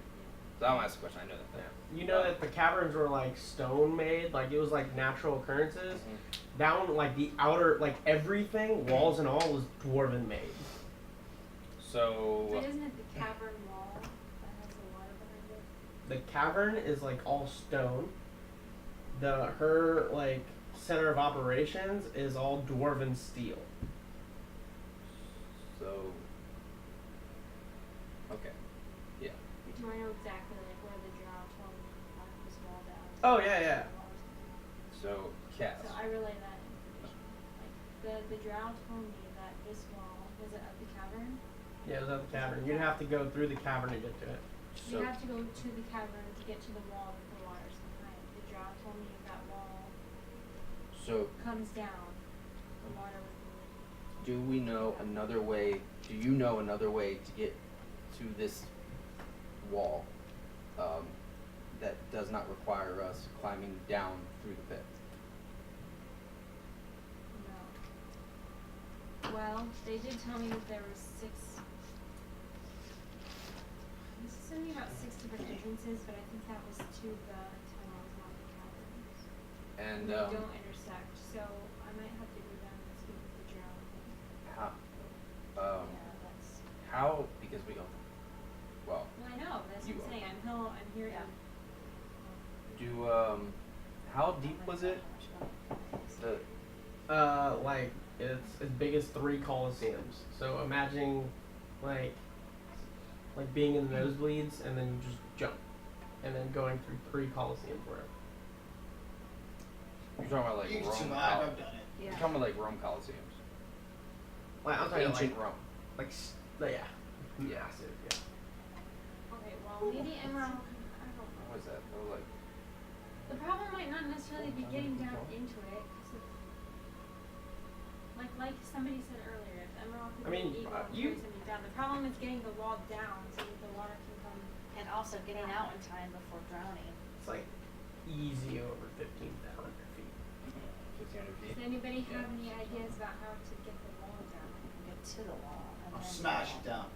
So I'll ask the question. I know that. Yeah. You know that the caverns were like stone made, like it was like natural occurrences, Mhm. That one, like the outer, like everything, walls and all, was dwarven made. So But isn't it the cavern wall that has the water behind it? The cavern is like all stone. Her like center of operations is all dwarven steel. So okay. Yeah. Do I know exactly like where the drow told me knock this wall down? Oh, yeah, yeah. So Cass. So I relay that information. Like the drow told me that this wall was it at the cavern? Yeah, it was at the cavern. You'd have to go through the cavern to get to it. You So have to go to the cavern to get to the wall that the water's behind. The drow told me if that wall so comes down, the water would be. do we know another way? Do you know another way to get to this wall that does not require us climbing down through the pit? No. Well, they did tell me that there was 6. This is something about 6 different entrances, but I think that was to the tunnels, not the caverns. And They don't intersect, so I might have to go down and speak with the drow. how? Yeah, that's. How? Because we don't. Well, Well, I know. That's You what I'm are. saying. I'm here. Yeah. do how deep was it? The Like it's as big as 3 coliseums. So imagine like being in the nosebleeds and then you just jump, and then going through 3 coliseums worth. you're talking about like You can Rome. survive. I've done it. You're talking about like Rome Coliseums, Like I'm talking ancient like Rome. yeah, massive, yeah. Okay. Well, maybe Emerald. I don't know. What was that? That was like The problem might not necessarily be getting down into it, 'cause like somebody said earlier, if Emerald could I mean, be able to you- bring something down. The problem is getting the wall down so that the water can come. And also getting out in time before drowning. It's like easy over 15,000 feet. 1,500 feet. Does anybody have any ideas about how to get the wall down? And get to the wall. And I'll then smash it down.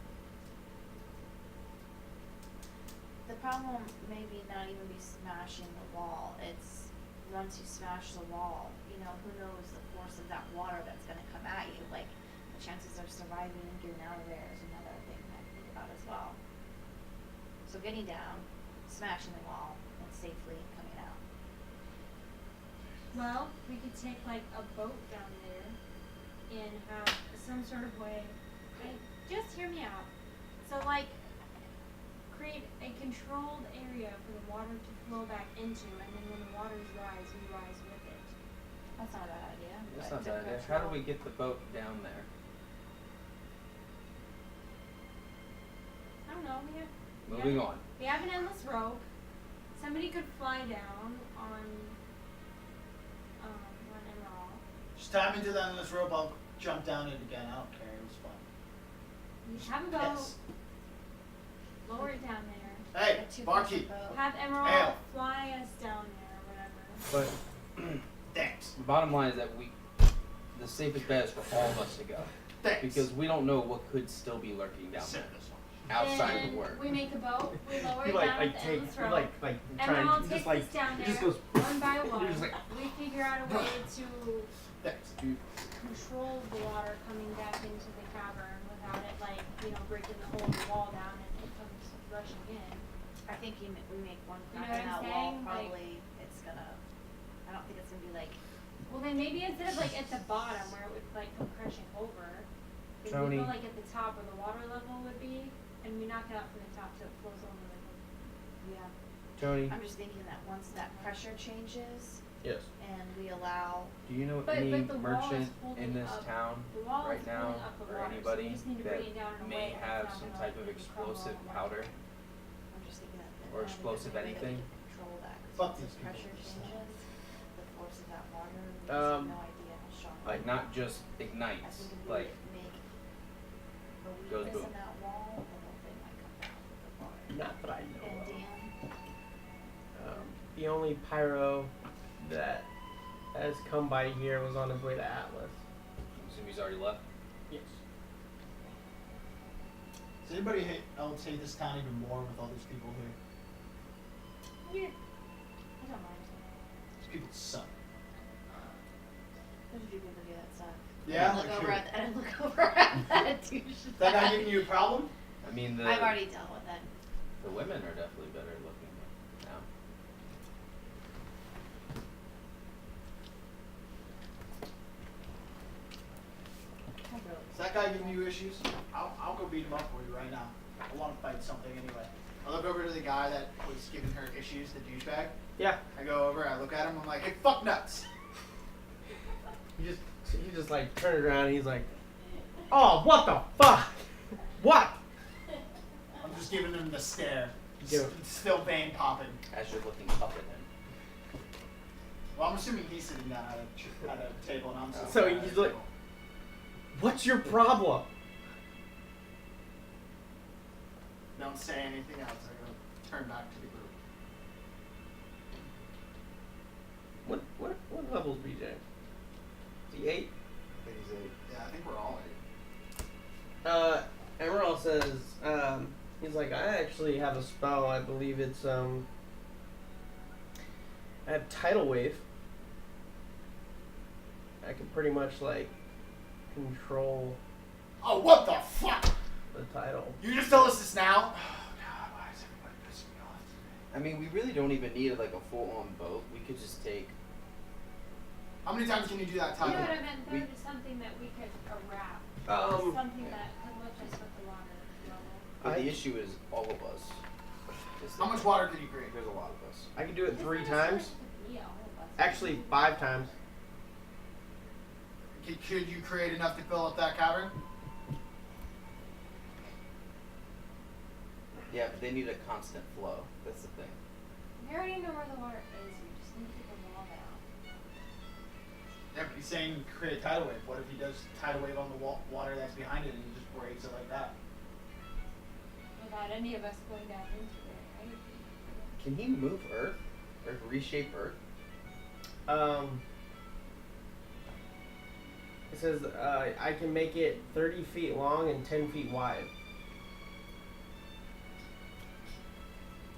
The problem may be not even be smashing the wall. It's once you smash the wall, you know, who knows the force of that water that's going to come at you. Like, the chances of surviving and getting out of there is another thing I think about as well. So getting down, smashing the wall, and safely coming out. Well, we could take like a boat down there and have some sort of way. Just hear me out. So like, create a controlled area for the water to flow back into, and then when the waters rise, we rise with it. That's not a bad idea. That's but not bad. to How do control- we get the boat down there? I don't know. Moving on. We have an endless rope. Somebody could fly down on Emerald. Just tap into the endless rope. I'll jump down it again. I don't care. It was fun. You have a boat. Yes. Lower it down there. Hey, a two-person barkeep. boat. Have Emerald Ale. fly us down there or whatever. But Thanks. the bottom line is that the safest bet is for all of us to go. Thanks. Because we don't know what could still be lurking down Send there this one. outside Then the work. we make a boat. We lower You it down with the endless rope. trying Emerald to takes just like us down it there just goes one by one. You're just like We figure out a way to Thanks. control the water coming back into the cavern without it like, breaking the whole wall down and it comes rushing in. I think we make one You know crack in what I'm that wall, saying? Like- probably it's gonna, I don't think it's gonna be like, Well then maybe instead of like at the bottom where it would like come crashing over, maybe Tony. we go like at the top where the water level would be and we knock it out from the top so it flows over like yeah. Tony, I'm just thinking that once that pressure changes yes. and we allow, do you know But any the wall is merchant holding in this up- town the wall right is now, holding up the or water, so anybody we just need to that bring it down in a may way that's have not some gonna, type of like, crumble explosive and powder? I'm just thinking that. Or explosive there's a way that we anything? can control that. 'Cause Fuck once these the people. pressure changes, the force of that water, we just Um, have no idea how strong. Like it not is. just I ignites, think if we like make a goes weakness boom. in that wall, the whole thing might come down with the water. Not that I know And of. Dan, The only pyro that has come by here was on his way to Atlas. assume he's already left. Yes. Does anybody else hate this town even more with all these people here? I don't mind. These people suck. There's a few people do that stuff. Yeah? And I look over at that douche. That guy giving you a problem? I mean, I've already dealt with it. the women are definitely better looking now. Is that guy giving you issues? I'll go beat him up for you right now. I want to fight something anyway. I look over to the guy that was giving her issues, the douchebag. Yeah. I go over, I look at him, I'm like, hey, fuck nuts. He just like turned around and he's like, oh, what the fuck? What? I'm just giving him the stare. Give him- Still vein popping. As you're looking up at him. Well, I'm assuming he's sitting down at a table and I'm sitting So down at he's a like- table. What's your problem? Don't say anything else. I go turn back to the group. What level's BJ? Is he 8? I think he's 8. Yeah, I think we're all 8. Emerald says, he's like, I actually have a spell. I believe it's I have Tidal Wave. I can pretty much like control Oh, what the fuck? the tidal. You just told us this now? Oh, God, why is everybody pissing me off today? I mean, we really don't even need like a full-on boat. We could just take. How many times can you do that You time? know what I meant? There was something that we could wrap. Something that could lift us with the water level. But I- the issue is all of us. How much water can you create? There's a lot of us. I can do it It's 3 not times. just me, all of us. Actually, 5 times. Could you create enough to fill up that cavern? Yeah, but they need a constant flow. That's the thing. We already know where the water is. We just need to get the wall down. Yeah, but he's saying create a tidal wave. What if he does tidal wave on the water that's behind it and he just breaks it like that? Without any of us going down into it, right? Can he move Earth or reshape Earth? It says I can make it 30 feet long and 10 feet wide.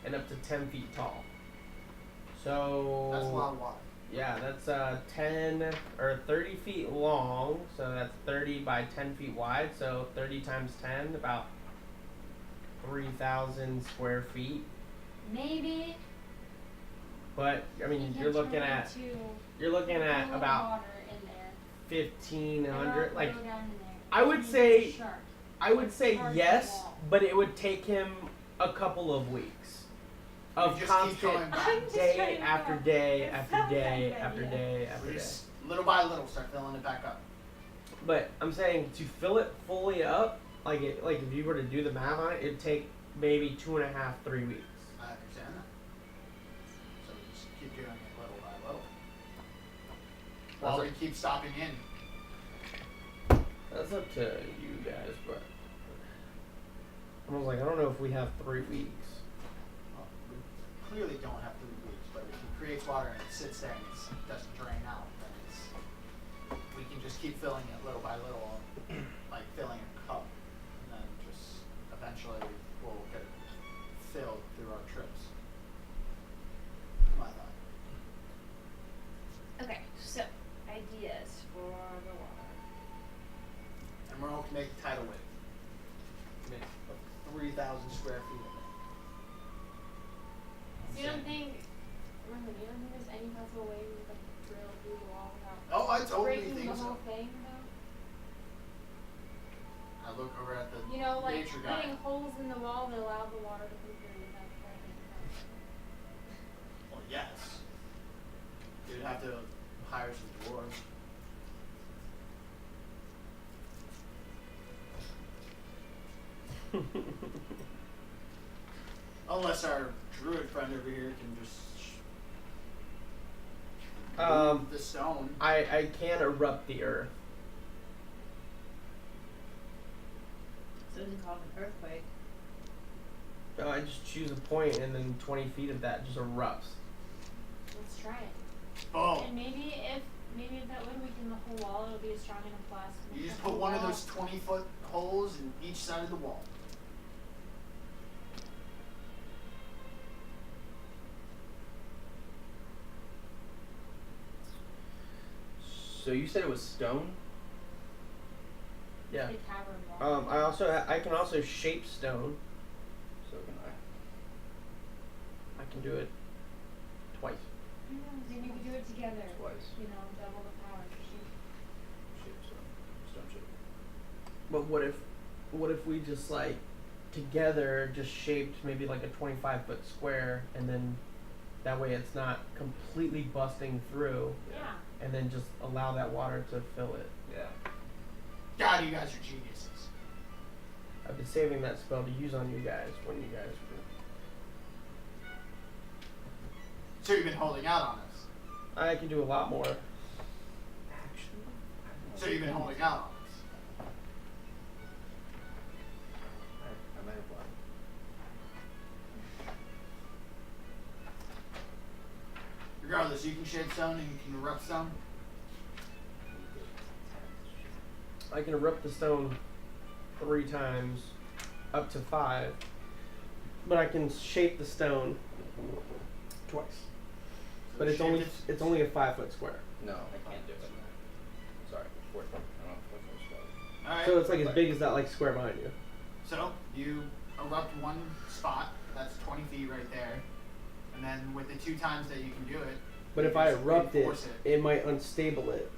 And up to 10 feet tall. So That's a lot of water. yeah, that's 10 or 30 feet long, so that's 30 by 10 feet wide, so 30 times 10, about 3,000 square feet. Maybe. But I mean, we you're can looking turn at to you're looking a at little about water in there. 1,500. Like Go down in there. I would And say- shark. I would say Hard yes, wall. but it would take him a couple of weeks of You just keep constant going back. I'm just day trying to after go. day It after sounds day like after idea. day after We day. just little by little start filling it back up. But I'm saying to fill it fully up, like if you were to do the math on it, it'd take maybe 2.5, 3 weeks. I understand that. So we just keep doing it little by little. While That's we keep stopping in. That's up to you guys, but I was like, I don't know if we have 3 weeks. Well, we clearly don't have 3 weeks, but if he creates water and it sits there and it doesn't drain out, then we can just keep filling it little by little, like filling a cup, and then just eventually we'll get it filled through our trips. My thought. Okay, so ideas for the water. Emerald can make a tidal wave. Make 3,000 square feet of it. So you don't think, Merlin, you don't think there's any possible way we could drill through the wall without Oh, I totally breaking think the so. whole thing, though? I look over at the You know, like nature guy. putting holes in the wall that allow the water to come through without breaking the wall. Well, yes. You'd have to hire some dwarves. Unless our druid friend over here can just move the stone. I can erupt the earth. So it's called an earthquake. I just choose a point and then 20 feet of that just erupts. Let's try it. Oh, And maybe if that would weaken the whole wall, it'll be a strong enough blast. to you make just the put whole one of wall- those 20-foot holes in each side of the wall. So you said it was stone? Yeah. The cavern wall. I can also shape stone. So can I. I can do it twice. Then you can do it together. Twice. You know, double the power. Shape stone. Stone shape. But what if we just like together just shaped maybe like a 25-foot square, and then that way it's not completely busting through, Yeah. and then just allow that water to fill it. Yeah. God, you guys are geniuses. I've been saving that spell to use on you guys when you guys were. So you've been holding out on us. I can do a lot more. Actually. So you've been holding out on us. I might have lied. Regardless, you can shape stone and you can erupt stone. I can erupt the stone 3 times, up to 5, but I can shape the stone twice. But it's only a 5-foot square. No, I can't do it. Sorry. 4 foot. I don't know what foot spell. Alright. So it's like as big as that like square behind you. So you erupt one spot, that's 20 feet right there. And then with the 2 times that you can do it, But you if I just erupt it, reinforce it might unstable it.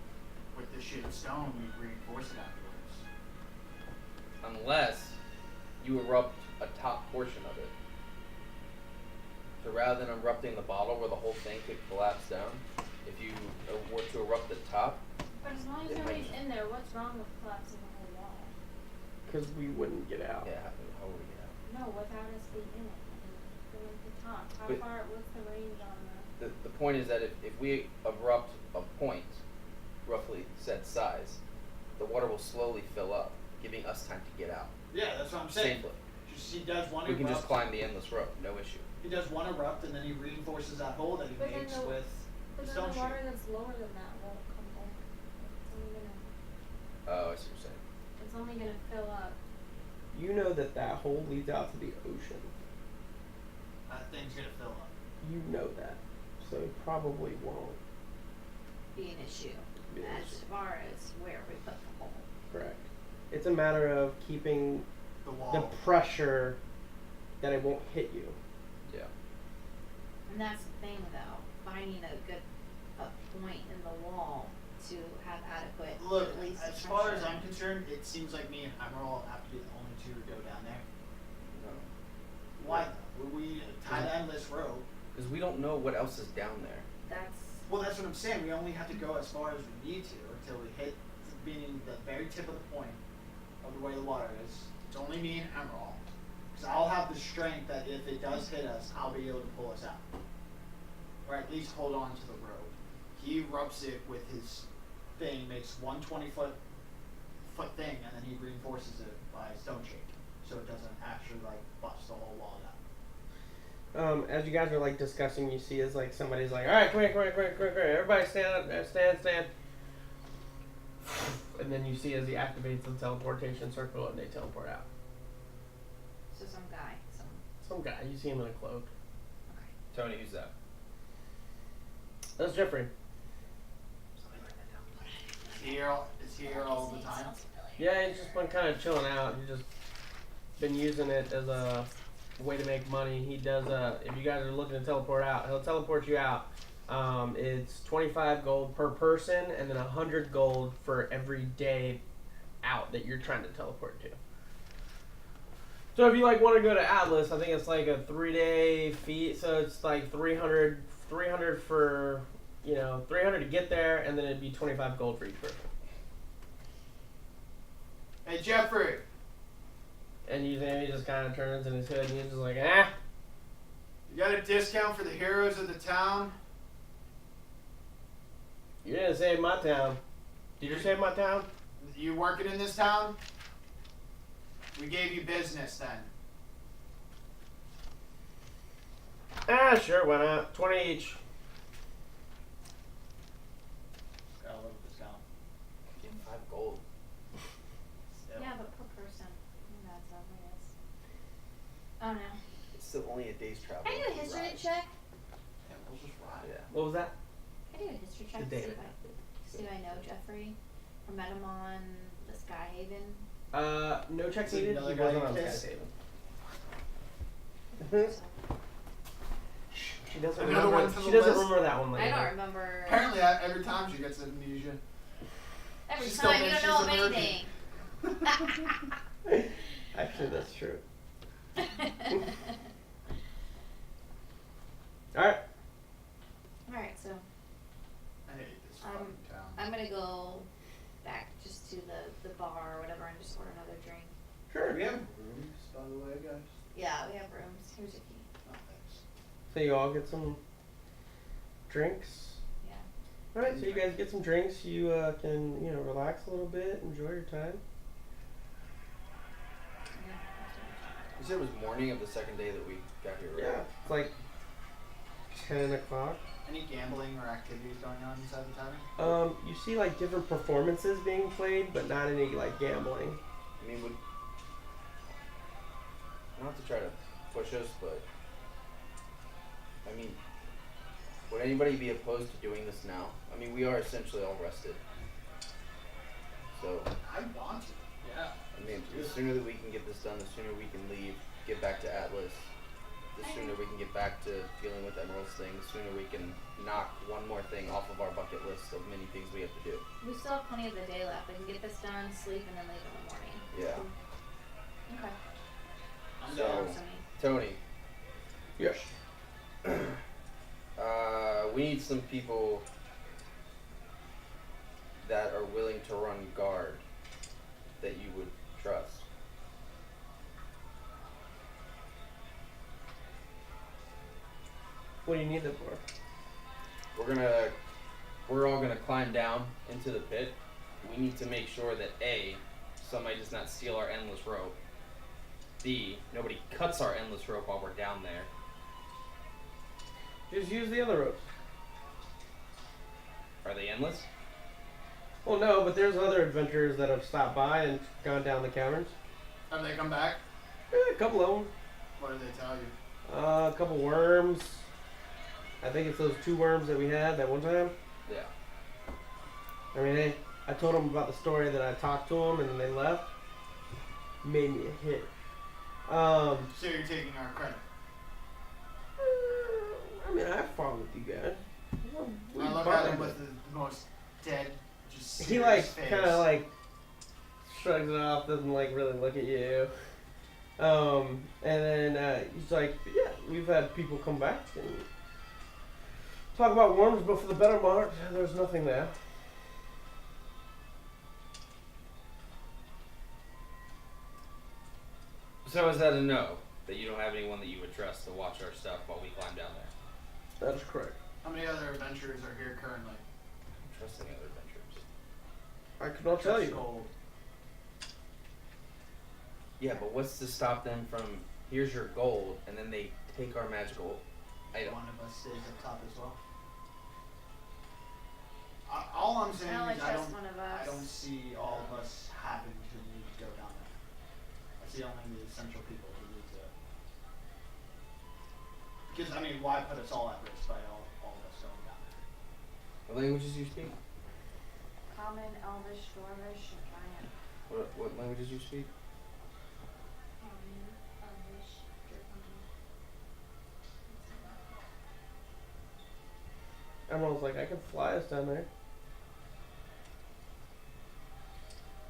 with the shaped stone, we reinforce it afterwards. Unless you erupt a top portion of it. So rather than erupting the bottle where the whole thing could collapse down, if you were to erupt the top, But as long as It nobody's might- in there, what's wrong with collapsing the whole wall? Because we wouldn't get out. yeah, how would we get out? No, without us being in it. I mean, like the top. How But- far? What's the range on the? The point is that if we erupt a point, roughly said size, the water will slowly fill up, giving us time to get out Yeah, that's what I'm saying. safely. Just, he does one We can erupt. just climb the endless road, no issue. He does one erupt and then he reinforces that hole that he But then makes the- with But the then stone the water shape. that's lower than that won't come down. It's only gonna. Oh, I see what you're saying. It's only gonna fill up. You know that hole leads out to the ocean. That thing's gonna fill up. You know that. So it probably won't. Be an issue Be an as issue. far as where we put the hole. Correct. It's a matter of keeping The wall. the pressure that it won't hit you. Yeah. And that's the thing though, finding a point in the wall to have adequate Look, release of as far as pressure. I'm concerned, it seems like me and Emerald have to be the only 2 to go down there. No. Why though? Would we tie the endless rope? Because we don't know what else is down there. That's Well, that's what I'm saying. We only have to go as far as we need to until we hit being the very tip of the point of the way the water is. It's only me and Emerald. Because I'll have the strength that if it does hit us, I'll be able to pull us out. Or at least hold on to the rope. He erupts it with his thing, makes one 20-foot thing, and then he reinforces it by stone shape. So it doesn't actually like bust the whole wall down. As you guys are like discussing, you see as like somebody's like, all right, come here, everybody stand up, stand. And then you see as he activates the teleportation circle and they teleport out. so some guy, Some guy, you see him in a cloak. okay. Tony, who's that? That's Jeffrey. Is he here all the time? Yeah, he's just been kind of chilling out. He's just been using it as a way to make money. He does, if you guys are looking to teleport out, he'll teleport you out. It's 25 gold per person and then 100 gold for every day out that you're trying to teleport to. So if you like want to go to Atlas, I think it's like a 3-day fee. So it's like 300 for, 300 to get there, and then it'd be 25 gold for each person. Hey Jeffrey, And he just kind of turns in his hood and he's just like, you got a discount for the heroes of the town? you didn't save my town. Did you save my town? You working in this town? We gave you business then. Sure, why not? 20 each. Got a little discount. Give him 5 gold. Yeah, but per person. That's up, I guess. Oh no. It's still only a day's travel. Can I do a history Ride. check? Yeah, we'll just ride. Yeah. What was that? Can I do a history check The to day see it if I happened. See, I know Jeffrey. I met him on the Sky Haven. No check Is it needed. another He guy wasn't you on kissed? Skyhaven. So, She doesn't Another remember. one to She the doesn't list? remember that one. I Later. don't remember. Apparently, every time she gets amnesia. Every she still time you thinks don't know she's of a virgin. anything. Actually, that's true. All right. Alright, so I hate this Um, fucking town. I'm gonna go back just to the bar or whatever and just order another drink. Sure. We have rooms, by the way, guys. Yeah, we have rooms. Here's your key. Oh, thanks. So you all get some drinks. Yeah. All right. So you guys get some drinks. You can relax a little bit, enjoy your time. You said it was morning of the second day that we got here, right? Yeah. It's like 10 o'clock. Any gambling or activities going on inside the tavern? You see like different performances being played, but not any like gambling. I mean, not to try to push us, but I mean, would anybody be opposed to doing this now? I mean, we are essentially all rested. So, I want to. Yeah. I mean, the sooner that we can get this done, the sooner we can leave, get back to Atlas. The sooner we can get back to dealing with Emerald's thing, the sooner we can knock one more thing off of our bucket list of many things we have to do. We still have plenty of the day left. We can get this done, sleep, and then leave in the morning. Yeah. Okay. I'm So- down. Works for me. Tony, Yes. we need some people that are willing to run guard that you would trust. What do you need them for? We're all gonna climb down into the pit. We need to make sure that A, somebody does not steal our endless rope. B, nobody cuts our endless rope while we're down there. Just use the other ropes. Are they endless? Well, no, but there's other adventurers that have stopped by and gone down the caverns. Have they come back? A couple of them. What did they tell you? A couple worms. I think it's those 2 worms that we had that one time. Yeah. I mean, I told them about the story that I talked to them and then they left. Made me a hit. So you're taking our credit. I mean, I fought with you guys. We I look fought at him them. with the most dead, just He serious like face. kind of like shrugs it off, doesn't like really look at you. And then he's like, yeah, we've had people come back and talk about worms, but for the better part, there's nothing there. So is that a no? That you don't have anyone that you would trust to watch our stuff while we climb down there? That's correct. How many other adventurers are here currently? I'm trusting other adventurers. I could not tell Just you. gold. Yeah, but what's to stop them from, here's your gold, and then they take our magical item? One of us stays up top as well. All I'm saying I only is I trust don't, one of us. I don't see all of us having to need to go down there. I see only the essential people who need to. Because I mean, why put us all at risk by all of us going down there? What languages do you speak? Common, Elvish, Dwarvish, and Giant. What languages do you speak? Elvish, Draconic. Emerald's like, I could fly us down there.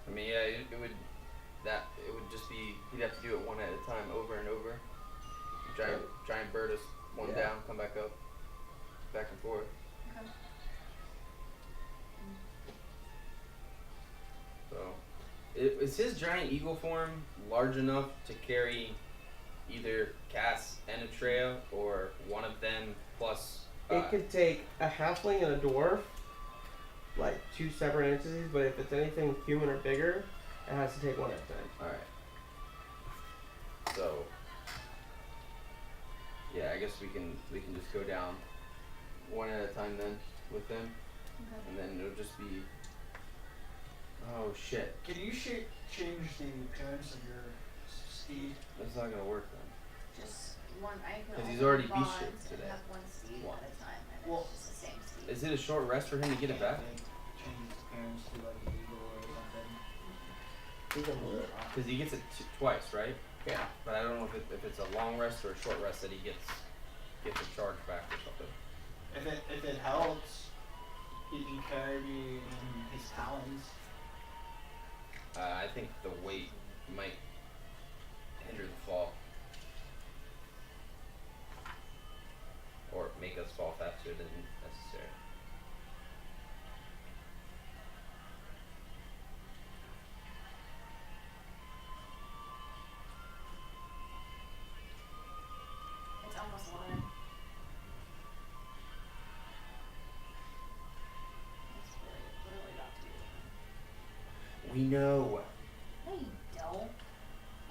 I mean, yeah, it would just be, he'd have to do it one at a time, over and over. Giant bird us one Yeah. down, come back up, back and forth. Okay. So, is his giant eagle form large enough to carry either Cass and Atreya, or one of them plus? It could take a halfling and a dwarf, like 2 separate entities, but if it's anything human or bigger, it has to take one at a time. All right. So, yeah, I guess we can just go down one at a time then with them, Okay. and then it'll just be. Oh shit! Can you change the appearance of your steed? That's not gonna work then. Just one. I can 'Cause only he's already bond beast-shaped and today. have one steed Well- at a time, and well- it's just the same steed. Is it a short rest for him to get it back? Change turns to like an eagle or something. He can work. Because he gets it twice, right? Yeah. But I don't know if it's a long rest or a short rest that he gets a charge back or something. If it helps, he can carry me in his talons. I think the weight might hinder the fall. Or make us fall faster than necessary. It's almost 11. It's literally about to be 11. We know. No, you don't.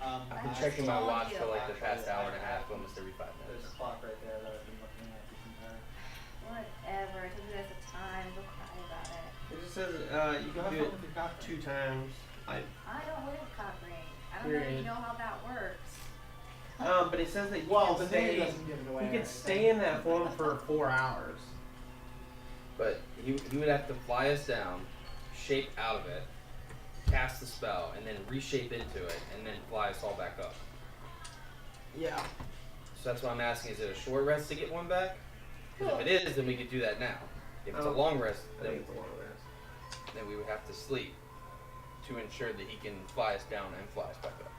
I've been I'm checking my telling watch you. for like the past Actually, hour and a half, almost every 5 There's minutes. a clock right there that I've been looking at this entire. Whatever. I told you guys the time. Go cry about it. It just says you Go can have do fun it with your cock ring. 2 times. I don't live cock ring. I don't know if Period. you know how that works. But it says that you Well, can the name stay. doesn't give it away. You or can stay in that form for 4 hours. But he would have to fly us down, shape out of it, cast the spell, and then reshape into it, and then fly us all back up. Yeah. So that's why I'm asking, is it a short rest to get one back? 'Cause if it is, then we could do that now. If it's a Oh. long rest, I then, think it's a long rest. then we would have to sleep to ensure that he can fly us down and fly us back up.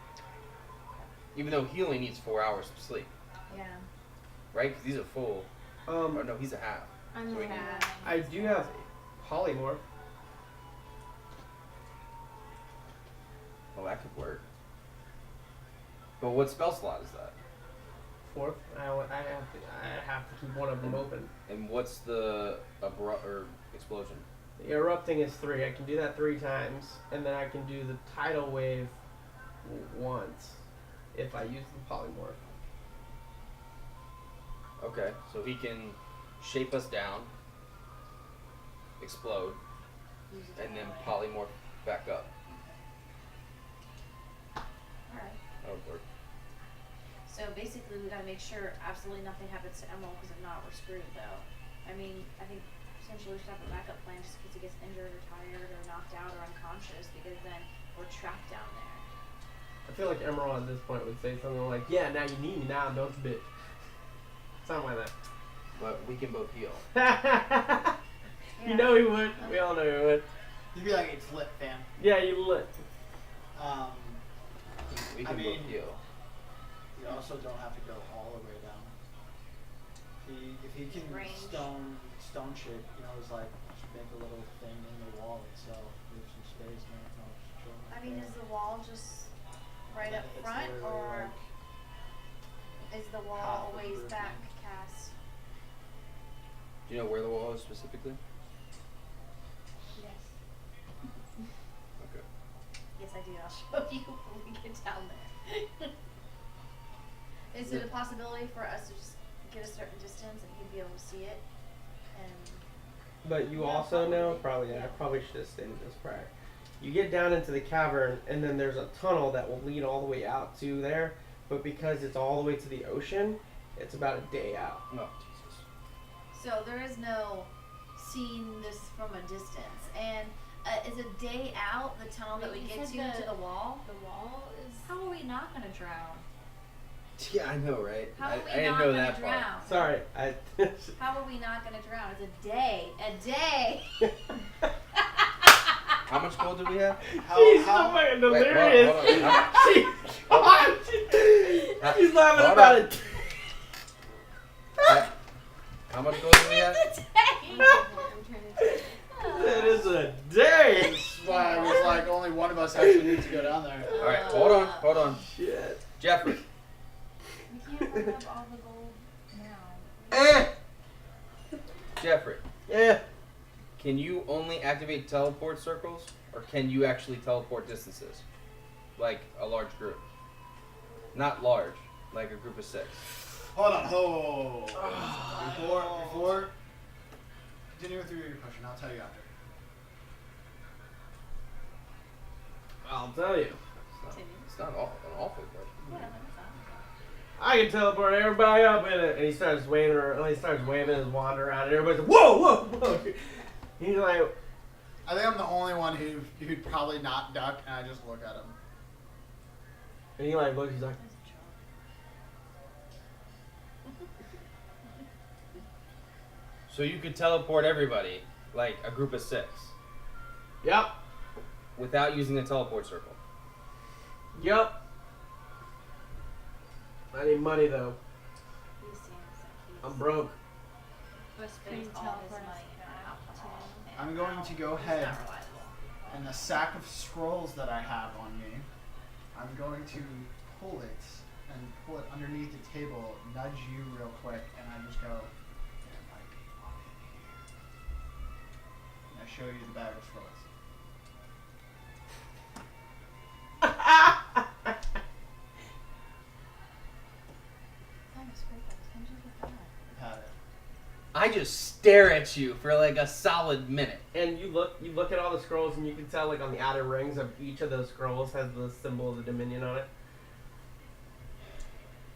Even though he only needs 4 hours of sleep, Yeah. right? Because he's a full. Or no, he's a half. I'm So we gonna need- have- I do have polymorph. Oh, that could work. But what spell slot is that? 4th. I have to keep one of them open. And what's the explosion? The erupting is 3. I can do that 3 times, and then I can do the tidal wave once if I use the polymorph. Okay, so he can shape us down, explode, and then polymorph back up. Alright. That would work. So basically, we gotta make sure absolutely nothing happens to Emerald, because if not, we're screwed, though. I mean, I think essentially we should have a backup plan just in case he gets injured or tired or knocked out or unconscious, because then we're trapped down there. I feel like Emerald at this point would say something like, "Yeah, now you need me now, don't you, bitch?" Something like But we can both heal. that. You know he would. We all know he would. You'd be like, it's lit, fam. Yeah, you lit. We I can mean- both heal. You also don't have to go all the way down. If he can Range. stone shape, you know, it's like just make a little thing in the wall itself. Leave some space, man. It's not just chilling I right mean, there. is the wall just right up It's front, literally or like is the half wall of the ways roof, back man. cast? Do you know where the wall is specifically? Yes. Okay. Yes, I do. I'll show you when we get down there. Is it a possibility for us to just get a certain distance and he'd be able to see it? And But you Yeah, also know, probably. I probably should have stated this prior. You get down into the cavern, and then there's a tunnel that will lead all the way out to there. But because it's all the way to the ocean, it's about a day out. Oh, Jesus. so there is no seeing this from a distance. And is a day out the tunnel that we Wait, you get said to the wall? The wall is. How are we not gonna drown? Yeah, I know, right? How I are we didn't not know gonna that drown? part. Sorry, I. How are we not gonna drown? It's a day. A day. How much gold do we have? She's so fucking Wait, delirious. hold on, how- She, come on, she's laughing Hold about on. it. How much gold do we have? It's a day. I'm trying to. That is a day. That's why I was like, only one of us actually needs to go down there. All right, hold on. Shit. Jeffrey, We can't bring up all the gold now. Jeffrey, Yeah. can you only activate teleport circles, or can you actually teleport distances? Like a large group. Not large, like a group of 6. Hold on, before continue with your question, I'll tell you after. I'll tell you. It's not an awful question. Yeah, that's fine. I can teleport everybody up in it. And he starts waving his wand around, and everybody's like, "Whoa, whoa, whoa!" He's like, I think I'm the only one who'd probably not duck, and I just look at him. And he like looks, he's like, So you could teleport everybody, like a group of 6, yep, without using a teleport circle. yep. I need money though. He seems like I'm broke. he spends all his money on alcohol. and I'm going to go he's ahead not reliable. and the sack of scrolls that I have on me, I'm going to pull it and pull it underneath the table, nudge you real quick, and I just go, there might be one in here. And I show you the bag of scrolls. I've had it. I just stare at you for like a solid minute. And you look at all the scrolls, and you can tell like on the outer rings of each of those scrolls has the symbol of the Dominion on it.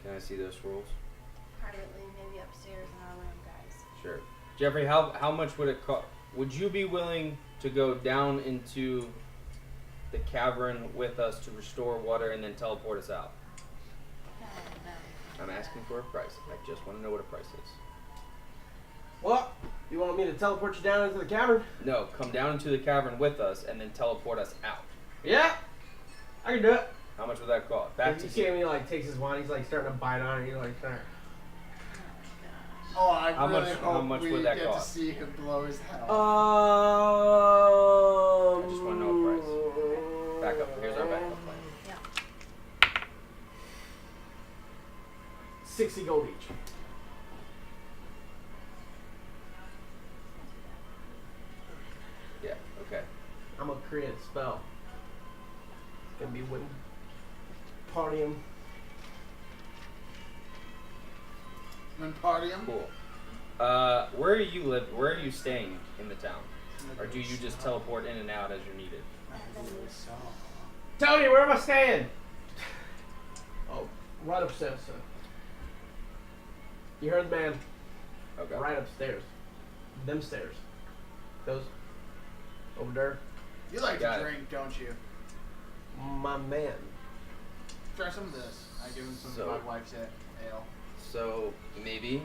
Can I see those scrolls? Privately, maybe upstairs in our room, guys. Sure. Jeffrey, how much would it cost? Would you be willing to go down into the cavern with us to restore water and then teleport us out? No. I'm asking for a price. I just want to know what a price is. What? You want me to teleport you down into the cavern? No, come down into the cavern with us and then teleport us out. Yeah, I can do it. How much would that cost? Back You to see you. him, he like takes his wine, he's like starting to bite on it, you're like, "There." Oh, I How really much- hope how much we would that get cost? to see him blow his head off. I just wanna know a price. Back up. Here's our backup plan. Yeah. 60 gold each. Yeah, okay. I'm gonna create a spell. It's gonna be wooden. Partium. Wingardium? Cool. Where do you live? Where are you staying in the town? Or do you just teleport in and out as you're needed? Tony, where am I staying? Oh, right upstairs, sir. You heard the man. Okay. Right upstairs. Them stairs. Those over there. You like Got to it. drink, don't you? My man. Try some of this. I give him some So- of my wife's ale. So maybe,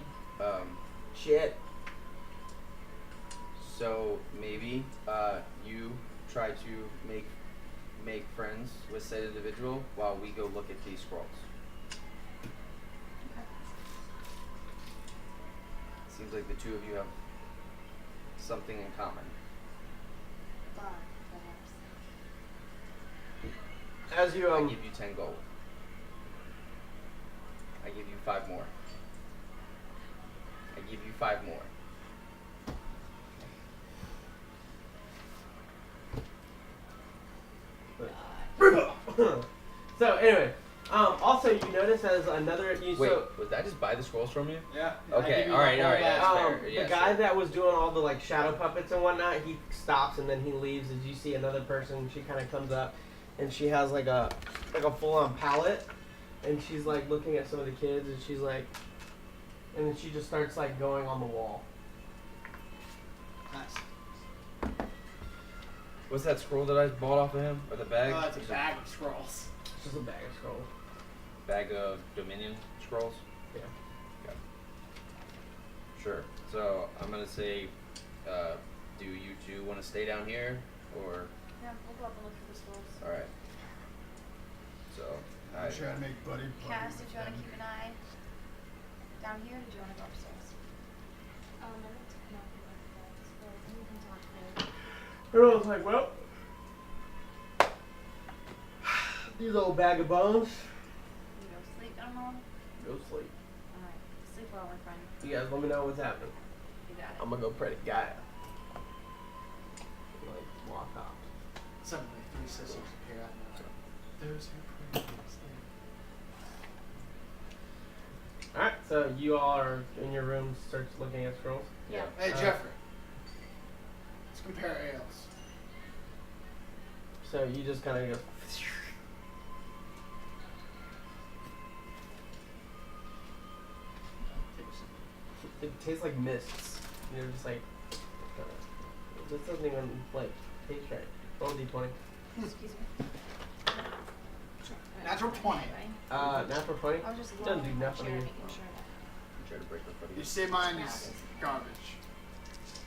Shit. you try to make friends with said individual while we go look at these scrolls. Seems like the two of you have something in common. Bond, perhaps. As you I give you 10 gold. I give you 5 more. I give you 5 more. So anyway, also you notice as another you Wait, so was that just buy the scrolls from you? Yeah. Okay, alright, that's fair. the Yeah, guy sure. that was doing all the like shadow puppets and whatnot, he stops and then he leaves. As you see another person, she kind of comes up, and she has like a full-on palette, and she's like looking at some of the kids, and she's like, and then she just starts like going on the wall. Nice. What's that scroll that I bought off of him? Or the bag? It's a bag of scrolls. It's just a bag of scrolls. Bag of Dominion scrolls? Yeah. Okay. Sure. So I'm gonna say, do you two want to stay down here, or Yeah, we'll go up and look for the schools. all right? So I'm trying to make buddy. Cass, did you want to keep an eye down here, or did you want to go upstairs? I like to come up and look at the scrolls and we can talk later. Everyone's like, well, these old bag of bones. You go sleep, Elmo? Go sleep. Alright. Sleep well, my friend. You guys let me know what's happening. You got it. I'm gonna go pray to Gaia. Like, walk off. Suddenly, 3 sisters appear out of nowhere. Those who pray. Alright, so you all are in your room, start looking at scrolls. Yeah. Hey, Jeffrey. Let's compare ales. So you just kind of go. It tastes like mists. You're just like, this doesn't even like Take straight. Roll d20. Excuse me. Natural 20. Natural 20. I was just Doesn't do lowering my nothing to chair, you. making sure that. Try to break the front of You you. say mine is garbage.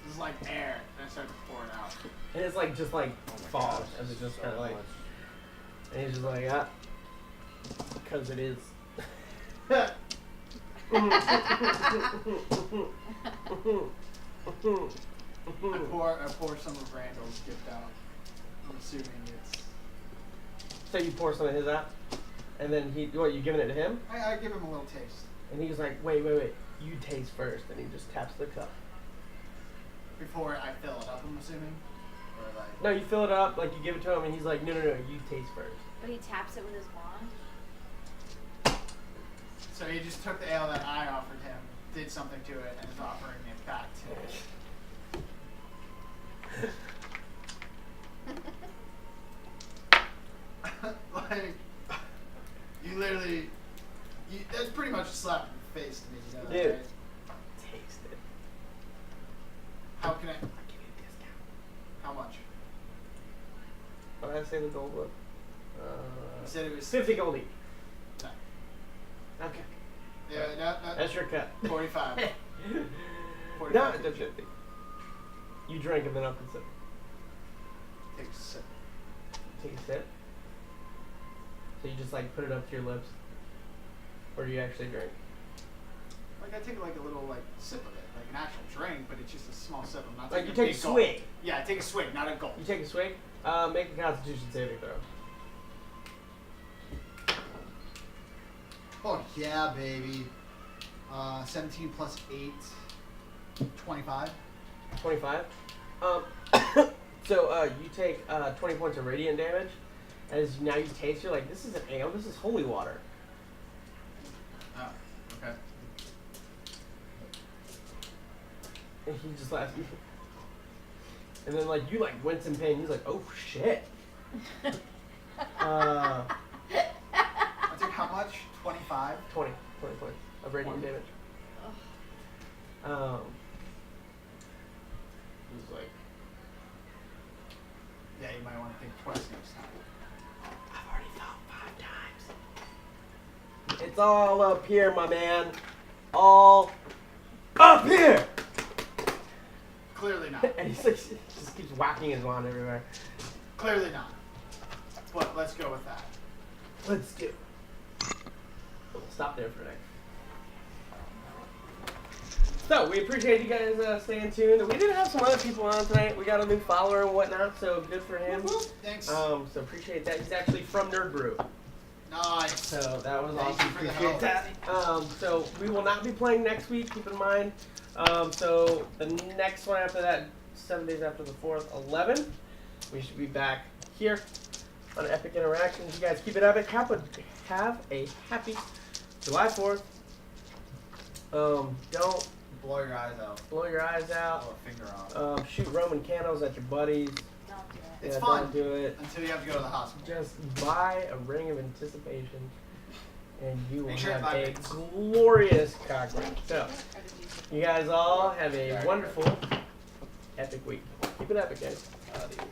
This is like air, and I start to pour it out. And it's like just like Oh my falls gosh, as it just so kind of like, much. and he's just like because it is. I pour some of Randall's gift out. I'm assuming it's. So you pour some of his out, and then you giving it to him, I give him a little taste. and he's like, wait, you taste first, and he just taps the cup. Before I fill it up, I'm assuming? Or like. No, you fill it up, like you give it to him, and he's like, no, you taste first. But he taps it with his wand. So he just took the ale that I offered him, did something to it, and is offering it back to me. Like, you literally, that's pretty much a slap in the face to me, you know that, Dude. right? Taste it. How can I, I'll give you a discount. how much? What did I say the gold was? You said it was 50 gold each. No. Okay. Yeah, no, That's your cut. 45. No, 45. it's 50. You drink and then I'll consider. Take a sip. Take a sip. So you just like put it up to your lips, or do you actually drink? Like I take like a little like sip of it, like an actual drink, but it's just a small sip. I'm not Like taking you take a big gulp. swig. Yeah, I take a swig, not a gulp. You take a swig. Make a Constitution saving throw. Oh yeah, baby. 17 plus 8, 25. 25. So you take 20 points of radiant damage. As now you taste, you're like, this isn't ale, this is holy water. Oh, okay. And he just laughs. And then like you like wince in pain. He's like, oh shit. I took how much? 25. 20 points of radiant damage. He's like, Yeah, you might want to think twice next time. I've already felt 5 times. It's all up here, my man. All up here. Clearly not. And he's like, just keeps whacking his wand everywhere. Clearly not. But let's go with that. Let's do. We'll stop there for a second. So we appreciate you guys staying tuned. We did have some other people on tonight. We got a new follower and whatnot, so good for him. Thanks. So appreciate that. He's actually from Nerd Brew. Nice. So that was Thank awesome. you for the Appreciate help. that. So we will not be playing next week. Keep in mind. So the next one after that, 7 days after the 4th, 11. We should be back here on Epic Interactions. You guys keep it epic. Have a happy July 4th. Don't Blow your eyes out. blow your eyes Blow out. a finger out. Shoot Roman candles at your buddies. Don't do it. It's Yeah, fun. Don't do it. Until you have to go to the hospital. Just buy a ring of anticipation, and you will Make sure have it a vibrates. glorious cock ring. So, Or did you- you guys all have a wonderful, epic week. Keep it epic, guys. Adios.